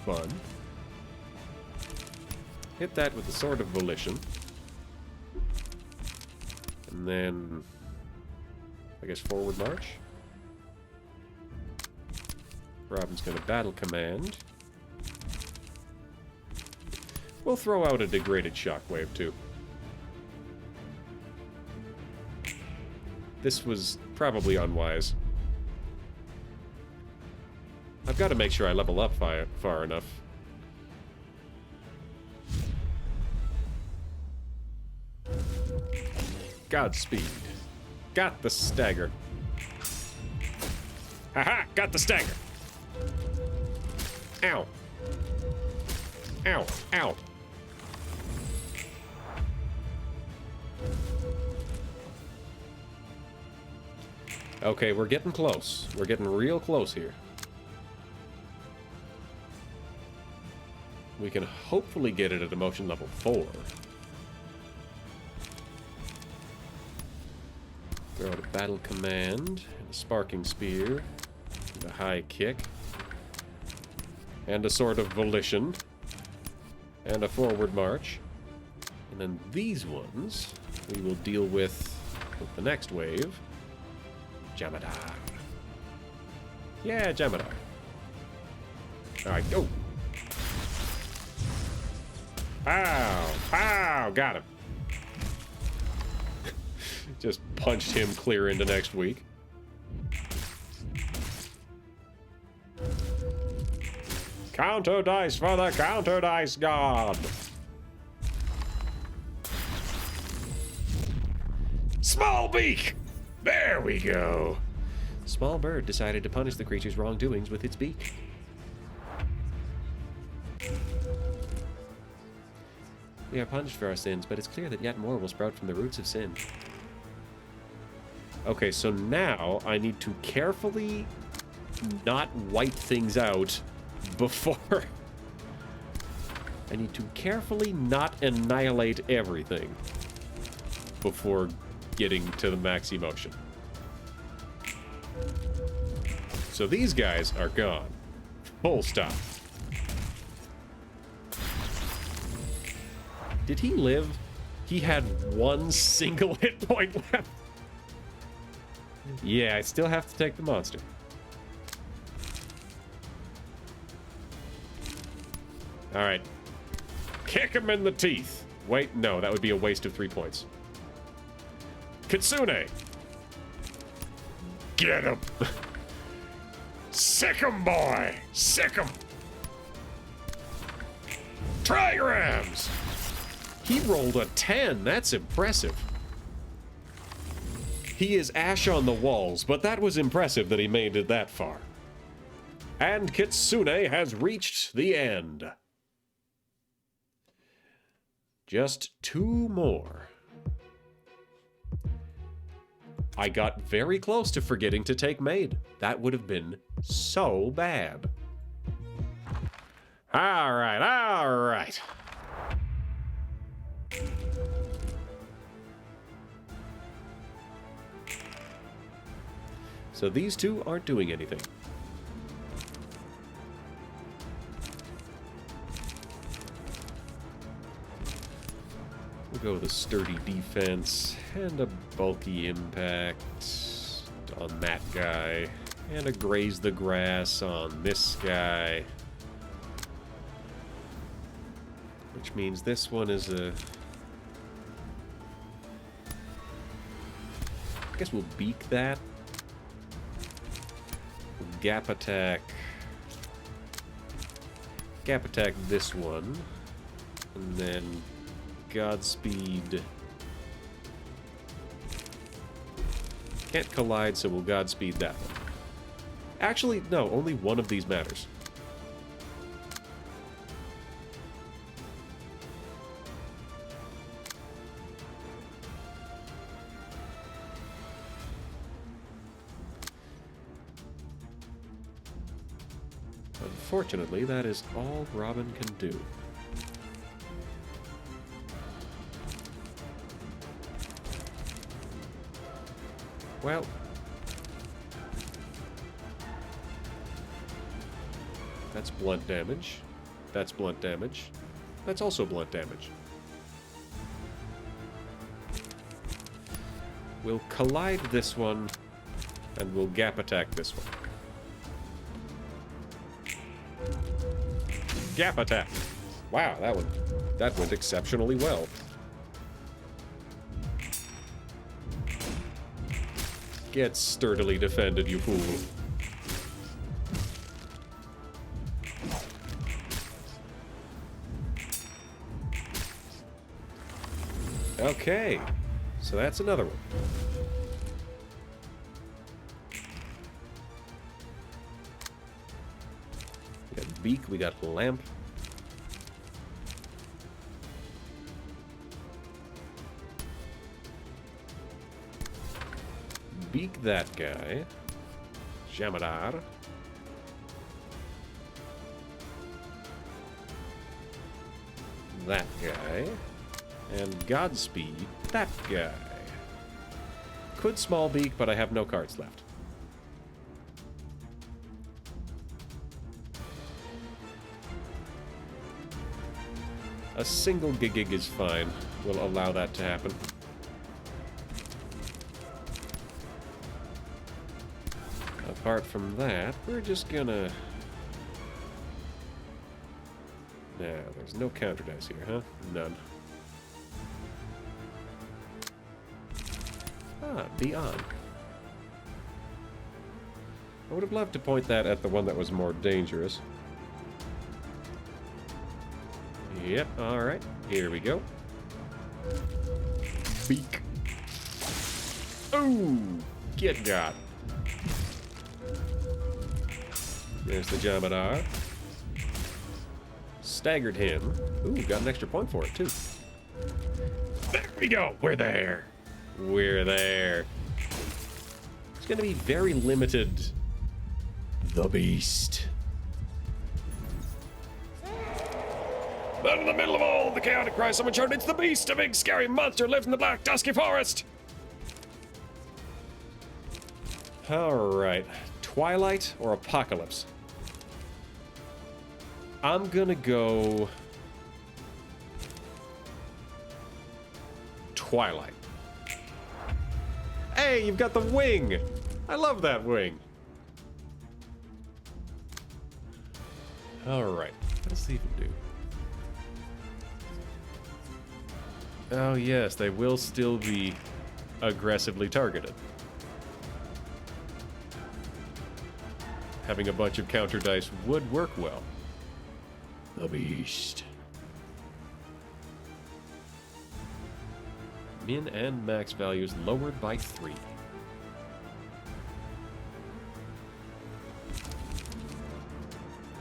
Fun. Hit that with the Sword of Volition. And then, I guess, forward march. Robin's going to battle command. We'll throw out a degraded shockwave, too. This was probably unwise. I've got to make sure I level up far enough. Godspeed. Got the stagger. Haha! Got the stagger! Ow. Ow. Ow. Okay, we're getting close. We're getting real close here. We can hopefully get it at emotion level 4. Throw out a battle command, and a sparking spear, and a high kick, and a sword of volition, and a forward march. And then these ones we will deal with the next wave. Jamadar. Yeah, Jamadar. Alright, go! Pow! Pow! Got him. Just punched him clear into next week. Counter dice for the counter dice god! Small beak! There we go! Small bird decided to punish the creature's wrongdoings with its beak. We are punished for our sins, but it's clear that yet more will sprout from the roots of sin. Okay, so now I need to carefully not wipe things out before... I need to carefully not annihilate everything before getting to the max emotion. So these guys are gone. Full stop. Did he live? He had one single hit point left. Yeah, I still have to take the monster. Alright. Kick him in the teeth. Wait, no, that would be a waste of 3 points. Kitsune! Get him! Sick him, boy! Sick him! Trigrams! He rolled a 10. That's impressive. He is ash on the walls, but that was impressive that he made it that far. And Kitsune has reached the end. Just 2 more. I got very close to forgetting to take Maid. That would have been so bad. All right. So these two aren't doing anything. We'll go with a sturdy defense and a bulky impact on that guy, and a graze the grass on this guy. Which means this one is a... I guess we'll beak that. Gap attack. Gap attack this one. And then Godspeed. Can't collide, so we'll Godspeed that one. Actually, no, only one of these matters. Unfortunately, that is all Robin can do. Well, that's blunt damage. That's blunt damage. That's also blunt damage. We'll collide this one, and we'll gap attack this one. Gap attack. Wow, that went exceptionally well. Get sturdily defended, you fool. Okay, so that's another one. We got beak, we got lamp. Beak that guy. Jamadar. That guy. And Godspeed that guy. Could small beak, but I have no cards left. A single gig is fine. We'll allow that to happen. Apart from that, we're just gonna... No, there's no counter dice here, huh? None. Ah, Beyond. I would have loved to point that at the one that was more dangerous. Yep, alright. Here we go. Beak. Ooh! Get got. There's the Jamadar. Staggered him. Ooh, got an extra point for it, too. There we go! We're there! We're there. It's gonna be very limited. The Beast. But in the middle of all the chaotic cry, someone shouted, "It's the Beast! A big scary monster lives in the black, dusky forest!" Alright. Twilight or Apocalypse? I'm gonna go... Twilight. Hey, you've got the wing! I love that wing. Alright. What does it even do? Oh yes, they will still be aggressively targeted. Having a bunch of counter dice would work well. The Beast. Min and max values lowered by 3.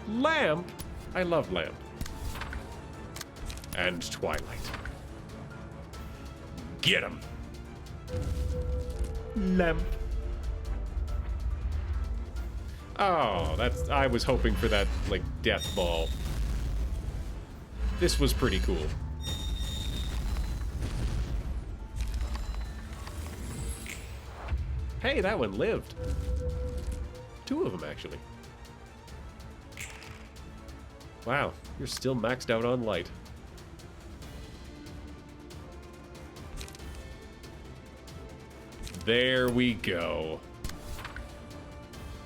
Lamp? I love Lamp. And Twilight. Get him! Lamp. Oh, that's... I was hoping for that, like, death ball. This was pretty cool. Hey, that one lived. 2 of them, actually. Wow, you're still maxed out on light. There we go.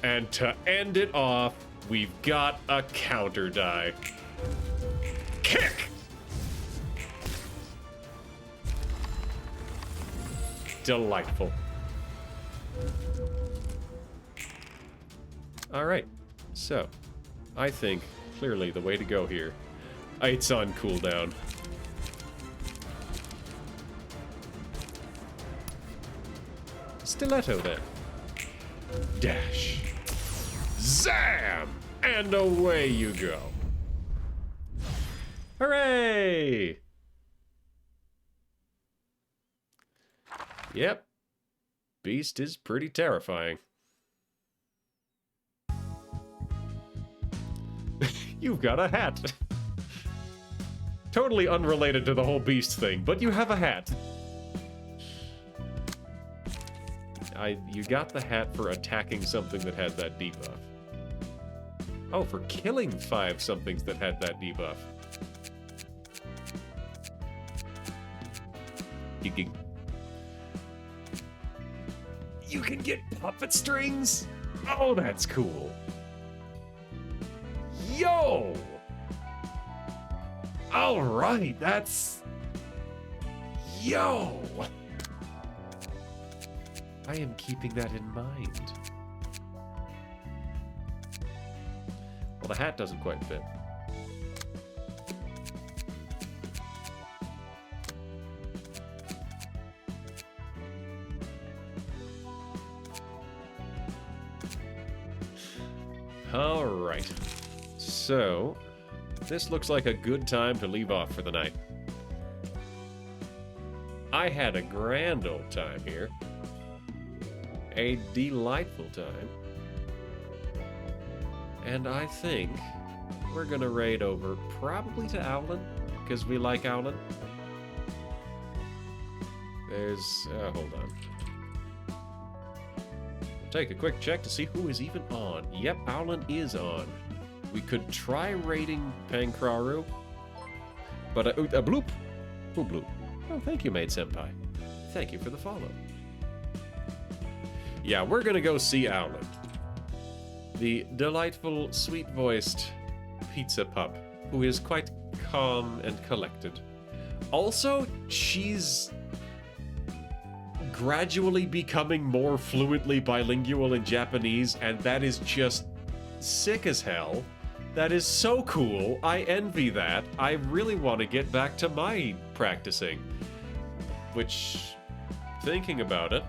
And to end it off, we've got a counter die. Kick! Delightful. Alright, so, I think, clearly, the way to go here, it's on cooldown. Stiletto then. Dash. Zam! And away you go. Hooray! Yep. Beast is pretty terrifying. You've got a hat. Totally unrelated to the whole beast thing, but you have a hat. You got the hat for attacking something that had that debuff. Oh, for killing 5 somethings that had that debuff. You can get puppet strings? Oh, that's cool. Yo! Alright, that's... Yo! I am keeping that in mind. Well, the hat doesn't quite fit. Alright. So, this looks like a good time to leave off for the night. I had a grand old time here. A delightful time. And I think we're gonna raid over probably to Owlin, because we like Owlin. There's... hold on. Take a quick check to see who is even on. Yep, Owlin is on. We could try raiding Pankraru. But a bloop. Who bloop? Oh, thank you, Maid Senpai. Thank you for the follow. Yeah, we're gonna go see Owlin. The delightful, sweet-voiced pizza pup, who is quite calm and collected. Also, she's gradually becoming more fluently bilingual in Japanese, and that is just sick as hell. That is so cool. I envy that. I really want to get back to my practicing. Which, thinking about it,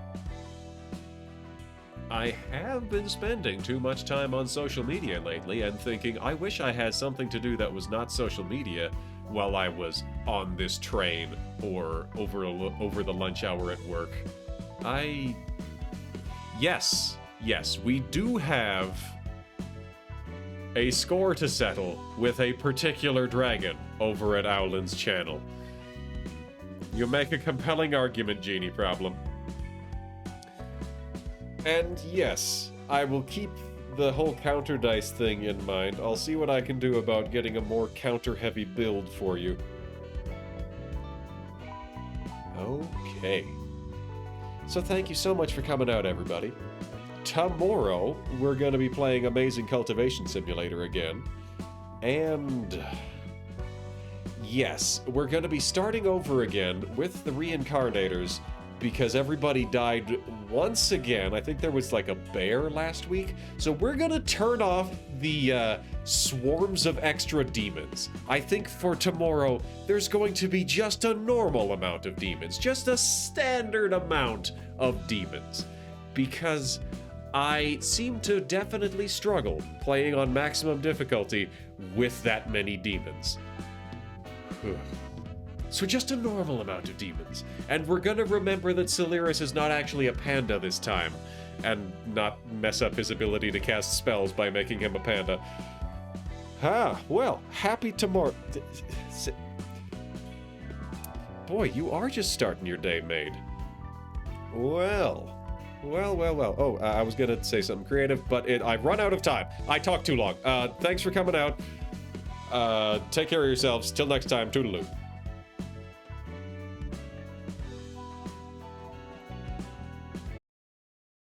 I have been spending too much time on social media lately and thinking I wish I had something to do that was not social media while I was on this train or over the lunch hour at work. Yes, we do have a score to settle with a particular dragon over at Owlin's channel. You make a compelling argument, Genie Problem. And yes, I will keep the whole counter dice thing in mind. I'll see what I can do about getting a more counter-heavy build for you. Okay. So thank you so much for coming out, everybody. Tomorrow, we're going to be playing Amazing Cultivation Simulator again. And... yes, we're going to be starting over again with the Reincarnators because everybody died once again. I think there was like a bear last week. So we're going to turn off the swarms of extra demons. I think for tomorrow, there's going to be just a normal amount of demons. Just a standard amount of demons. Because I seem to definitely struggle playing on maximum difficulty with that many demons. So just a normal amount of demons. And we're gonna remember that Celeris is not actually a panda this time, and not mess up his ability to cast spells by making him a panda. Well, happy tomorrow. Boy, you are just starting your day, Maid. Well. Oh, I was gonna say something creative, but I've run out of time. I talked too long. Thanks for coming out. Take care of yourselves. Till next time, toodaloo.